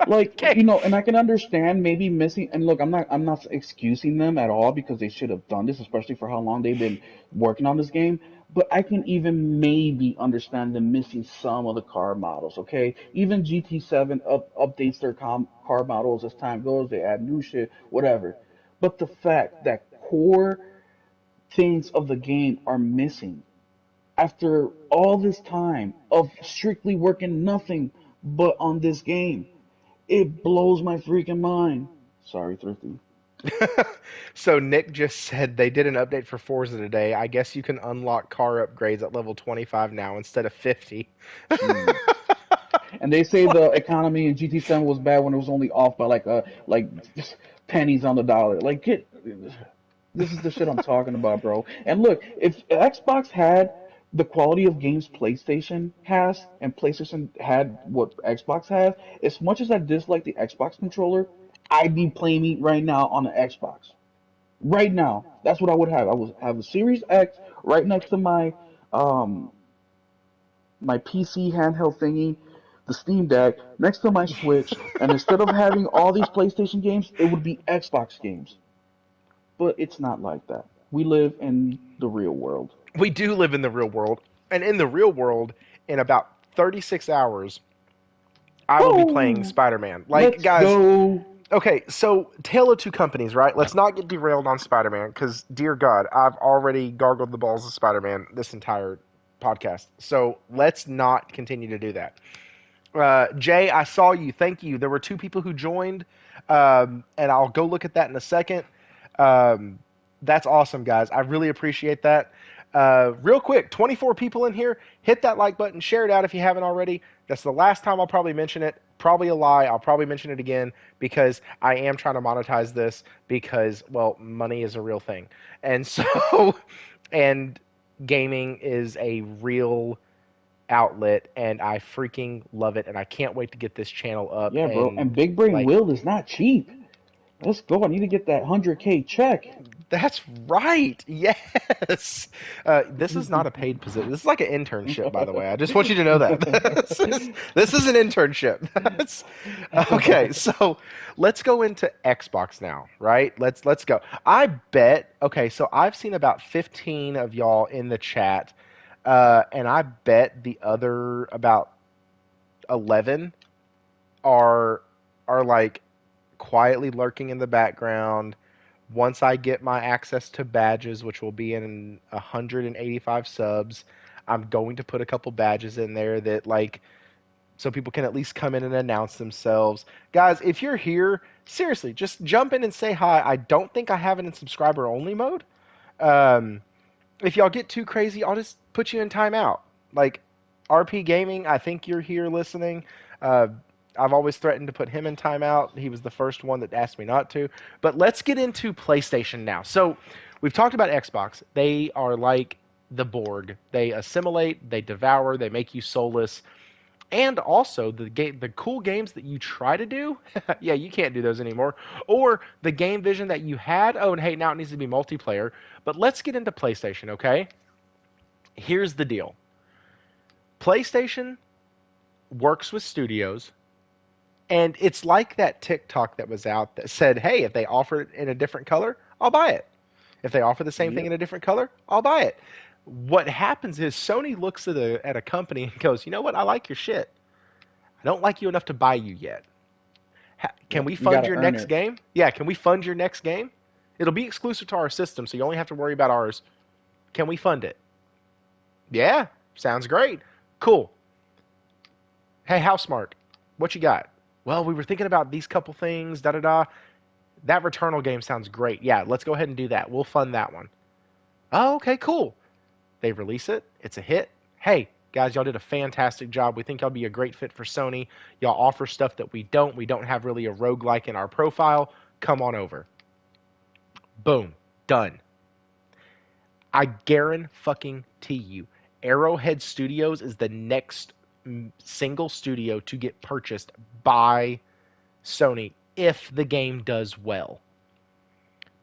Like, Okay. and I can understand maybe missing, and look, I'm not excusing them at all because they should have done this, especially for how long they've been working on this game. But I can even maybe understand them missing some of the car models, okay? Even GT7 updates their car models as time goes, they add new shit, whatever. But the fact that core things of the game are missing after all this time of strictly working nothing but on this game, it blows my freaking mind. Sorry, Thrifty. So Nick just said they did an update for Forza today. I guess you can unlock car upgrades at level 25 now instead of 50. Jeez. And they say the economy in GT7 was bad when it was only off by like pennies on the dollar. Like get this is the shit I'm talking about, bro. And look, if Xbox had the quality of games PlayStation has, and PlayStation had what Xbox has, as much as I dislike the Xbox controller, I'd be playing it right now on the Xbox. Right now, that's what I would have. I would have a Series X right next to um my PC handheld thingy, the Steam Deck, next to my Switch, and instead of having all these PlayStation games, it would be Xbox games. But it's not like that. We live in the real world. We do live in the real world, and in the real world, in about 36 hours, I will be playing Woo! Spider-Man. Like, Let's guys, go. okay, so Tale of Two Companies, right? Let's not get derailed on Spider-Man, because, dear God, I've already gargled the balls of Spider-Man this entire podcast. So let's not continue to do that. Jay, I saw you. Thank you. There were two people who joined, and I'll go look at that in a second. Um, that's awesome, guys. I really appreciate that. Real quick, 24 people in here. Hit that like button. Share it out if you haven't already. That's the last time I'll probably mention it. Probably a lie. I'll probably mention it again because I am trying to monetize this because, well, money is a real thing. And so, and gaming is a real outlet, and I freaking love it, and I can't wait to get this channel up Yeah, bro. And and Big Brain like Will is not cheap. Let's go. I need to get that 100K check. that's right. Yes. This is not a paid position. This is like an internship, by the way. I just want you to know that. This is an internship. That's okay. So let's go into Xbox now, right? Let's go. I bet. Okay, so I've seen about 15 of y'all in the chat, and I bet the other about 11 are like quietly lurking in the background. Once I get my access to badges, which will be in 185 subs, I'm going to put a couple badges in there that like so people can at least come in and announce themselves. Guys, if you're here, seriously, just jump in and say hi. I don't think I have it in subscriber only mode. Um, if y'all get too crazy, I'll just put you in timeout. Like RP Gaming, I think you're here listening. Uh, I've always threatened to put him in timeout. He was the first one that asked me not to. But let's get into PlayStation now. So we've talked about Xbox. They are like the Borg. They assimilate, they devour, they make you soulless. And also the cool games that you try to do, yeah, you can't do those anymore. Or the game vision that you had, oh, and hey, now it needs to be multiplayer. But let's get into PlayStation, okay? Here's the deal. PlayStation works with studios, and it's like that TikTok that was out that said, hey, if they offer it in a different color, I'll buy it. If they offer the same thing Yep. in a different color, I'll buy it. What happens is Sony looks at a company and goes, you know what? I like your shit. I don't like you enough to buy you yet. Can Yep. we You fund gotta your earn next it. game? Yeah, can we fund your next game? It'll be exclusive to our system, so you only have to worry about ours. Can we fund it? Yeah, sounds great. Cool. Hey, how smart? What you got? Well, we were thinking about these couple things, da da da. That Returnal game sounds great. Yeah, let's go ahead and do that. We'll fund that one. Oh, okay, cool. They release it. It's a hit. Hey, guys, y'all did a fantastic job. We think y'all be a great fit for Sony. Y'all offer stuff that we don't. We don't have really a roguelike in our profile. Come on over. Boom. Done. I guarantee you, Arrowhead Studios is the next single studio to get purchased by Sony if the game does well.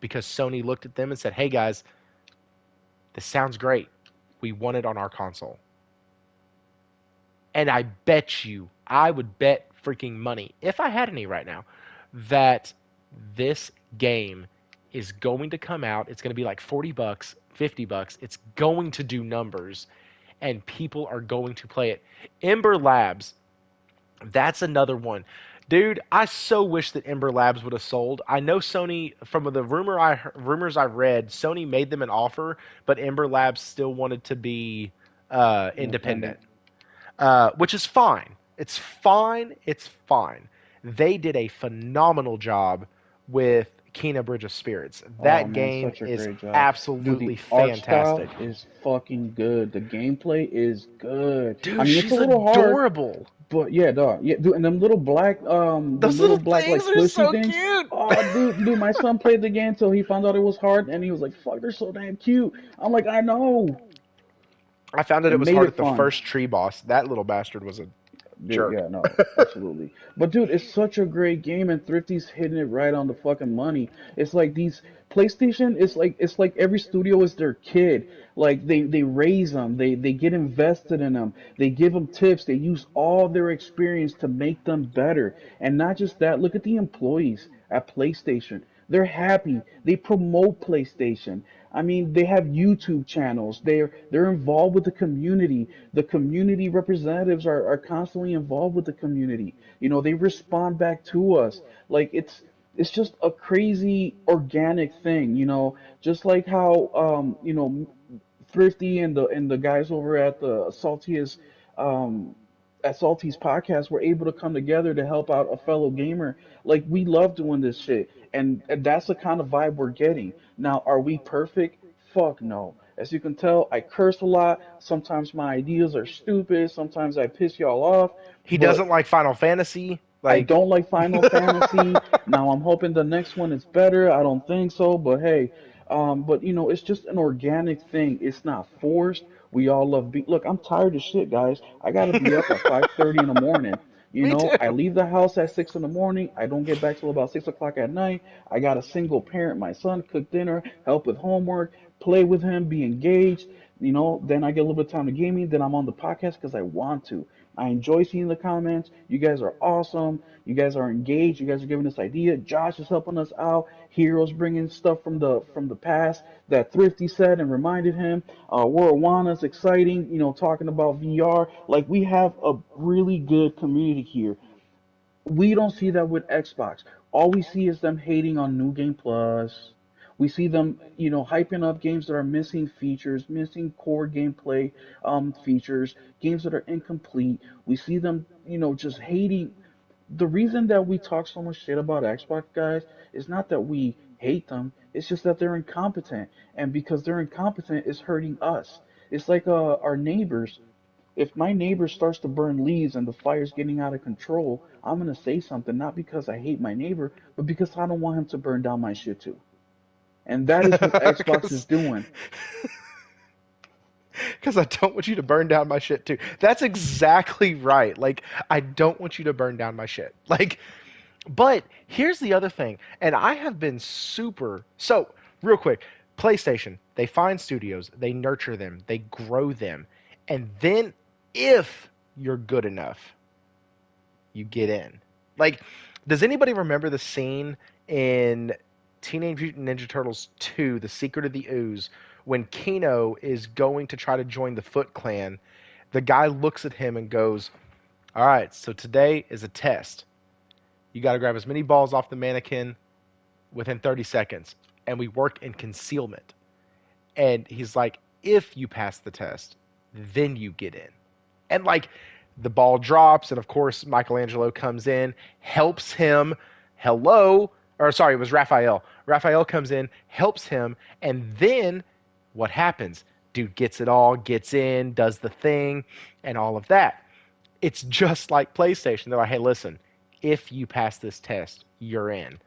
Because Sony looked at them and said, hey guys, this sounds great. We want it on our console. And I bet you, I would bet freaking money, if I had any right now, that this game is going to come out. It's going to be like $40, $50. It's going to do numbers, and people are going to play it. Ember Labs, that's another one. Dude, I so wish that Ember Labs would have sold. I know Sony, from the rumors I read, Sony made them an offer, but Ember Labs still wanted to be independent, Independent. which is fine. It's fine. It's fine. They did a phenomenal job with Kena Bridge of Spirits. Oh That man, game such a is great job. Dude, absolutely the art style fantastic. is fucking good. The gameplay is good. I Dude, mean, it's a she's little hard. adorable. But yeah, dog. Yeah, dude, and them Those little little black things like are squishy so things. cute. Oh, dude, my son played the game till he found out it was hard, and he was like, "Fuck, they're so damn cute." I'm like, I know. I found that It it was made hard it at the fun. first tree boss. That little bastard was a Dude, jerk. yeah, no, absolutely. But dude, it's such a great game, and Thrifty's hitting it right on the fucking money. It's like these PlayStation. It's like every studio is their kid. Like they raise them, they get invested in them, they give them tips, they use all their experience to make them better. And not just that, look at the employees at PlayStation. They're happy. They promote PlayStation. I mean, they have YouTube channels. They're involved with the community. The community representatives are constantly involved with the community. They respond back to us. Like it's just a crazy organic thing, just like how Thrifty and the guys over um at Salty's podcast were able to come together to help out a fellow gamer. Like we love doing this shit, and that's the kind of vibe we're getting. Now, are we perfect? Fuck no. As you can tell, I curse a lot. Sometimes my ideas are stupid. Sometimes I piss y'all off, He but doesn't like Final Fantasy. I Like, don't like Final Fantasy. Now I'm hoping the next one is better. I don't think so, but hey, but it's just an organic thing. It's not forced. We all love look, I'm tired of shit, guys. I gotta be up at 5:30 in the morning. me too. I leave the house at 6 in the morning. I don't get back till about 6 o'clock at night. I got a single parent. My son cook dinner, help with homework, play with him, be engaged. Then I get a little bit of time to gaming. Then I'm on the podcast because I want to. I enjoy seeing the comments. You guys are awesome. You guys are engaged. You guys are giving us idea. Josh is helping us out. Heroes bringing stuff from the past that Thrifty said and reminded him. Warwana exciting. Talking about VR. Like we have a really good community here. We don't see that with Xbox. All we see is them hating on New Game Plus. We see them, hyping up games that are missing features, missing core gameplay features, games that are incomplete. We see them, just hating. The reason that we talk so much shit about Xbox guys is not that we hate them. It's just that they're incompetent, and because they're incompetent, it's hurting us. It's like our neighbors. If my neighbor starts to burn leaves and the fire's getting out of control, I'm gonna say something, not because I hate my neighbor, but because I don't want him to burn down my shit too. And that is what Xbox is Because doing. I don't want you to burn down my shit too. That's exactly right. Like, I don't want you to burn down my shit. Like, but here's the other thing, and I have been super. So, real quick, PlayStation, they find studios, they nurture them, they grow them, and then if you're good enough, you get in. Like, does anybody remember the scene in Teenage Mutant Ninja Turtles 2, The Secret of the Ooze, when Keno is going to try to join the Foot Clan? The guy looks at him and goes, "All right, so today is a test. You got to grab as many balls off the mannequin within 30 seconds." And we work in concealment. And he's like, if you pass the test, then you get in. And like the ball drops, and of course, Michelangelo comes in, helps him. Hello. Or sorry, it was Raphael. Raphael comes in, helps him, and then what happens? Dude gets it all, gets in, does the thing, and all of that. It's just like PlayStation. They're like, hey, listen, if you pass this test, you're in.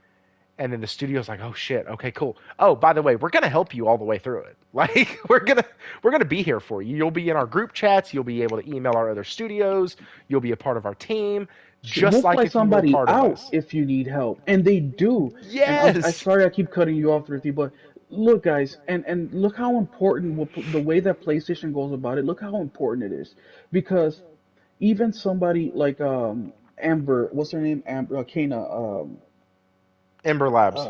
And then the studio's like, oh shit, okay, cool. Oh, by the way, we're gonna help you all the way through it. Like we're gonna be here for you. You'll be in our group chats. You'll be able to email our other studios. You'll be a part of our team, Shit, we'll just fly like if you were somebody part of out us. if you need help, and they do. And I Yes. sorry I keep cutting you off, Thrifty, but look, guys, and look how important the way that PlayStation goes about it. Look how important it is, because even somebody like Amber, what's her name? Amber, Kana, Ember Labs.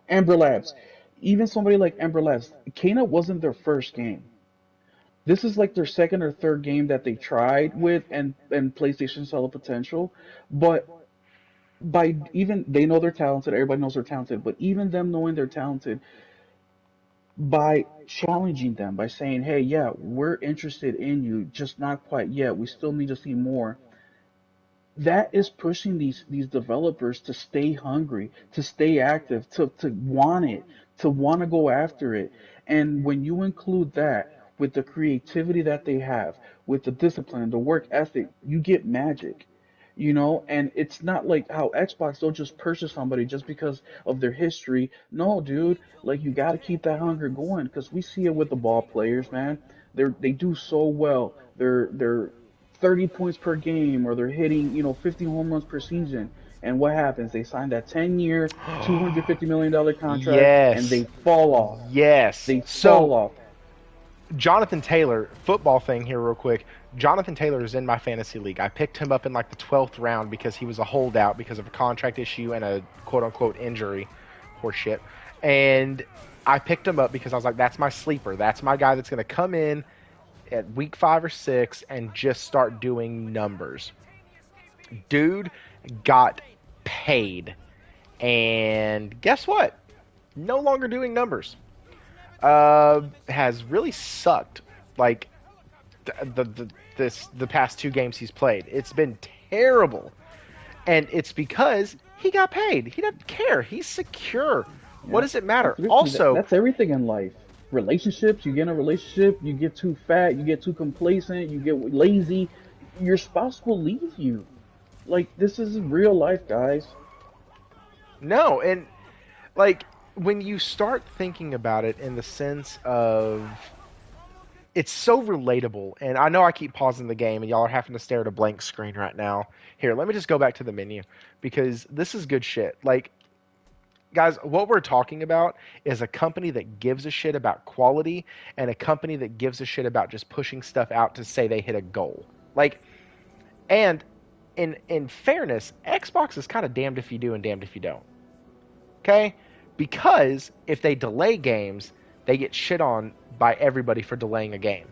Amber Labs. Even somebody like Amber Labs, Kana wasn't their first game. This is like their second or third game that they tried with, and PlayStation saw the potential. But by even they know they're talented, everybody knows they're talented, but even them knowing they're talented, by challenging them, by saying, hey, yeah, we're interested in you, just not quite yet. We still need to see more. That is pushing these developers to stay hungry, to stay active, to want it, to want to go after it. And when you include that with the creativity that they have, with the discipline, the work ethic, you get magic. you know, and it's not like how Xbox, they'll just purchase somebody just because of their history. No, dude, like you got to keep that hunger going because we see it with the ball players, man. They do so well. They're 30 points per game, or they're hitting, 50 home runs per season. And what happens? They sign that 10-year, $250 million contract, and Yes. they fall off. Yes. They So fall off. Jonathan Taylor, football thing here real quick. Jonathan Taylor is in my fantasy league. I picked him up in like the 12th round because he was a holdout because of a contract issue and a quote unquote injury. Horse shit. And I picked him up because I was like, that's my sleeper. That's my guy that's going to come in at week 5 or 6 and just start doing numbers. Dude got paid. And guess what? No longer doing numbers. Has really sucked. Like the past 2 games he's played, it's been terrible, and it's because he got paid. He doesn't care. He's secure. What Yeah, does it matter? absolutely. Also, That's everything in life. Relationships, you get in a relationship, you get too fat, you get too complacent, you get lazy, your spouse will leave you. Like, this is real life, guys. no, and like when you start thinking about it in the sense of it's so relatable, and I know I keep pausing the game and y'all are having to stare at a blank screen right now. Here, let me just go back to the menu because this is good shit. Like, guys, what we're talking about is a company that gives a shit about quality and a company that gives a shit about just pushing stuff out to say they hit a goal. Like, and in fairness, Xbox is kind of damned if you do and damned if you don't. Okay? Because if they delay games, they get shit on by everybody for delaying a game.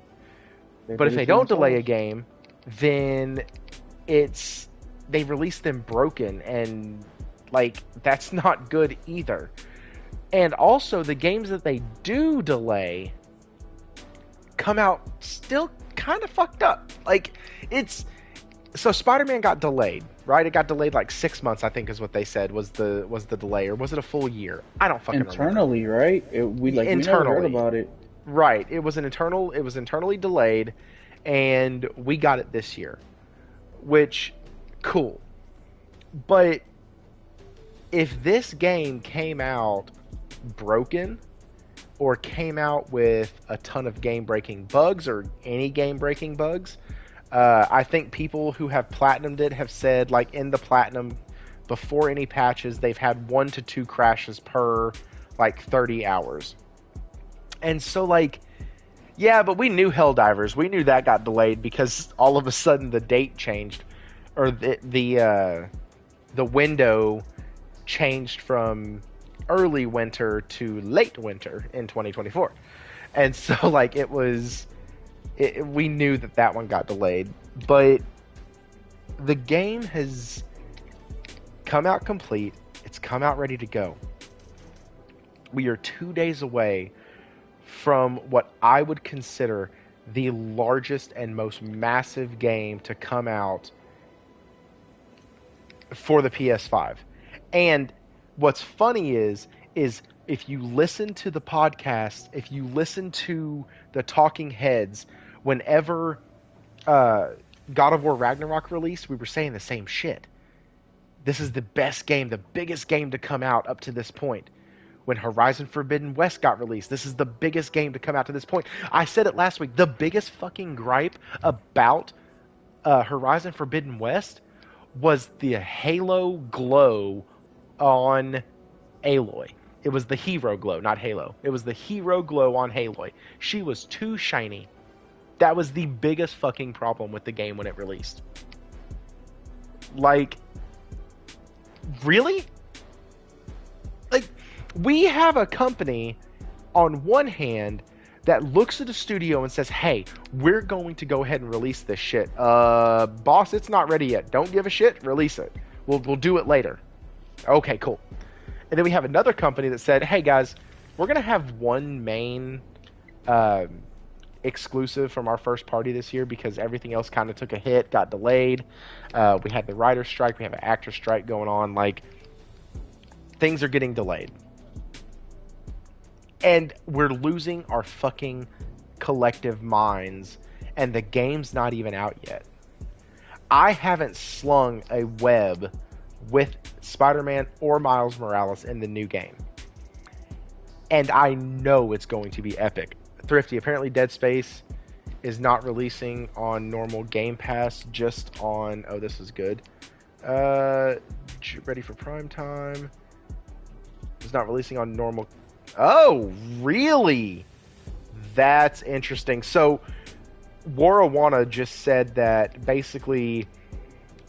They But if did they it to don't delay a themselves. game, then it's they release them broken, and like that's not good either. And also the games that they do delay come out still kind of fucked up. Like it's so Spider-Man got delayed, right? It got delayed like 6 months, I think, is what they said was the delay, or was it a full year? I don't fucking remember. Internally, right? We never heard Internally, about it. right? It was internally delayed, and we got it this year, which cool. But if this game came out broken or came out with a ton of game breaking bugs or any game breaking bugs, I think people who have platinumed it have said, like, in the platinum, before any patches, they've had 1 to 2 crashes per like 30 hours. And so, like, yeah, but we knew Helldivers. We knew that got delayed because all of a sudden the date changed, or the window changed from early winter to late winter in 2024. And so, like, we knew that one got delayed. But the game has come out complete. It's come out ready to go. We are 2 days away from what I would consider the largest and most massive game to come out for the PS5. And what's funny is if you listen to the podcast, if you listen to the talking heads, whenever God of War Ragnarok released, we were saying the same shit. This is the best game, the biggest game to come out up to this point. When Horizon Forbidden West got released, this is the biggest game to come out to this point. I said it last week. The biggest fucking gripe about Horizon Forbidden West was the Halo glow on Aloy. It was the hero glow, not Halo. It was the hero glow on Aloy. She was too shiny. That was the biggest fucking problem with the game when it released. Like, really? Like, we have a company on one hand that looks at a studio and says, hey, we're going to go ahead and release this shit. Boss, it's not ready yet. Don't give a shit. Release it. We'll do it later. Okay, cool. And then we have another company that said, hey, guys, we're going to have one main exclusive from our first party this year because everything else kind of took a hit, got delayed. We had the writer's strike. We have an actor's strike going on. Like, things are getting delayed. And we're losing our fucking collective minds, and the game's not even out yet. I haven't slung a web with Spider-Man or Miles Morales in the new game. And I know it's going to be epic. Thrifty, apparently Dead Space is not releasing on normal Game Pass, just on... Oh, this is good. Ready for prime time. It's not releasing on normal... Oh, really? That's interesting. So, Warawana just said that basically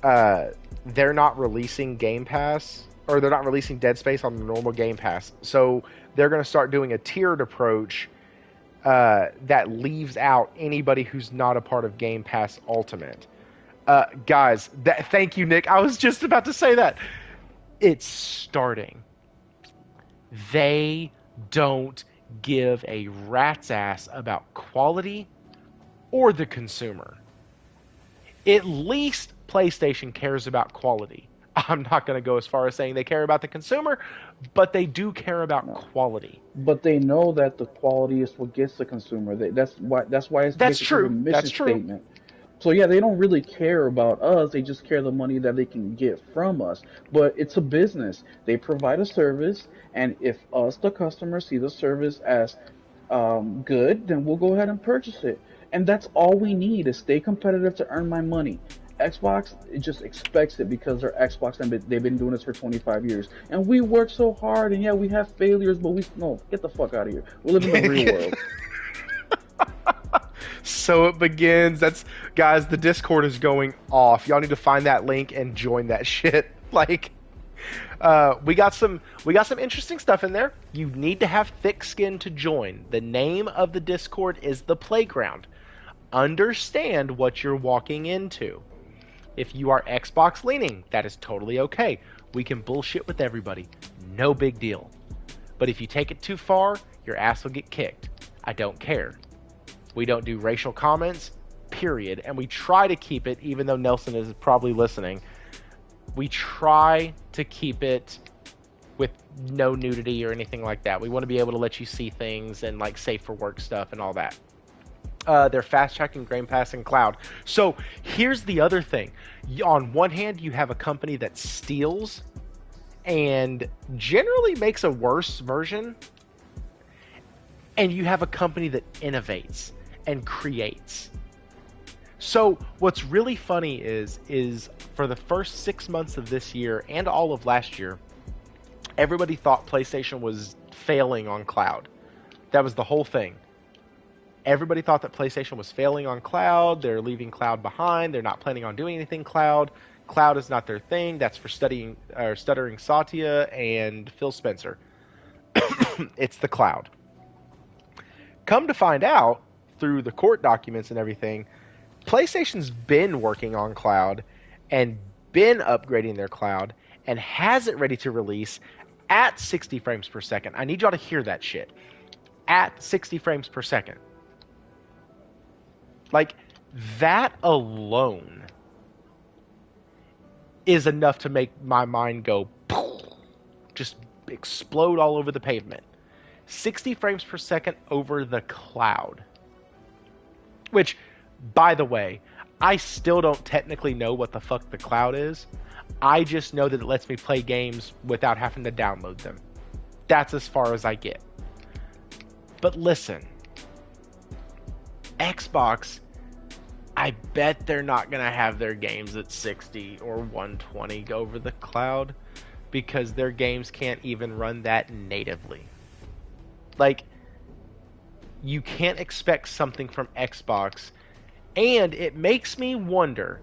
they're not releasing Game Pass, or they're not releasing Dead Space on the normal Game Pass. So they're going to start doing a tiered approach that leaves out anybody who's not a part of Game Pass Ultimate. Guys, thank you, Nick. I was just about to say that. It's starting. They don't give a rat's ass about quality or the consumer. At least PlayStation cares about quality. I'm not going to go as far as saying they care about the consumer, but they do care about quality. But they know that the quality is what gets the consumer. That's why it's basically a mission statement. So yeah, they don't really care about us. They just care the money that they can get from us. But it's a business. They provide a service, and if us, the customer, see the service as good, then we'll go ahead and purchase it. And that's all we need is stay competitive to earn my money. Xbox, it just expects it because they're Xbox and they've been doing this for 25 years. And we work so hard, and yeah, we have failures, but no, get the fuck out of here. We live in the real world. So it begins. Guys, the Discord is going off. Y'all need to find that link and join that shit. Like, we got some interesting stuff in there. You need to have thick skin to join. The name of the Discord is The Playground. Understand what you're walking into. If you are Xbox leaning, that is totally okay. We can bullshit with everybody. No big deal. But if you take it too far, your ass will get kicked. I don't care. We don't do racial comments, period. And we try to keep it, even though Nelson is probably listening, we try to keep it with no nudity or anything like that. We want to be able to let you see things and like safe for work stuff and all that. They're fast tracking Game Pass and cloud. So here's the other thing. On one hand, you have a company that steals and generally makes a worse version. And you have a company that innovates and creates. So what's really funny is for the first 6 months of this year and all of last year, everybody thought PlayStation was failing on cloud. That was the whole thing. Everybody thought that PlayStation was failing on cloud. They're leaving cloud behind. They're not planning on doing anything cloud. Cloud is not their thing. That's for stuttering Satya and Phil Spencer. It's the cloud. Come to find out, through the court documents and everything, PlayStation's been working on cloud and been upgrading their cloud and has it ready to release at 60 frames per second. I need y'all to hear that shit. At 60 frames per second. Like, that alone is enough to make my mind go, just explode all over the pavement. 60 frames per second over the cloud. Which, by the way, I still don't technically know what the fuck the cloud is. I just know that it lets me play games without having to download them. That's as far as I get. But listen, Xbox, I bet they're not going to have their games at 60 or 120 go over the cloud because their games can't even run that natively. Like, you can't expect something from Xbox, and it makes me wonder,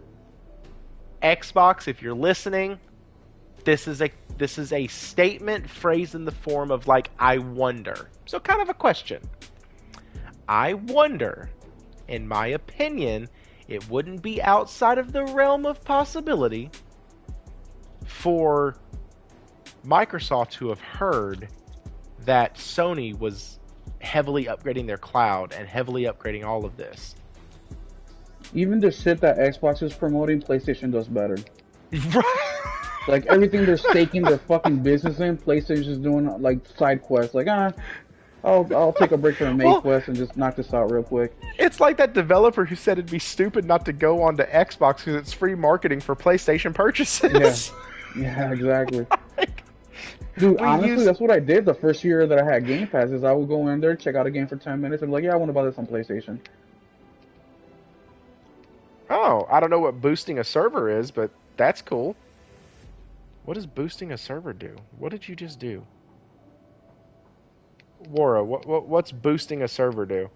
Xbox, if you're listening, this is a statement phrased in the form of like, I wonder. So kind of a question. I wonder, in my opinion, it wouldn't be outside of the realm of possibility for Microsoft to have heard that Sony was heavily upgrading their cloud and heavily upgrading all of this. Even the shit that Xbox is promoting, PlayStation does better. Right. Like, everything they're staking their fucking business in, PlayStation's doing like side quests. Like, I'll take a break from the main Well, quest and just knock this out real quick. it's like that developer who said it'd be stupid not to go onto Xbox because it's free marketing for PlayStation Yeah, purchases. yeah, exactly. Like, Dude, we honestly, use. that's what I did the first year that I had Game Pass. Is I would go in there, check out a game for 10 minutes, and be like, yeah, I want to buy this on PlayStation. Oh, I don't know what boosting a server is, but that's cool. What does boosting a server do? What did you just do? Wara, what's boosting a server do?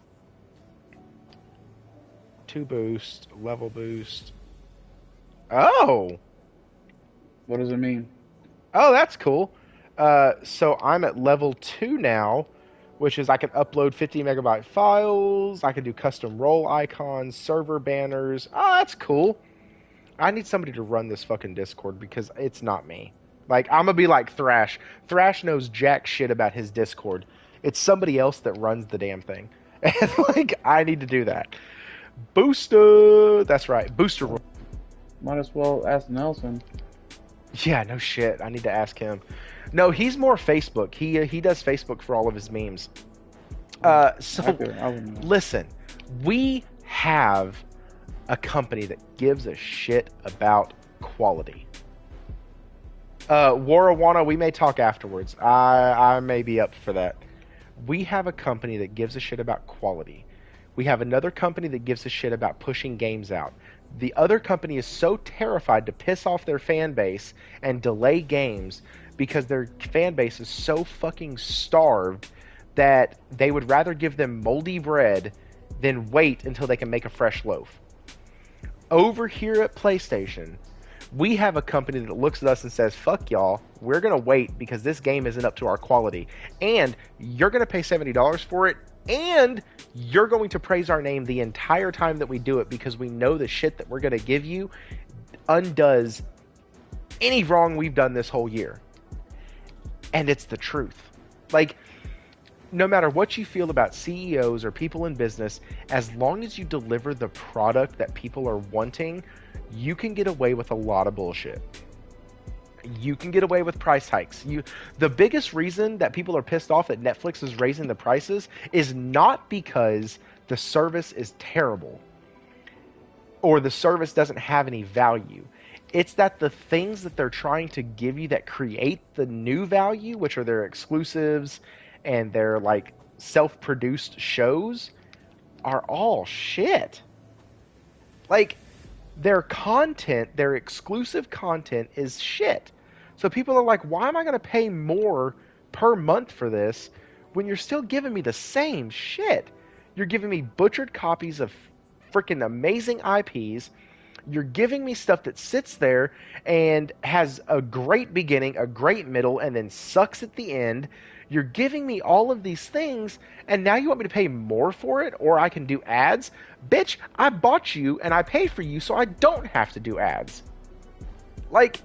To boost, level boost. Oh, What does it mean? oh, that's cool. So I'm at level 2 now, which is I can upload 50 megabyte files. I can do custom role icons, server banners. Oh, that's cool. I need somebody to run this fucking Discord because it's not me. Like, I'm gonna be like Thrash. Thrash knows jack shit about his Discord. It's somebody else that runs the damn thing. And, like, I need to do that. Booster! That's right. Booster. Might as well ask Nelson. Yeah, no shit. I need to ask him. No, he's more Facebook. He does Facebook for all of his memes. I So, wouldn't know. listen. We have a company that gives a shit about quality. Warawana, we may talk afterwards. I may be up for that. We have a company that gives a shit about quality. We have another company that gives a shit about pushing games out. The other company is so terrified to piss off their fan base and delay games because their fan base is so fucking starved that they would rather give them moldy bread than wait until they can make a fresh loaf. Over here at PlayStation, we have a company that looks at us and says, fuck y'all, we're going to wait because this game isn't up to our quality. And you're going to pay $70 for it, and you're going to praise our name the entire time that we do it because we know the shit that we're going to give you undoes any wrong we've done this whole year. And it's the truth. Like, no matter what you feel about CEOs or people in business, as long as you deliver the product that people are wanting, you can get away with a lot of bullshit. You can get away with price hikes. The biggest reason that people are pissed off that Netflix is raising the prices is not because the service is terrible or the service doesn't have any value. It's that the things that they're trying to give you that create the new value, which are their exclusives and their like self-produced shows, are all shit. Like, their content, their exclusive content is shit. So people are like, why am I going to pay more per month for this when you're still giving me the same shit? You're giving me butchered copies of freaking amazing IPs. You're giving me stuff that sits there and has a great beginning, a great middle, and then sucks at the end. You're giving me all of these things, and now you want me to pay more for it, or I can do ads? Bitch, I bought you and I paid for you so I don't have to do ads. Like,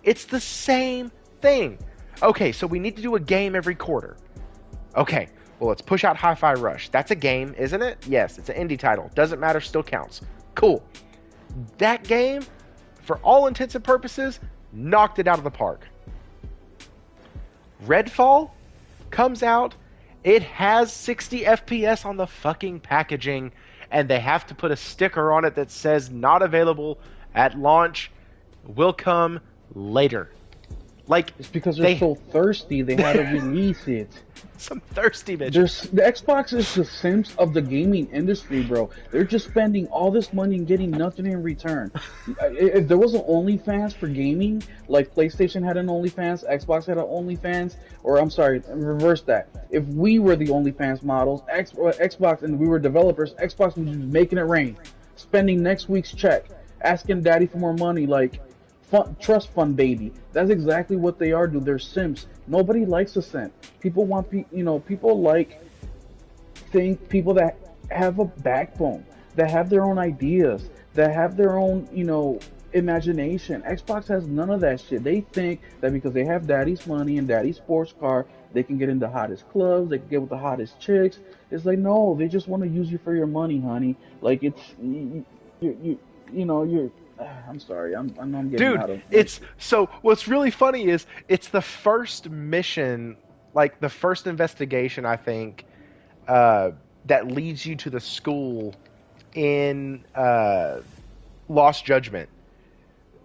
it's the same thing. Okay, so we need to do a game every quarter. Okay, well, let's push out Hi-Fi Rush. That's a game, isn't it? Yes, it's an indie title. Doesn't matter, still counts. Cool. That game, for all intents and purposes, knocked it out of the park. Redfall comes out, it has 60 FPS on the fucking packaging, and they have to put a sticker on it that says not available at launch, will come later. Like, It's because they're so thirsty they had to release it. Some thirsty bitches. The Xbox is the Sims of the gaming industry, bro. They're just spending all this money and getting nothing in return. If there was an OnlyFans for gaming, like PlayStation had an OnlyFans, Xbox had an OnlyFans, or I'm sorry, reverse that. If we were the OnlyFans models, Xbox, and we were developers, Xbox would be making it rain, spending next week's check, asking daddy for more money, like trust fund baby. That's exactly what they are, dude. They're simps. Nobody likes a simp. People want people like people that have a backbone, that have their own ideas, that have their own, imagination. Xbox has none of that shit. They think that because they have daddy's money and daddy's sports car, they can get into the hottest clubs, they can get with the hottest chicks. It's like, no, they just want to use you for your money, honey. Like, it's you're I'm sorry. I'm getting out of. It's so. What's really funny is it's the first mission Like the first investigation, I think, uh, that leads you to the school in Lost Judgment.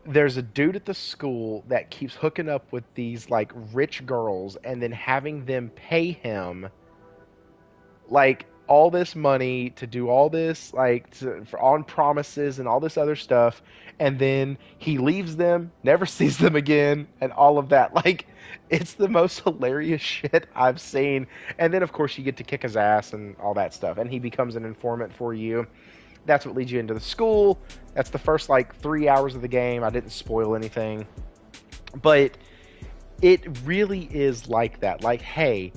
There's a dude at the school that keeps hooking up with these like rich girls and then having them pay him like all this money to do all this for on promises and all this other stuff, and then he leaves them, never sees them again, and all of that. Like it's the most hilarious shit I've seen. And then of course you get to kick his ass and all that stuff, and he becomes an informant for you. That's what leads you into the school. That's the first like 3 hours of the game. I didn't spoil anything, but it really is like that. Like, hey,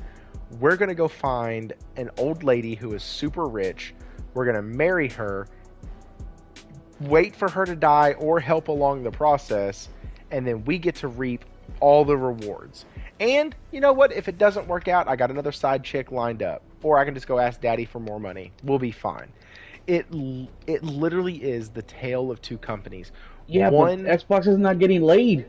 we're going to go find an old lady who is super rich. We're going to marry her, wait for her to die or help along the process, and then we get to reap all the rewards. And you know what? If it doesn't work out, I got another side chick lined up. Or I can just go ask daddy for more money. We'll be fine. It literally is the tale of two companies. Yeah, but One, Xbox is not getting laid.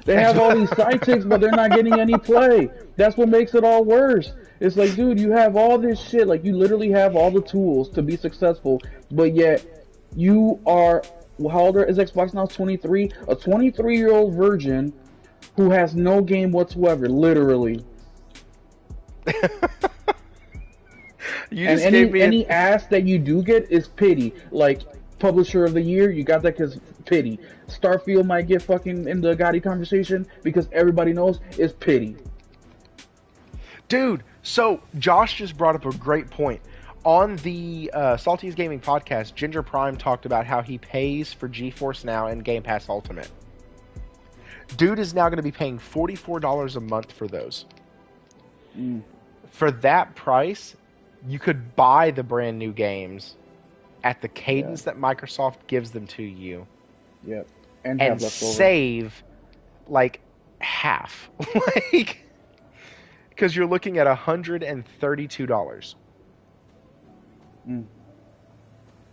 They have all these side chicks, but they're not getting any play. That's what makes it all worse. It's like, dude, you have all this shit. Like, you literally have all the tools to be successful, but yet you are. How old is Xbox now? 23. A 23-year-old virgin who has no game whatsoever, literally. you And just gave me any ass that you do get is pity. Like, publisher of the year, you got that because pity. Starfield might get fucking in the Gotti conversation because everybody knows it's pity. Dude, so Josh just brought up a great point. On the Salty's Gaming podcast, Ginger Prime talked about how he pays for GeForce Now and Game Pass Ultimate. Dude is now going to be paying $44 a month for those. For that price, you could buy the brand new games at the cadence that Microsoft gives them to you. Yep. And save like half. Like, because you're looking at $132.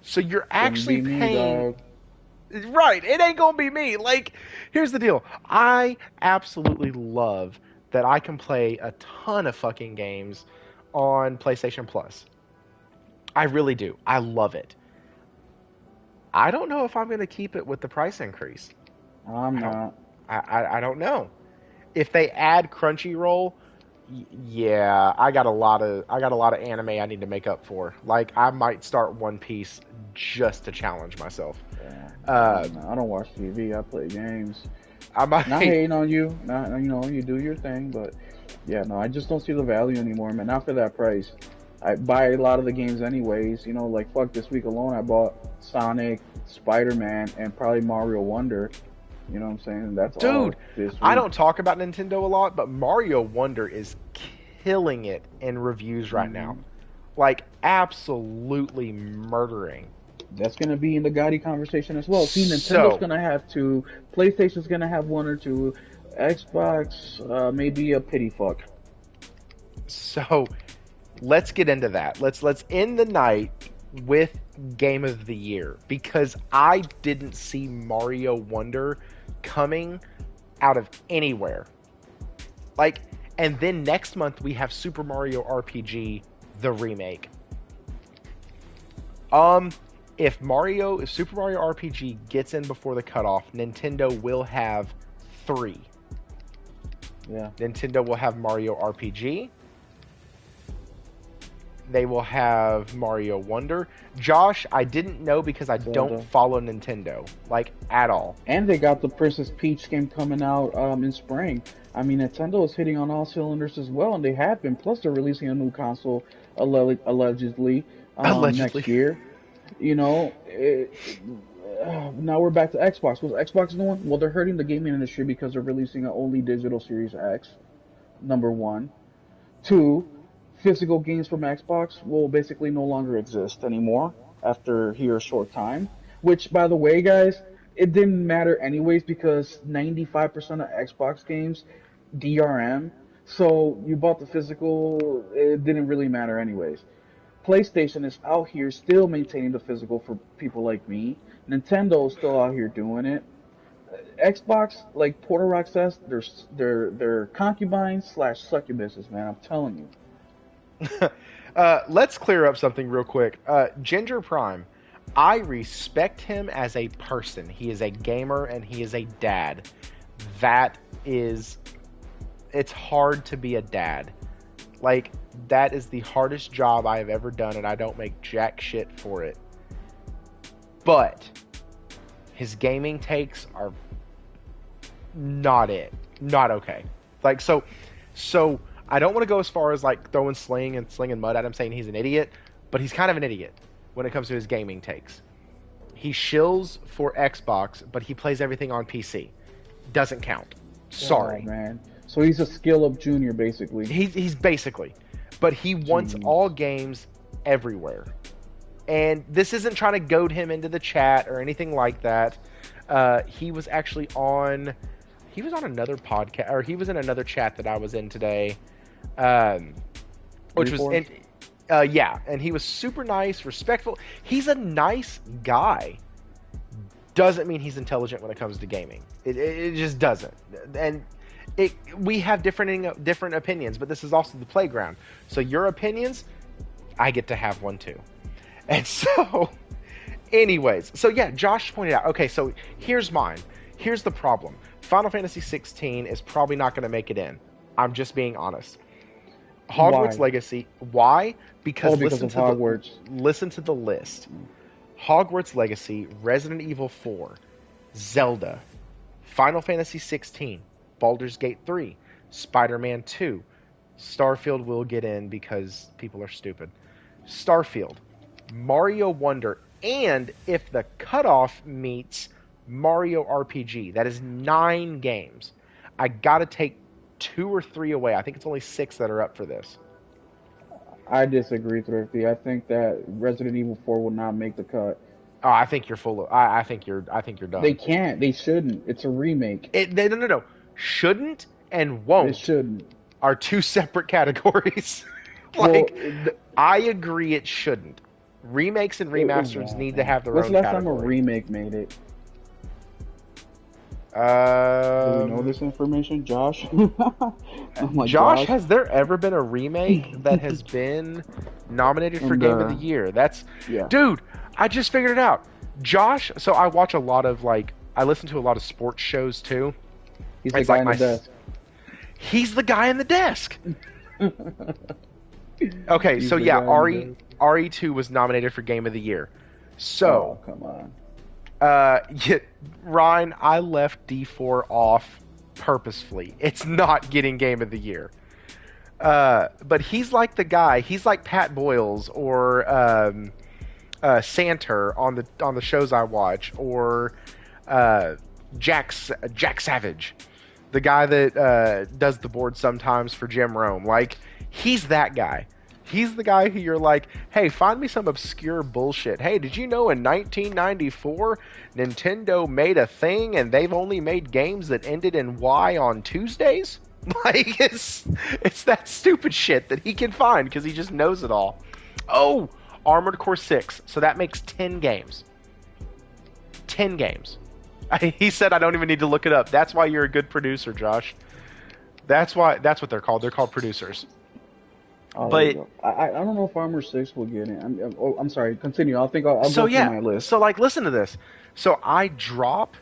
So you're actually paying. Right, it ain't gonna be me. Like, here's the deal. I absolutely love that I can play a ton of fucking games on PlayStation Plus. I really do. I love it. I don't know if I'm gonna keep it with the price increase. I'm not. I don't know. If they add Crunchyroll, yeah, I got a lot of anime I need to make up for. Like, I might start One Piece just to challenge myself. I don't watch TV. I play games. I might not hating on you. Not, you know, you do your thing, but yeah, no, I just don't see the value anymore, man. Not for that price. I buy a lot of the games anyways. You know, like fuck, this week alone I bought Sonic, Spider-Man, and probably Mario Wonder. You know what I'm saying? That's all this week. I don't talk about Nintendo a lot, but Mario Wonder is killing it in reviews right now. Like, absolutely murdering. That's going to be in the Gotti conversation as well. See, Nintendo's going to have two, PlayStation's going to have one or two, Xbox maybe a pity fuck. So, let's get into that. Let's end the night with Game of the Year, because I didn't see Mario Wonder coming out of anywhere. Like, and then next month we have Super Mario RPG, the remake. If Super Mario RPG gets in before the cutoff, Nintendo will have 3. Yeah. Nintendo will have Mario RPG. They will have Mario Wonder. Josh, I didn't know because I don't follow Nintendo, like, at all. And they got the Princess Peach game coming out in spring. I mean, Nintendo is hitting on all cylinders as well, and they have been. Plus, they're releasing a new console, allegedly. Next year. You know, now we're back to Xbox. What's Xbox doing? Well, they're hurting the gaming industry because they're releasing an only digital Series X, number one. 2, physical games from Xbox will basically no longer exist anymore after here a short time. Which, by the way, guys, it didn't matter anyways because 95% of Xbox games DRM. So you bought the physical, it didn't really matter anyways. PlayStation is out here still maintaining the physical for people like me. Nintendo is still out here doing it. Xbox, like Porter Rock says, they're concubines slash succubuses, man. I'm telling you. Let's clear up something real quick. Ginger Prime, I respect him as a person. He is a gamer and he is a dad. That is, it's hard to be a dad. Like, that is the hardest job I have ever done, and I don't make jack shit for it. But his gaming takes are not it. Not okay. Like, so I don't want to go as far as like throwing slinging mud at him, saying he's an idiot, but he's kind of an idiot when it comes to his gaming takes. He shills for Xbox, but he plays everything on PC. Doesn't count. Sorry, Oh, man. So he's a skill up junior, basically. He's basically, but he wants Jeez. all games everywhere. And this isn't trying to goad him into the chat or anything like that. He was actually on another podcast, or he was in another chat that I was in today, which was in, yeah, and he was super nice, respectful. He's a nice guy. Doesn't mean he's intelligent when it comes to gaming. It just doesn't. And we have different opinions, but this is also the playground. So your opinions, I get to have one too. And so, anyways, so yeah, Josh pointed out, okay, so here's mine. Here's the problem. Final Fantasy 16 is probably not going to make it in. I'm just being honest. Hogwarts Legacy, why? Because of Hogwarts. Listen to the list. Hogwarts Legacy, Resident Evil 4, Zelda, Final Fantasy 16, Baldur's Gate 3, Spider-Man 2, Starfield will get in because people are stupid. Starfield, Mario Wonder, and if the cutoff meets Mario RPG, that is 9 games. I gotta take 2 or 3 away. I think it's only 6 that are up for this. I disagree, Thrifty. I think that Resident Evil 4 will not make the cut. Oh, I think you're full of. I think you're done. They can't. They shouldn't. It's a remake. No. Shouldn't and won't. It shouldn't. Are 2 separate categories. I agree it shouldn't. Remakes and remasters need to have their own category. When's the last time a remake made it? Do we know this information, Josh? Josh, has there ever been a remake that has been nominated for Game of the Year? Dude, I just figured it out. Josh, so I watch a lot of I listen to a lot of sports shows too. He's the guy in the desk. He's the guy in the desk. Okay, so yeah, RE2 was nominated for Game of the Year. So, come on. Yeah, Ryan, I left D4 off purposefully. It's not getting Game of the Year. But he's like the guy. He's like Pat Boyles or Santer on the shows I watch, or Jack Savage, the guy that does the board sometimes for Jim Rome. Like, he's that guy. He's the guy who you're like, hey, find me some obscure bullshit. Hey, did you know in 1994, Nintendo made a thing and they've only made games that ended in Y on Tuesdays? Like, it's that stupid shit that he can find because he just knows it all. Oh, Armored Core 6. So that makes 10 games. 10 games. He said I don't even need to look it up. That's why you're a good producer, Josh. That's what they're called. They're called producers. Oh, but I don't know if Armor 6 will get in. I'm sorry. Continue. I'll go through my list. So listen to this. So I'll drop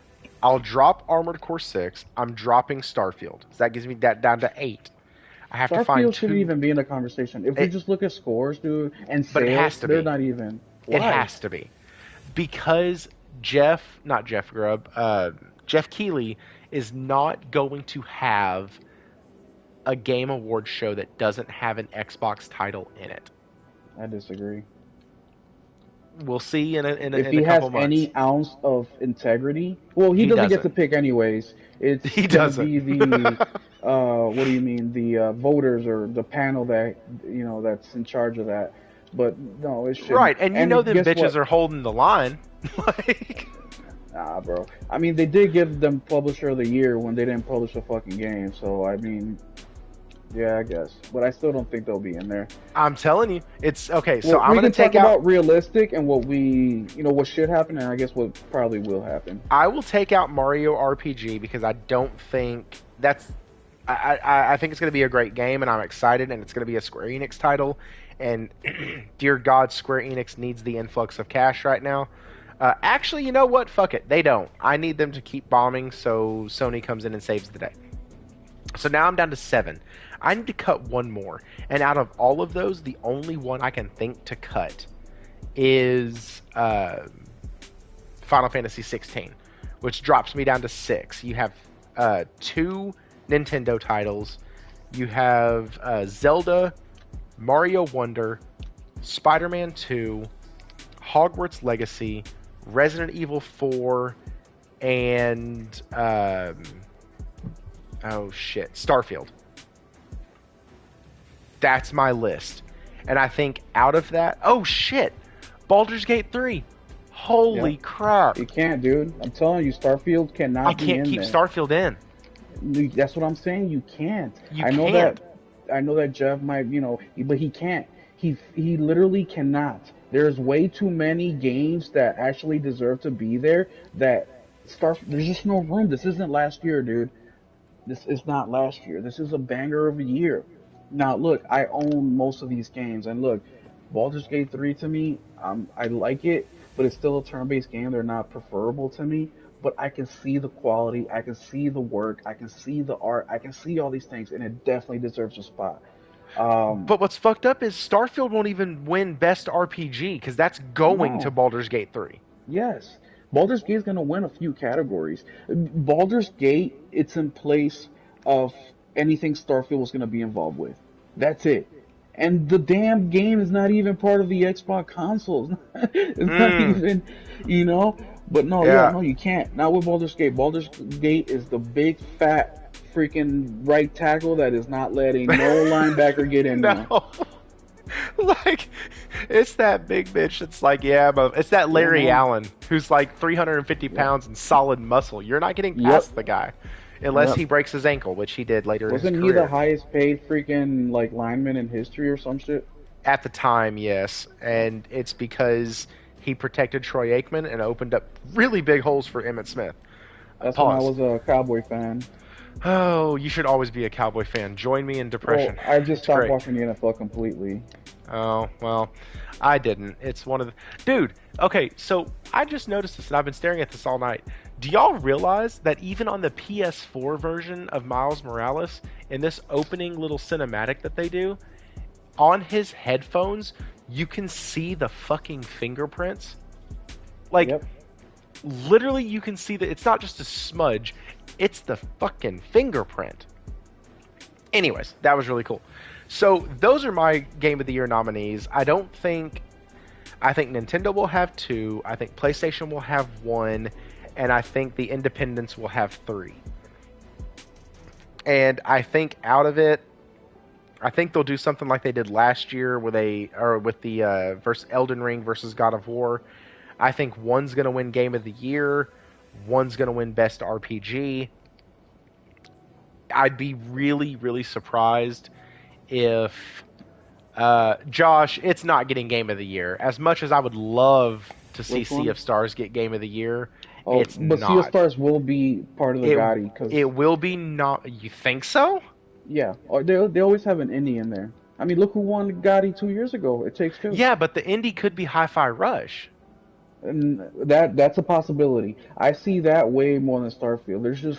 Armored Core 6. I'm dropping Starfield. So that gives me that down to 8. I have to find 2. Starfield shouldn't even be in the conversation. If we just look at scores, dude, and sales, it has to they're be. Not even. Why? It has to be. Because Jeff Keighley is not going to have a Game Awards show that doesn't have an Xbox title in it. I disagree. We'll see in a couple months. If he has any ounce of integrity, well, he doesn't get to pick anyways. He doesn't. Be the what do you mean? The voters or the panel that that's in charge of that. But no, it should. Right, and them bitches are holding the line. Like, nah, bro. I mean, they did give them Publisher of the Year when they didn't publish a fucking game. So I mean, Yeah, I guess, but I still don't think they'll be in there. I'm telling you, it's okay. So Well, I'm we gonna can talk take out. about realistic and what we, what should happen, and I guess what probably will happen. I will take out Mario RPG because I don't think that's. I think it's going to be a great game, and I'm excited, and it's going to be a Square Enix title. And dear God, Square Enix needs the influx of cash right now. Actually, you know what? Fuck it. They don't. I need them to keep bombing, so Sony comes in and saves the day. So now I'm down to 7. I need to cut one more. And out of all of those, the only one I can think to cut is Final Fantasy 16, which drops me down to 6. You have 2 Nintendo titles. You have Zelda, Mario Wonder, Spider-Man 2, Hogwarts Legacy, Resident Evil 4, and oh shit, Starfield. That's my list. And I think out of that, oh shit, Baldur's Gate 3. Yeah, Holy crap. you can't, dude. I'm telling you, Starfield I cannot be can't in keep there. Starfield in. That's what I'm saying. You can't. You I know can't. that. I know that Jeff might, but he can't. He literally cannot. There's way too many games that actually deserve to be there. That There's just no room. This isn't last year, dude. This is not last year. This is a banger of a year. Now, look, I own most of these games, and look, Baldur's Gate 3 to me, I like it, but it's still a turn-based game. They're not preferable to me, but I can see the quality, I can see the work, I can see the art, I can see all these things, and it definitely deserves a spot. Um, But what's fucked up is Starfield won't even win Best RPG because that's going to no, Baldur's Gate 3. yes, Baldur's Gate is gonna win a few categories. Baldur's Gate, it's in place of anything Starfield was gonna be involved with. That's it. And the damn game is not even part of the Xbox consoles. It's not Mm, even, you know. But no, yeah, yeah. no, you can't. Not with Baldur's Gate. Baldur's Gate is the big fat freaking right tackle that is not letting no linebacker get in there. No. Like, it's that big bitch that's like, yeah, but it's that Yeah, Larry no. Allen who's like 350 Yep. pounds and solid muscle. You're not getting Yep. past the guy unless Yep. he breaks his ankle, which he did later in his Wasn't he the career. highest paid freaking like lineman in history or some shit? At the time, yes. And it's because he protected Troy Aikman and opened up really big holes for Emmett Smith. That's when I Pause. was a Cowboy fan. Oh, you should always be a Cowboy fan. Join me in depression. Well, I just It's stopped great. watching the NFL completely. Oh, well, I didn't. It's one of the. Dude, okay, so I just noticed this and I've been staring at this all night. Do y'all realize that even on the PS4 version of Miles Morales, in this opening little cinematic that they do, on his headphones, you can see the fucking fingerprints? Like, Yep. literally, you can see that it's not just a smudge, it's the fucking fingerprint. Anyways, that was really cool. So those are my Game of the Year nominees. I think Nintendo will have 2, I think PlayStation will have 1, and I think the independents will have 3. And I think out of it, I think they'll do something like they did last year with the versus Elden Ring versus God of War. I think one's going to win Game of the Year, one's going to win Best RPG. I'd be really, really surprised if Josh, it's not getting Game of the Year. As much as I would love to see Which Sea one? of Stars get Game of the Year, Oh, it's but Sea of not. Stars will be part of the It Gotti because it will be not. You think so? yeah, or they always have an indie in there. I mean, look who won the Gotti 2 years ago. It Takes Two, Yeah, but the indie could be Hi-Fi Rush. and that's a possibility. I see that way more than Starfield. There's too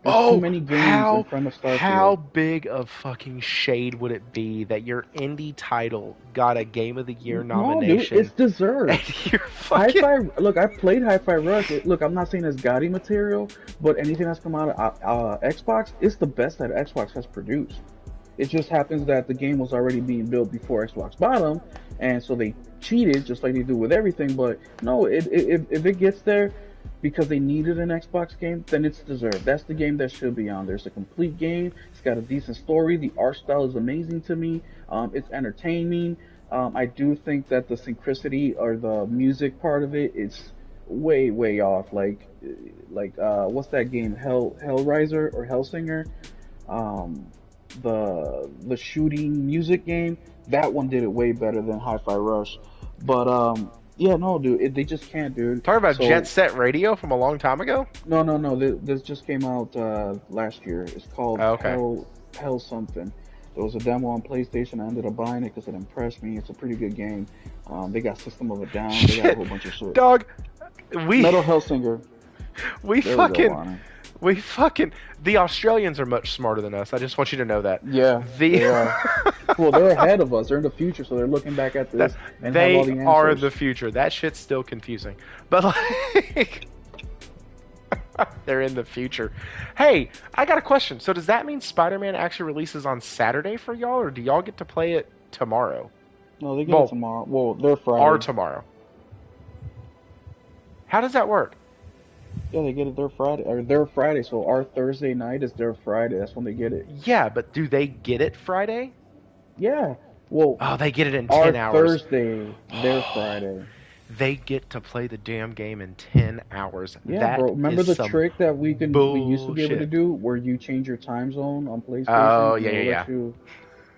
Oh, many games in how front of how Starfield. big of fucking shade would it be that your indie title got a Game of the Year No, dude, it's nomination and deserved. you're fucking Hi-Fi, look, I played Hi-Fi Rush. Look, I'm not saying it's Gotti material, but anything that's come out of Xbox, it's the best that Xbox has produced. It just happens that the game was already being built before Xbox bought them, and so they cheated just like they do with everything. But no, if it gets there because they needed an Xbox game, then it's deserved. That's the game that should be on there. It's a complete game. It's got a decent story. The art style is amazing to me. It's entertaining. I do think that the synchronicity or the music part of it is way off. What's that game? Hellraiser or Hellsinger? Um, the shooting music game, that one did it way better than Hi-Fi Rush. But yeah, no, dude, they just can't, dude. Talking about Jet So Set Radio from a long time ago. no, this just came out last year. It's called Oh, okay. Hell something. There was a demo on PlayStation. I ended up buying it because it impressed me. It's a pretty good game. They got System of a Down. They got a Shit, whole bunch of shit. dog. We Metal Hellsinger. we There we go, fucking Ronnie. we fucking the Australians are much smarter than us. I just want you to know that. Yeah, The they are. Well, they're ahead of us. They're in the future, so they're looking back at that this and have all they the are answers. the future. That shit's still confusing, but like they're in the future. Hey, I got a question. So does that mean Spider-Man actually releases on Saturday for y'all, or do y'all get to play it tomorrow? No, they get Well, it tomorrow. Well, they're or Friday. tomorrow? How does that work? Yeah, they get it their Friday. Or their Friday, so our Thursday night is their Friday. That's when they get it. Yeah, but do they get it Friday? Yeah. Well, Oh, they get it in our 10 hours. Thursday, their Friday. They get to play the damn game in 10 hours. Yeah, That bro. Remember is the some trick that we used to be able to bullshit. do, where you change your time zone on PlayStation Oh, and yeah, yeah, it'll yeah. let you.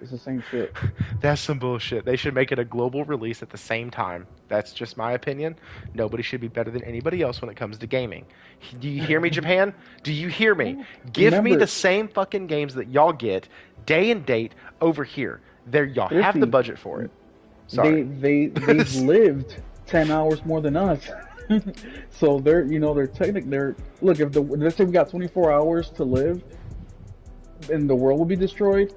It's the same shit. That's some bullshit. They should make it a global release at the same time. That's just my opinion. Nobody should be better than anybody else when it comes to gaming. Do you hear me, Japan? Do you hear me? Yeah. Give me the Remember, same fucking games that y'all get, day and date, over here. There, y'all have the Thrifty, budget for it. Sorry. they've lived 10 hours more than us. So they're look, if let's say we got 24 hours to live and the world will be destroyed,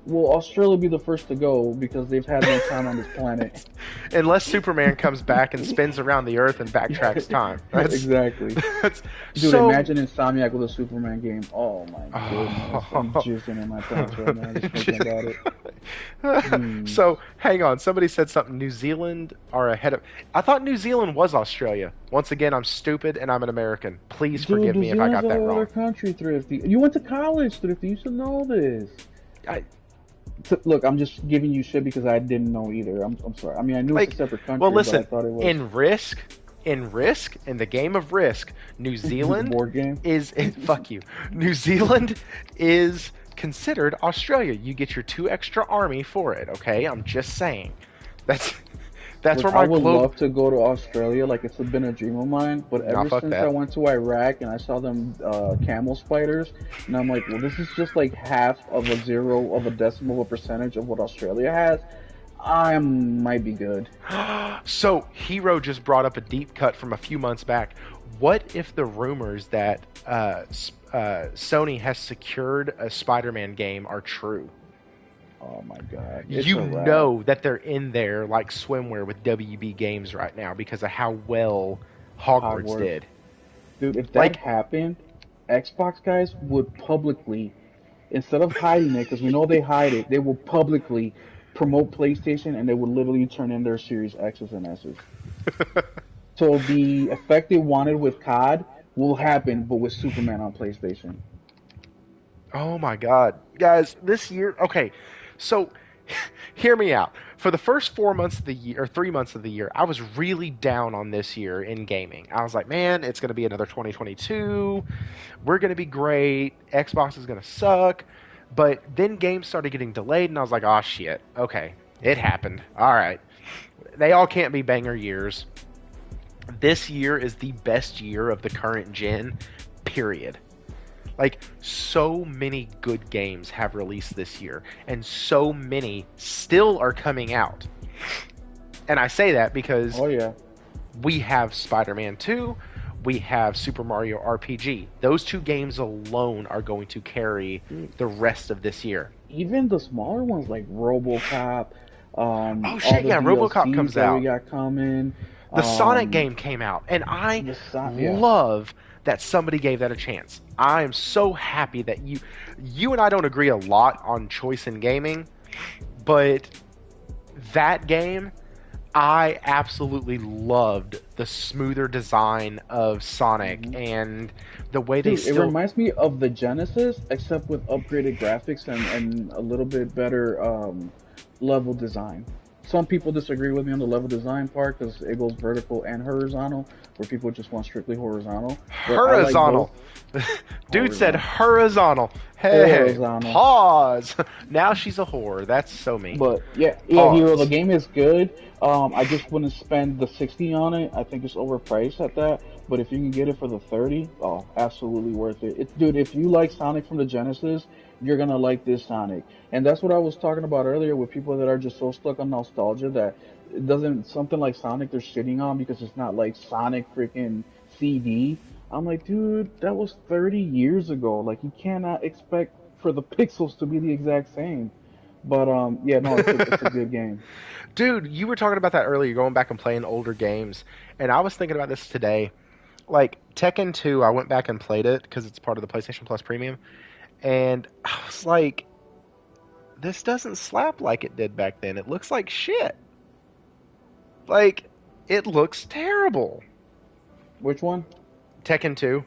will Australia be the first to go because they've had more time on this planet? Unless Superman comes back and spins around the earth and backtracks time. Exactly. That's Dude, so. imagine Insomniac with a Superman game. Oh my goodness. I'm jizzing in my pants right now just thinking about it. Hmm. So hang on. Somebody said something. New Zealand are ahead of. I thought New Zealand was Australia. Once again, I'm stupid and I'm an American. Please Dude, forgive New me if I Zealand's got a that whole other wrong. country, Thrifty. You went to college, Thrifty. You should know this. I, Look, I'm just giving you shit because I didn't know either. I'm sorry. I mean, I knew it's a like, separate country, well, but I listen. thought it was In the game of Risk, New the Zealand board game. fuck you. New Zealand is considered Australia. You get your 2 extra army for it. Okay, I'm just saying. That's that's Look, where I my would globe. love to go to Australia. Like, it's been a dream of mine. But Nah, ever fuck since I that. went to Iraq and I saw them camel spiders, and I'm like, well, this is just like half of a zero of a decimal of a percentage of what Australia has. I might be good. So, Hero just brought up a deep cut from a few months back. What if the rumors that Sony has secured a Spider-Man game are true? Oh my god, it's You a wrap. know that they're in there like swimwear with WB Games right now because of how well Hogwarts Hogwarts. did. Dude, if that Like, happened, Xbox guys would publicly, instead of hiding it, because we know they hide it, they will publicly promote PlayStation and they would literally turn in their Series X's and S's. So the effect they wanted with COD will happen, but with Superman on PlayStation. oh my God, guys, this year. Okay, so hear me out. For the first 4 months of the year, or 3 months of the year, I was really down on this year in gaming. I was like, man, it's going to be another 2022. We're going to be great. Xbox is going to suck. But then games started getting delayed, and I was like, oh shit. Okay, it happened. All right. They all can't be banger years. This year is the best year of the current gen, period. Like, so many good games have released this year, and so many still are coming out. And I say that because Oh yeah. we have Spider-Man 2, we have Super Mario RPG. Those 2 games alone are going to carry the rest of this year. Even the smaller ones like RoboCop, Oh all shit, the yeah, RoboCop DLCs comes that we out. got coming, The Sonic um, game came out, and I yeah. love that somebody gave that a chance. I am so happy that you and I don't agree a lot on choice in gaming, but that game, I absolutely loved the smoother design of Sonic Mhm. and the way they Dude, it still. reminds me of the Genesis, except with upgraded graphics and a little bit better level design. Some people disagree with me on the level design part because it goes vertical and horizontal, where people just want strictly horizontal. But I like both Horizontal. Dude said horizontal. horizontal. Hey, Horizontal. pause. Now she's a whore. That's so mean. But yeah, yeah, Hero, the Pause. game is good. I just wouldn't spend the 60 on it. I think it's overpriced at that. But if you can get it for the 30, oh, absolutely worth it. Dude, if you like Sonic from the Genesis, you're gonna like this Sonic. And that's what I was talking about earlier with people that are just so stuck on nostalgia that it doesn't something like Sonic they're shitting on because it's not like Sonic freaking CD. I'm like, dude, that was 30 years ago. Like you cannot expect for the pixels to be the exact same. But yeah, no, it's a good game. Dude, you were talking about that earlier, going back and playing older games. And I was thinking about this today. Like, Tekken 2, I went back and played it because it's part of the PlayStation Plus Premium. And I was like, this doesn't slap like it did back then. It looks like shit. Like, it looks terrible. Which one? Tekken 2.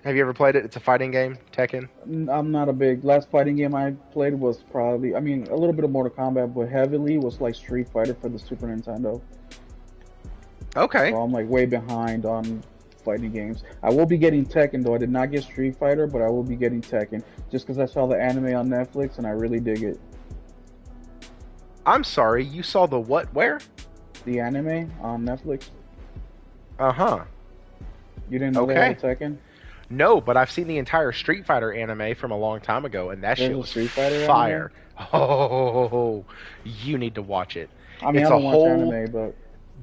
Have you ever played it? It's a fighting game, Tekken. I'm not a big. Last fighting game I played was probably, I mean, a little bit of Mortal Kombat, but heavily was like Street Fighter for the Super Nintendo. So Okay. I'm like way behind on fighting games. I will be getting Tekken though. I did not get Street Fighter, but I will be getting Tekken just because I saw the anime on Netflix and I really dig it. I'm sorry, you saw the what? Where? The anime on Netflix. Uh-huh. You didn't know they had a Okay. Tekken? No, but I've seen the entire Street Fighter anime from a long time ago, and that There's shit a was Street Fighter anime. fire. Oh, you need to watch it. I mean, I It's a don't watch whole, anime, but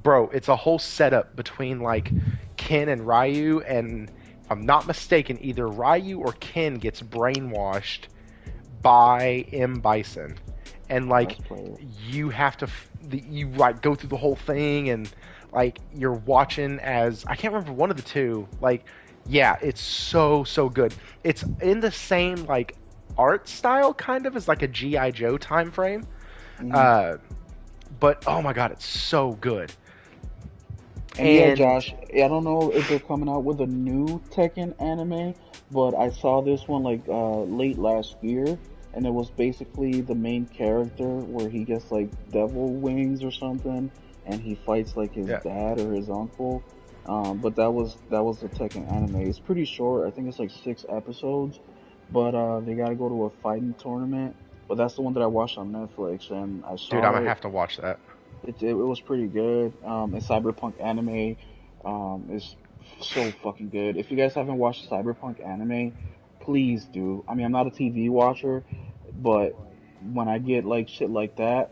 bro, it's a whole setup between like Ken and Ryu, and if I'm not mistaken, either Ryu or Ken gets brainwashed by M. Bison, and like let's play it. you have to, you like go through the whole thing, and like you're watching as I can't remember one of the two. Like, yeah, it's so good. It's in the same like art style kind of as like a GI Joe time frame, Hmm. uh, but oh my god, it's so good. And yeah, And Josh, I don't know if they're coming out with a new Tekken anime, but I saw this one like late last year, and it was basically the main character where he gets like devil wings or something, and he fights like his yeah, dad or his uncle. But that was the Tekken anime. It's pretty short. I think it's like 6 episodes, but they got to go to a fighting tournament. But that's the one that I watched on Netflix, and I dude, I'm saw gonna it. have to watch that. It was pretty good. And Cyberpunk anime is so fucking good. If you guys haven't watched Cyberpunk anime, please do. I mean, I'm not a TV watcher, but when I get like shit like that,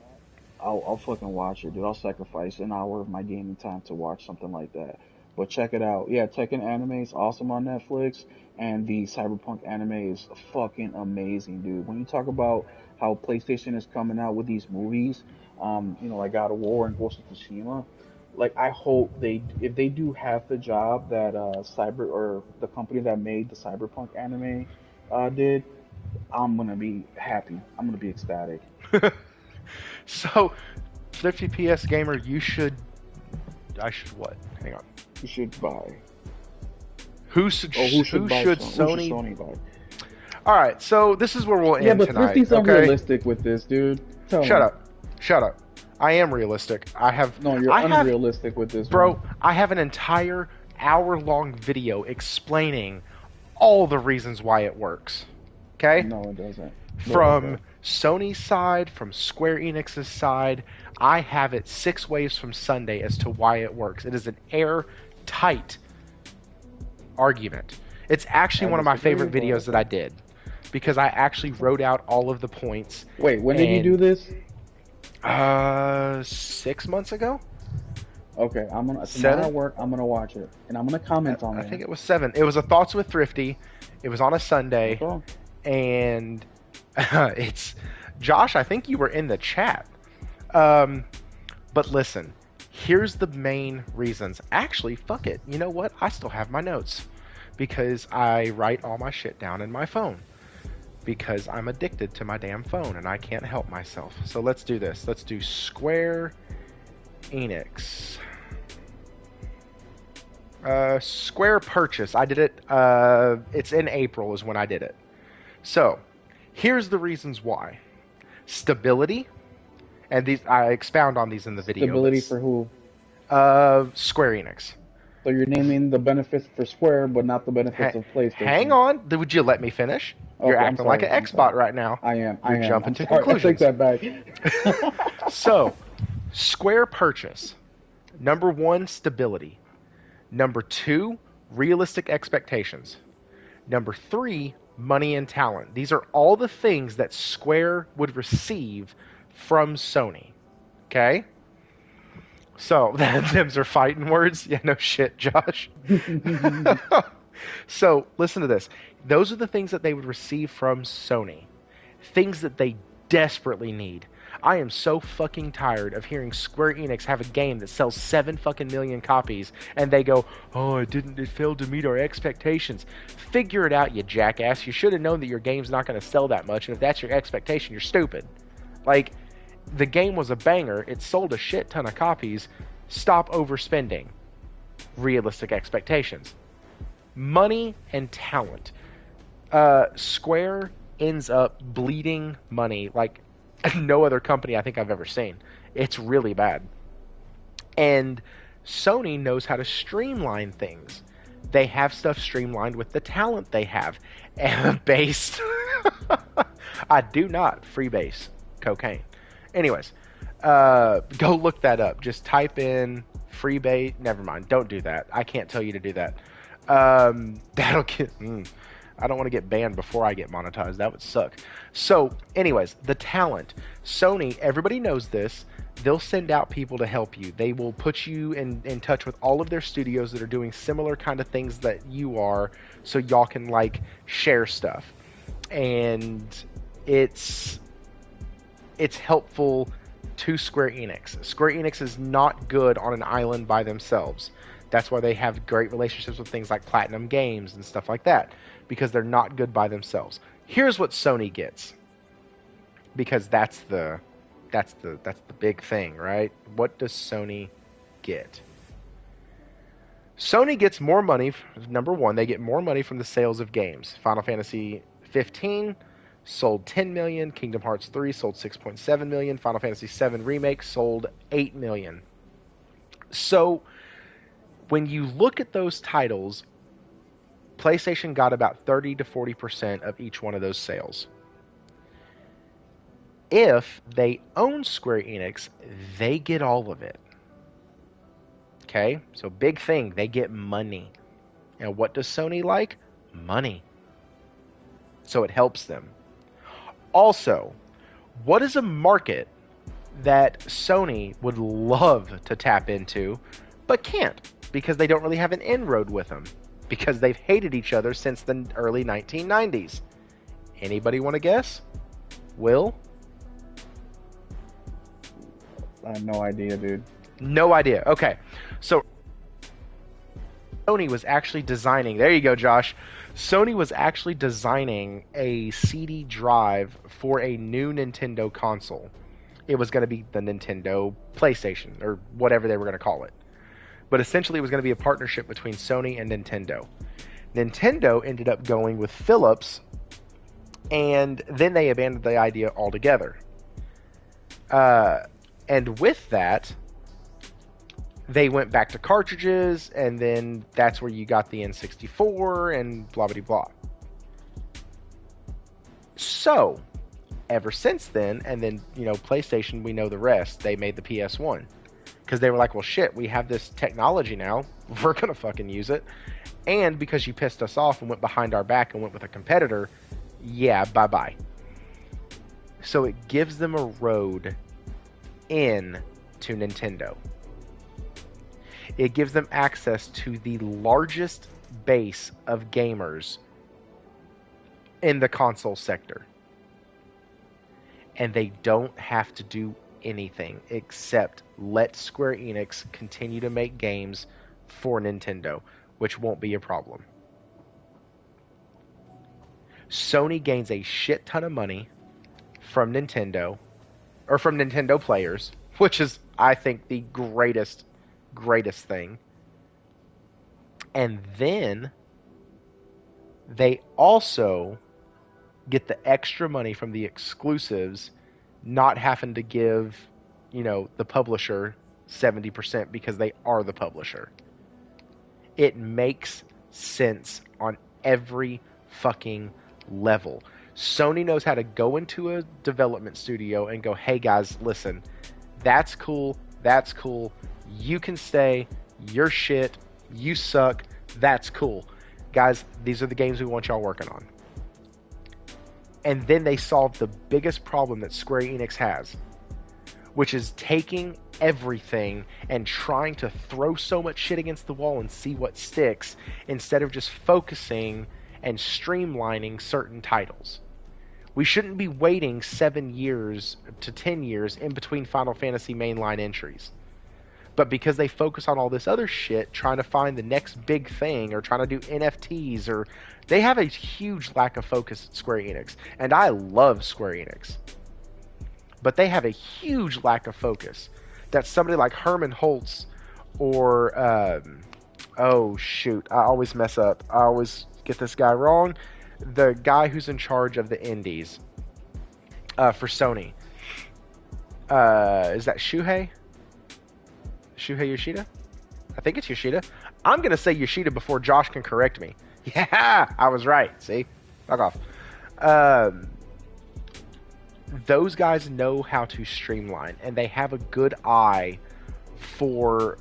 I'll fucking watch it, dude. I'll sacrifice an hour of my gaming time to watch something like that. But check it out. Yeah, Tekken anime is awesome on Netflix, and the Cyberpunk anime is fucking amazing, dude. When you talk about how PlayStation is coming out with these movies, like God of War and Ghost of Tsushima, like I hope if they do half the job that Cyber or the company that made the Cyberpunk anime did, I'm gonna be happy. I'm gonna be ecstatic. So, 50 PS gamer, you should. I should what? Hang on. You should buy. Who should Oh, who should who buy should Sony? Who should Sony? Sony buy? All right, so this is where we'll Yeah, end but tonight. Thrifty's Okay, unrealistic with this, dude. Tell shut him. up, shut up. I am realistic. No, you're I have, unrealistic with this one. bro. I have an entire hour-long video explaining all the reasons why it works. Okay, No, it doesn't. But from okay. Sony's side, from Square Enix's side, I have it 6 ways from Sunday as to why it works. It is an airtight argument. It's actually I one of my disagree, favorite but videos that I okay. did because I actually wrote out all of the points. Wait, when did you do And this? 6 months ago, Okay, I'm gonna tomorrow seven. at work. I'm gonna watch it and I'm gonna comment on I there. think it was 7. It was a thoughts with Thrifty. It was on a Sunday, Okay. and it's Josh. I think you were in the chat. Um, but listen, here's the main reasons. Actually, fuck it. You know what? I still have my notes because I write all my shit down in my phone because I'm addicted to my damn phone and I can't help myself. So let's do this. Let's do Square Enix. Square purchase. I did it. It's in April is when I did it. So here's the reasons why. Stability, and these I expound on these in the video, Stability but for who? Square Enix. So you're naming the benefits for Square, but not the benefits of Hang PlayStation. on, would you let me finish? You're Okay, I'm acting like sorry. an I'm Xbot sorry. right now. I am. I You're am. jumping I'm to sorry. I take conclusions. that back. So, Square purchase. Number one, stability. Number two, realistic expectations. Number three, money and talent. These are all the things that Square would receive from Sony. Okay? So, them's are fighting words. Yeah, no shit, Josh. So, listen to this. Those are the things that they would receive from Sony. Things that they desperately need. I am so fucking tired of hearing Square Enix have a game that sells 7 fucking million copies and they go, "Oh, it failed to meet our expectations." Figure it out, you jackass. You should have known that your game's not going to sell that much, and if that's your expectation, you're stupid. Like, the game was a banger. It sold a shit ton of copies. Stop overspending. Realistic expectations. Money and talent. Square ends up bleeding money like no other company I think I've ever seen. It's really bad. And Sony knows how to streamline things. They have stuff streamlined with the talent they have. And based, I do not freebase cocaine. Anyways, go look that up. Just type in freebase. Never mind. Don't do that. I can't tell you to do that. That'll get. I don't want to get banned before I get monetized. That would suck. So, anyways, the talent. Sony, everybody knows this. They'll send out people to help you. They will put you in touch with all of their studios that are doing similar kind of things that you are, so y'all can like share stuff. And it's helpful to Square Enix. Square Enix is not good on an island by themselves. That's why they have great relationships with things like Platinum Games and stuff like that, because they're not good by themselves. Here's what Sony gets, because that's the big thing, right? What does Sony get? Sony gets more money. Number one, they get more money from the sales of games. Final Fantasy 15 sold 10 million. Kingdom Hearts 3 sold 6.7 million. Final Fantasy 7 Remake sold 8 million. So when you look at those titles, PlayStation got about 30 to 40% of each one of those sales. If they own Square Enix, they get all of it. Okay? So big thing, they get money. And what does Sony like? Money. So it helps them. Also, what is a market that Sony would love to tap into, but can't, because they don't really have an inroad with them, because they've hated each other since the early 1990s. Anybody want to guess? Will? I have no idea, dude. No idea. Okay. So Sony was actually designing, there you go, Josh. Sony was actually designing a CD drive for a new Nintendo console. It was going to be the Nintendo PlayStation, or whatever they were going to call it. But essentially, it was going to be a partnership between Sony and Nintendo. Nintendo ended up going with Philips, and then they abandoned the idea altogether. And with that, they went back to cartridges, and then that's where you got the N64 and blah blah blah. So, ever since then, and then, PlayStation, we know the rest. They made the PS1 because they were like, well, shit, we have this technology now. We're gonna fucking use it. And because you pissed us off and went behind our back and went with a competitor, yeah, bye bye. So it gives them a road in to Nintendo. It gives them access to the largest base of gamers in the console sector. And they don't have to do anything except let Square Enix continue to make games for Nintendo, which won't be a problem. Sony gains a shit ton of money from Nintendo, or from Nintendo players, which is, I think, the greatest thing. And then they also get the extra money from the exclusives not having to give, the publisher 70% because they are the publisher. It makes sense on every fucking level. Sony knows how to go into a development studio and go, hey guys, listen, that's cool, you can stay, you're shit, you suck, that's cool. Guys, these are the games we want y'all working on. And then they solved the biggest problem that Square Enix has, which is taking everything and trying to throw so much shit against the wall and see what sticks, instead of just focusing and streamlining certain titles. We shouldn't be waiting 7 years to 10 years in between Final Fantasy mainline entries. But because they focus on all this other shit, trying to find the next big thing, or trying to do NFTs, or they have a huge lack of focus at Square Enix. And I love Square Enix. But they have a huge lack of focus that somebody like Herman Holtz or, oh shoot, I always mess up. I always get this guy wrong. The guy who's in charge of the indies for Sony. Is that Shuhei? Shuhei Yoshida? I think it's Yoshida. I'm going to say Yoshida before Josh can correct me. Yeah, I was right. See? Fuck off. Those guys know how to streamline, and they have a good eye for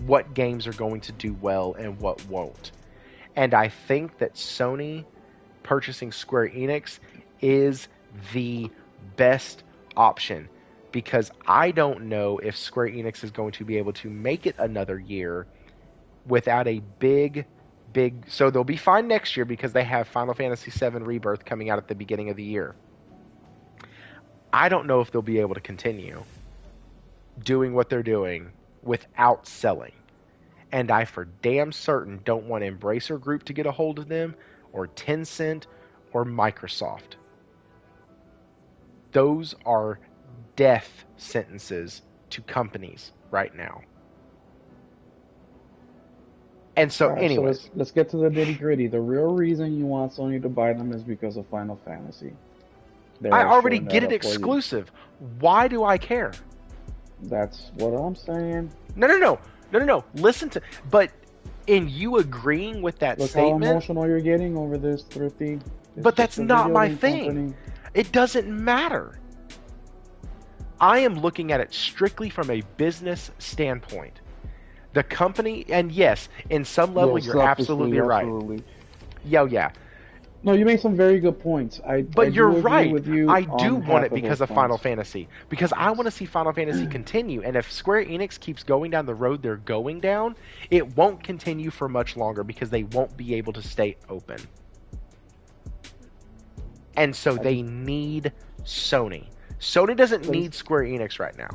what games are going to do well and what won't. And I think that Sony purchasing Square Enix is the best option, because I don't know if Square Enix is going to be able to make it another year without a big... So they'll be fine next year because they have Final Fantasy VII Rebirth coming out at the beginning of the year. I don't know if they'll be able to continue doing what they're doing without selling. And I for damn certain don't want Embracer Group to get a hold of them, or Tencent, or Microsoft. Those are death sentences to companies right now. And so, Alright, anyways. so let's get to the nitty gritty. The real reason you want Sony to buy them is because of Final Fantasy. I already get it exclusive. Why do I care? That's what I'm saying. No. Listen to... But in you agreeing with that statement... Look how emotional you're getting over this, Thrifty. But that's not my thing. Company. It doesn't matter. I am looking at it strictly from a business standpoint. The company... And yes, in some level, you're absolutely right. Absolutely. Yeah. No, you made some very good points. But you're right. With you I do want it because of points. Final Fantasy. Because I want to see Final Fantasy continue. And if Square Enix keeps going down the road they're going down, it won't continue for much longer because they won't be able to stay open. And so they need Sony. Sony doesn't need Square Enix right now.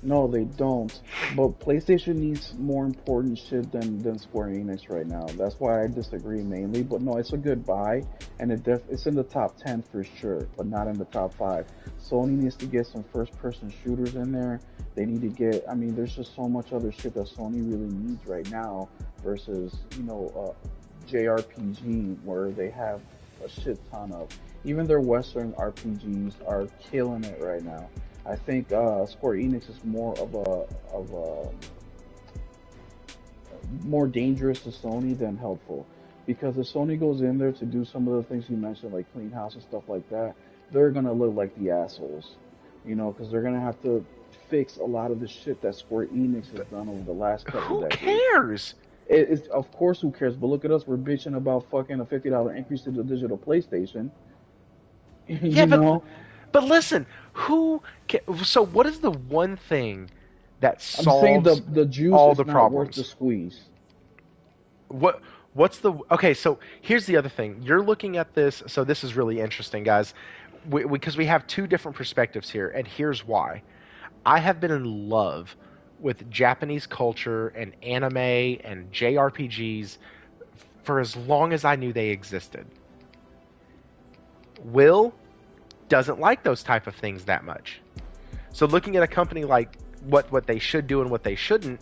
No, they don't. But PlayStation needs more important shit than Square Enix right now. That's why I disagree mainly. But no, it's a good buy, and it's in the top 10 for sure, but not in the top 5. Sony needs to get some first-person shooters in there. They need to get... I mean, there's just so much other shit that Sony really needs right now versus, JRPG, where they have a shit ton of. Even their Western RPGs are killing it right now. I think Square Enix is more of a more dangerous to Sony than helpful, because if Sony goes in there to do some of the things you mentioned, like clean house and stuff like that, they're gonna look like the assholes, because they're gonna have to fix a lot of the shit that Square Enix has done over the last couple decades. Who cares? It's of course who cares, but look at us, we're bitching about fucking a $50 increase to the digital PlayStation. But listen, so what is the one thing that solves I'm saying the juice all is the not problems? Worth the squeeze. What's the... Okay, so here's the other thing. You're looking at this, so this is really interesting, guys, because we have two different perspectives here, and here's why. I have been in love with Japanese culture and anime and JRPGs for as long as I knew they existed. Will doesn't like those type of things that much. So looking at a company like what they should do and what they shouldn't.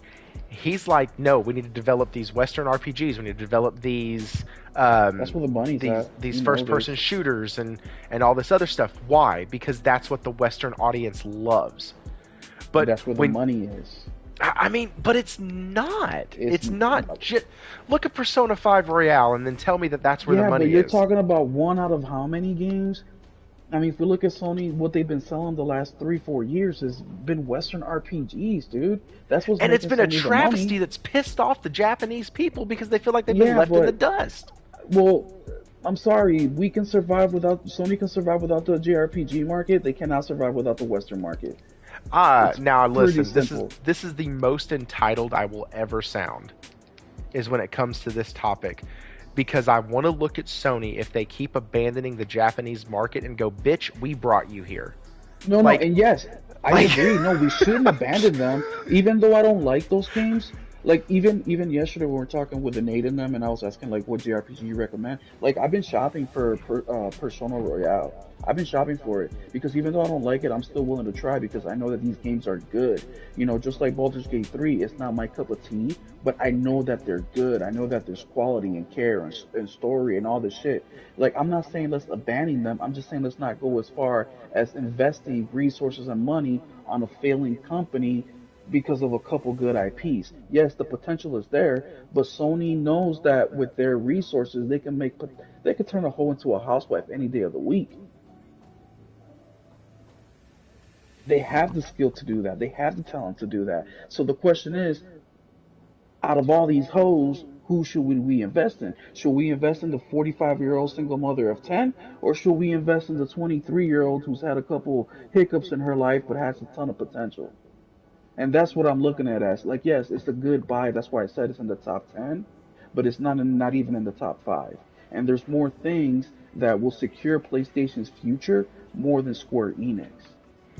He's like, no, we need to develop these Western RPGs. We need to develop these That's where the money's at. these first person shooters and all this other stuff. Why? Because that's what the Western audience loves. But that's where the money is. I mean, but it's not. It's not just... Look at Persona 5 Royale and then tell me that that's where the money is. Yeah, but you're talking about one out of how many games? I mean, if you look at Sony, what they've been selling the last 3-4 years has been Western RPGs, dude. That's what's and it's been Sony a travesty that's pissed off the Japanese people because they feel like they've been left in the dust. Well, I'm sorry. We can survive without... Sony can survive without the JRPG market. They cannot survive without the Western market. Now listen, this is the most entitled I will ever sound, is when it comes to this topic, because I want to look at Sony if they keep abandoning the Japanese market and go, bitch, we brought you here. No, and yes, I agree. No, we shouldn't abandon them, even though I don't like those games. Like, even yesterday when we were talking with the Nate and them, and I was asking, like, what JRPG you recommend. Like, I've been shopping for Persona Royale. I've been shopping for it, because even though I don't like it, I'm still willing to try, because I know that these games are good. You know, just like Baldur's Gate 3, it's not my cup of tea, but I know that they're good. I know that there's quality and care and story and all this shit. Like, I'm not saying let's abandon them. I'm just saying let's not go as far as investing resources and money on a failing company because of a couple good IPs. Yes, the potential is there, but Sony knows that with their resources, they can turn a hoe into a housewife any day of the week. They have the skill to do that. They have the talent to do that. So the question is, out of all these hoes, who should we invest in? Should we invest in the 45-year-old single mother of 10? Or should we invest in the 23-year-old who's had a couple hiccups in her life but has a ton of potential? And that's what I'm looking at as. Like, yes, it's a good buy. That's why I said it's in the top 10. But it's not even in the top 5. And there's more things that will secure PlayStation's future more than Square Enix.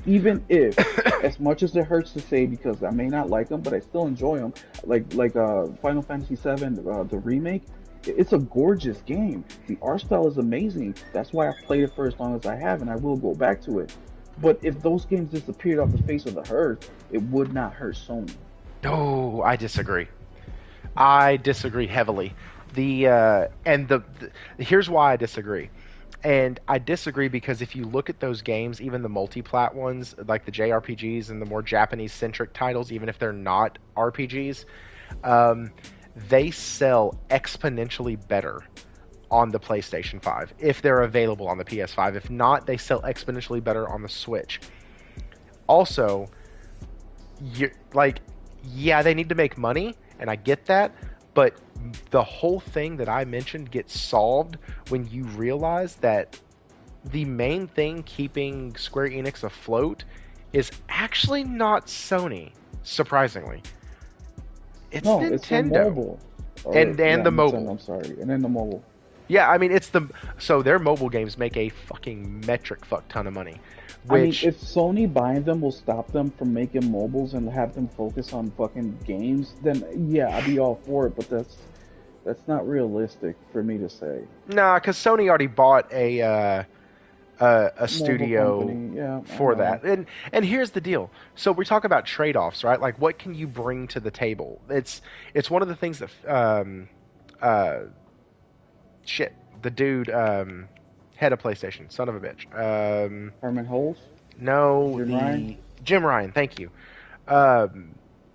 Even if, as much as it hurts to say, because I may not like them, but I still enjoy them, like Final Fantasy VII, the remake, it's a gorgeous game. The art style is amazing. That's why I've played it for as long as I have, and I will go back to it. But if those games disappeared off the face of the earth, it would not hurt Sony. Oh, I disagree. I disagree heavily. Here's why I disagree. And I disagree because if you look at those games, even the multi-plat ones, like the JRPGs and the more Japanese-centric titles, even if they're not RPGs, they sell exponentially better on the PlayStation 5 if they're available on the PS5. If not, they sell exponentially better on the Switch. Also, they need to make money, and I get that, but the whole thing that I mentioned gets solved when you realize that the main thing keeping Square Enix afloat is actually not Sony, surprisingly. It's Nintendo. It's the mobile. And the mobile. Nintendo, I'm sorry. And then the mobile. Yeah, I mean, so their mobile games make a fucking metric fuck ton of money. I mean, if Sony buying them will stop them from making mobiles and have them focus on fucking games, then yeah, I'd be all for it. But that's not realistic for me to say. Nah, because Sony already bought a studio for that. And here's the deal. So we talk about trade-offs, right? Like, what can you bring to the table? It's one of the things that the dude head of PlayStation, son of a bitch. Herman Hulse? No, Jim Ryan. Thank you.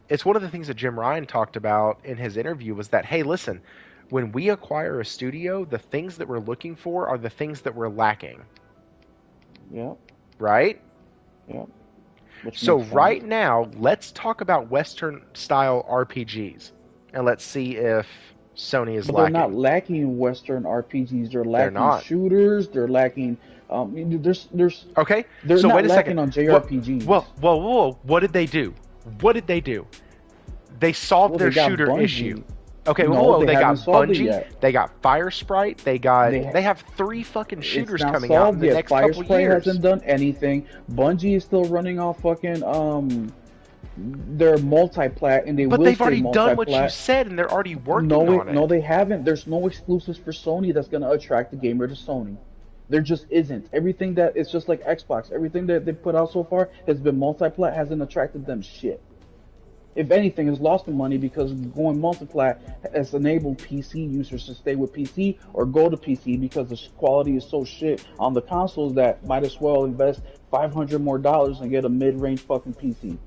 It's one of the things that Jim Ryan talked about in his interview was that, hey, listen, when we acquire a studio, the things that we're looking for are the things that we're lacking. Yeah. Right? Yeah. So right now, let's talk about Western-style RPGs, and let's see if Sony is lacking. They're not lacking Western RPGs. They're lacking shooters. They're lacking. There's. Okay. They're so not wait a lacking second. on JRPGs. Whoa! What did they do? They solved their shooter Bungie. issue. Okay. No, they got Bungie. They got Fire Sprite. They have 3 fucking shooters coming out in the next couple years. Fire Sprite hasn't done anything. Bungie is still running off fucking they're multi-plat, and but they've already done what you said, and they're already working on it. No, they haven't. There's no exclusives for Sony that's going to attract the gamer to Sony. There just isn't. Everything that it's just like Xbox. Everything that they put out so far has been multi-plat, hasn't attracted them shit. If anything, has lost them money because going multi-plat has enabled PC users to stay with PC or go to PC because the quality is so shit on the consoles that might as well invest $500 more and get a mid-range fucking PC.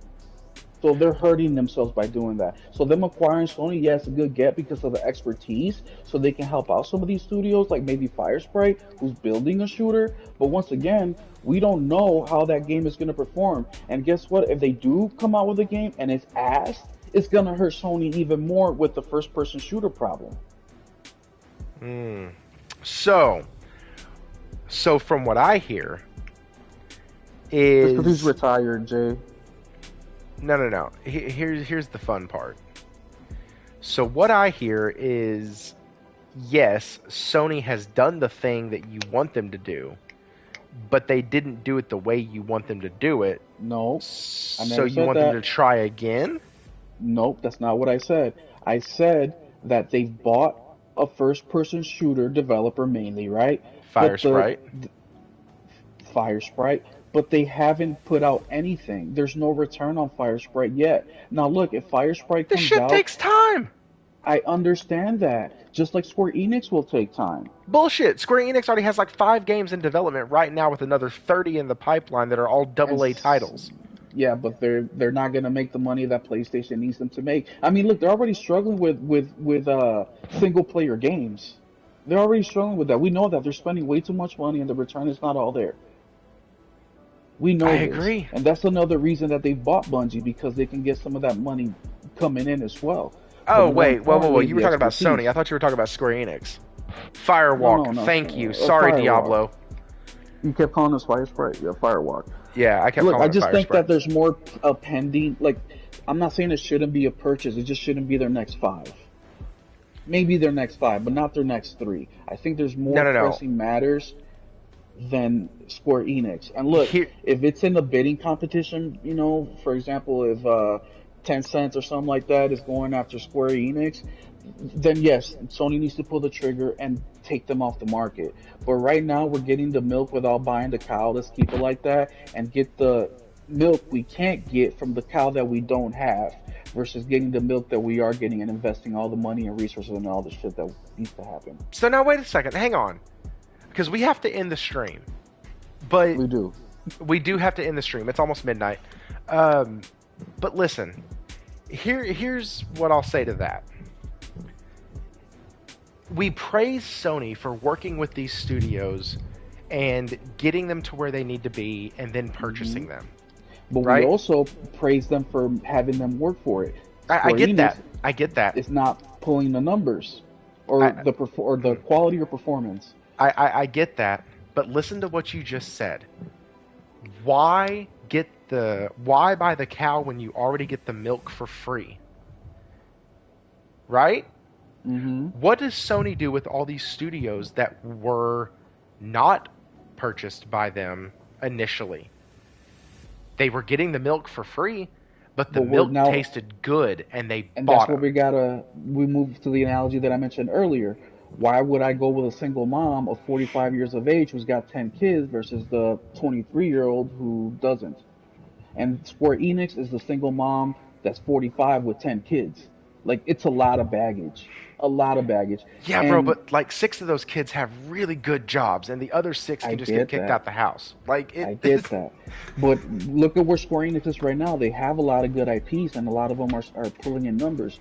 So they're hurting themselves by doing that. So them acquiring Sony, yeah, it's a good get because of the expertise, so they can help out some of these studios, like maybe Firesprite, who's building a shooter. But once again, we don't know how that game is going to perform. And guess what? If they do come out with a game and it's ass, it's going to hurt Sony even more with the first-person shooter problem. So from what I hear is... Because he's retired, Jay. No. Here's the fun part. So what I hear is, yes, Sony has done the thing that you want them to do, but they didn't do it the way you want them to do it. No, so you want them to try again? Nope, that's not what I said. I said that they've bought a first-person shooter developer mainly, right? Firesprite. Firesprite. But they haven't put out anything. There's no return on Firesprite yet. Now look, if Firesprite comes out... This shit takes time! I understand that. Just like Square Enix will take time. Bullshit! Square Enix already has like 5 games in development right now with another 30 in the pipeline that are all AA titles. Yeah, but they're not going to make the money that PlayStation needs them to make. I mean, look, they're already struggling with single-player games. They're already struggling with that. We know that. They're spending way too much money and the return is not all there. We know I this. agree. And that's another reason that they bought Bungie, because they can get some of that money coming in as well. Oh, wait. Whoa. You were talking about Sony. I thought you were talking about Square Enix. Firewalk. No. Thank you. Sorry, Firewalk. Diablo. You kept calling us Firesprite? Yeah, Firewalk. Yeah, I kept calling it Firesprite. I just think that there's more pending. Like, I'm not saying it shouldn't be a purchase. It just shouldn't be their next 5. Maybe their next 5, but not their next 3. I think there's more pressing matters than Square Enix. And look, if it's in the bidding competition, you know, for example, if Tencent or something like that is going after Square Enix, then yes, Sony needs to pull the trigger and take them off the market. But right now, we're getting the milk without buying the cow. Let's keep it like that and get the milk we can't get from the cow that we don't have, versus getting the milk that we are getting and investing all the money and resources and all the shit that needs to happen. So now wait a second, hang on. Because we have to end the stream. But we do. We do have to end the stream. It's almost midnight. But listen, here's what I'll say to that. We praise Sony for working with these studios and getting them to where they need to be and then purchasing them. But we also praise them for having them work for it. I get that. I get that. It's not pulling the numbers or the quality or performance. I get that, but listen to what you just said. Why buy the cow when you already get the milk for free? Right? Mm-hmm. What does Sony do with all these studios that were not purchased by them initially? They were getting the milk for free, but the milk tasted good, and they bought it. And that's where we move to the analogy that I mentioned earlier. Why would I go with a single mom of 45 years of age who's got 10 kids versus the 23-year-old who doesn't? And Square Enix is the single mom that's 45 with 10 kids. Like, it's a lot of baggage. Yeah, bro, but like 6 of those kids have really good jobs, and the other 6 can just get kicked out the house. I get that. But look at where Square Enix is right now. They have a lot of good IPs, and a lot of them are pulling in numbers.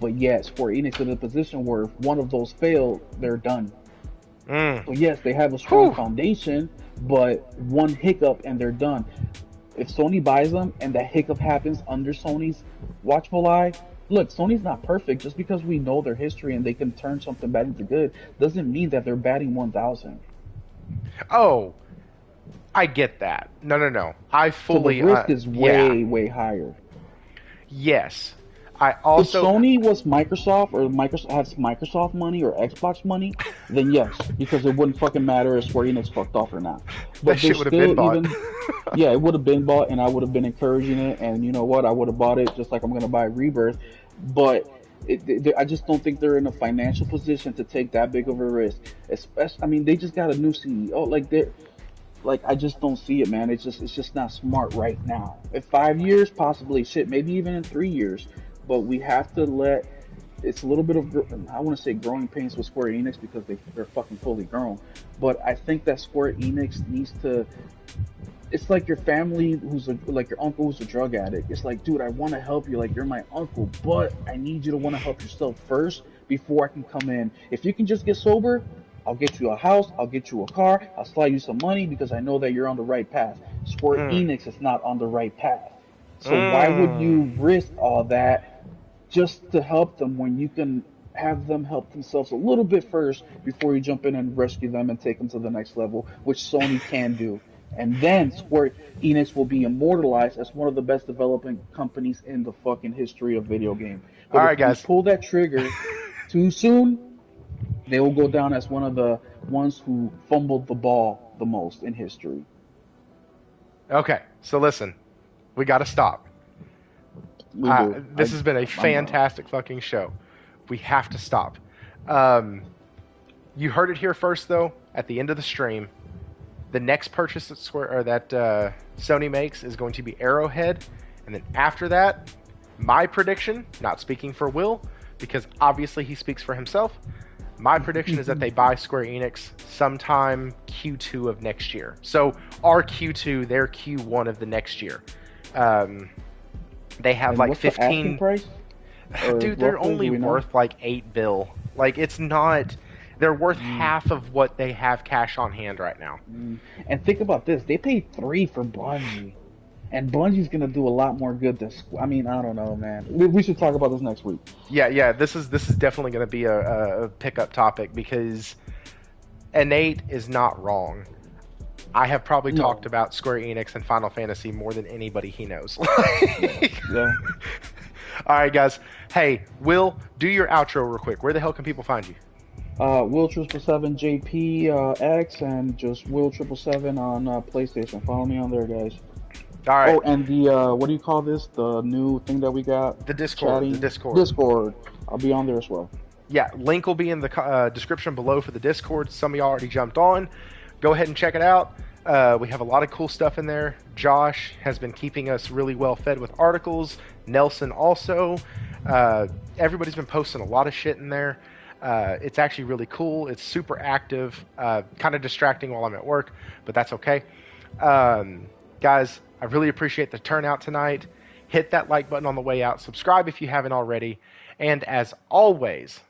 But yet, Square Enix is in a position where if one of those fail, they're done. So yes, they have a strong foundation, but one hiccup and they're done. If Sony buys them and that hiccup happens under Sony's watchful eye, look, Sony's not perfect. Just because we know their history and they can turn something bad into good doesn't mean that they're batting 1,000. Oh, I get that. No. I fully... So the risk is way higher. Yes. I also... If Sony was Microsoft, or Microsoft has Microsoft money or Xbox money, then yes, because it wouldn't fucking matter if Square Enix fucked off or not. But that shit would have been bought. Yeah, it would have been bought, and I would have been encouraging it, and you know what? I would have bought it just like I'm going to buy Rebirth. But I just don't think they're in a financial position to take that big of a risk. Especially, I mean, they just got a new CEO. Like I just don't see it, man. It's just not smart right now. In 5 years, possibly, shit, maybe even in 3 years. But we have to let. It's a little bit of I want to say growing pains with Square Enix because they're fucking fully grown. But I think that Square Enix needs to, it's like your family like your uncle who's a drug addict. It's like, dude, I want to help you, like you're my uncle, but I need you to want to help yourself first before I can come in. If you can just get sober, I'll get you a house, I'll get you a car, I'll slide you some money because I know that you're on the right path. Square Mm. Enix is not on the right path. So why would Mm. you risk all that just to help them when you can have them help themselves a little bit first before you jump in and rescue them and take them to the next level, which Sony can do. And then Square Enix will be immortalized as one of the best developing companies in the fucking history of video game. All But if right, you guys. pull that trigger too soon, they will go down as one of the ones who fumbled the ball the most in history. Okay, so listen, we got to stop. We do. This has been a I'm fantastic fucking show. We have to stop. Um, you heard it here first, though. At the end of the stream, the next purchase that Sony makes is going to be Arrowhead, and then after that, my prediction, not speaking for Will, because obviously he speaks for himself. My prediction is that they buy Square Enix sometime Q2 of next year. So our Q2, their Q1 of the next year. They have and like what's the asking 15. price? Or Dude, they're roughly, only do we know? worth like 8 bill. Like it's not. They're worth half of what they have cash on hand right now. And think about this: they paid 3 for Bungie, and Bungie's gonna do a lot more good than. I mean, I don't know, man. We should talk about this next week. Yeah. This is definitely going to be a pickup topic because Innate is not wrong. I have probably talked No. about Square Enix and Final Fantasy more than anybody he knows. Yeah. Yeah. All right, guys. Hey, Will, do your outro real quick. Where the hell can people find you? Will 777 JP X and just Will 777 on PlayStation. Follow me on there, guys. All right, Oh, and the what do you call this? The new thing that we got? the Discord. The Chatting Discord. Discord. I'll be on there as well. Yeah, link will be in the description below for the Discord. Some of y'all already jumped on. Go ahead and check it out. We have a lot of cool stuff in there. Josh has been keeping us really well fed with articles. Nelson also. Everybody's been posting a lot of shit in there. It's actually really cool. It's super active. Kind of distracting while I'm at work, but that's okay. Guys, I really appreciate the turnout tonight. Hit that like button on the way out. Subscribe if you haven't already. And as always,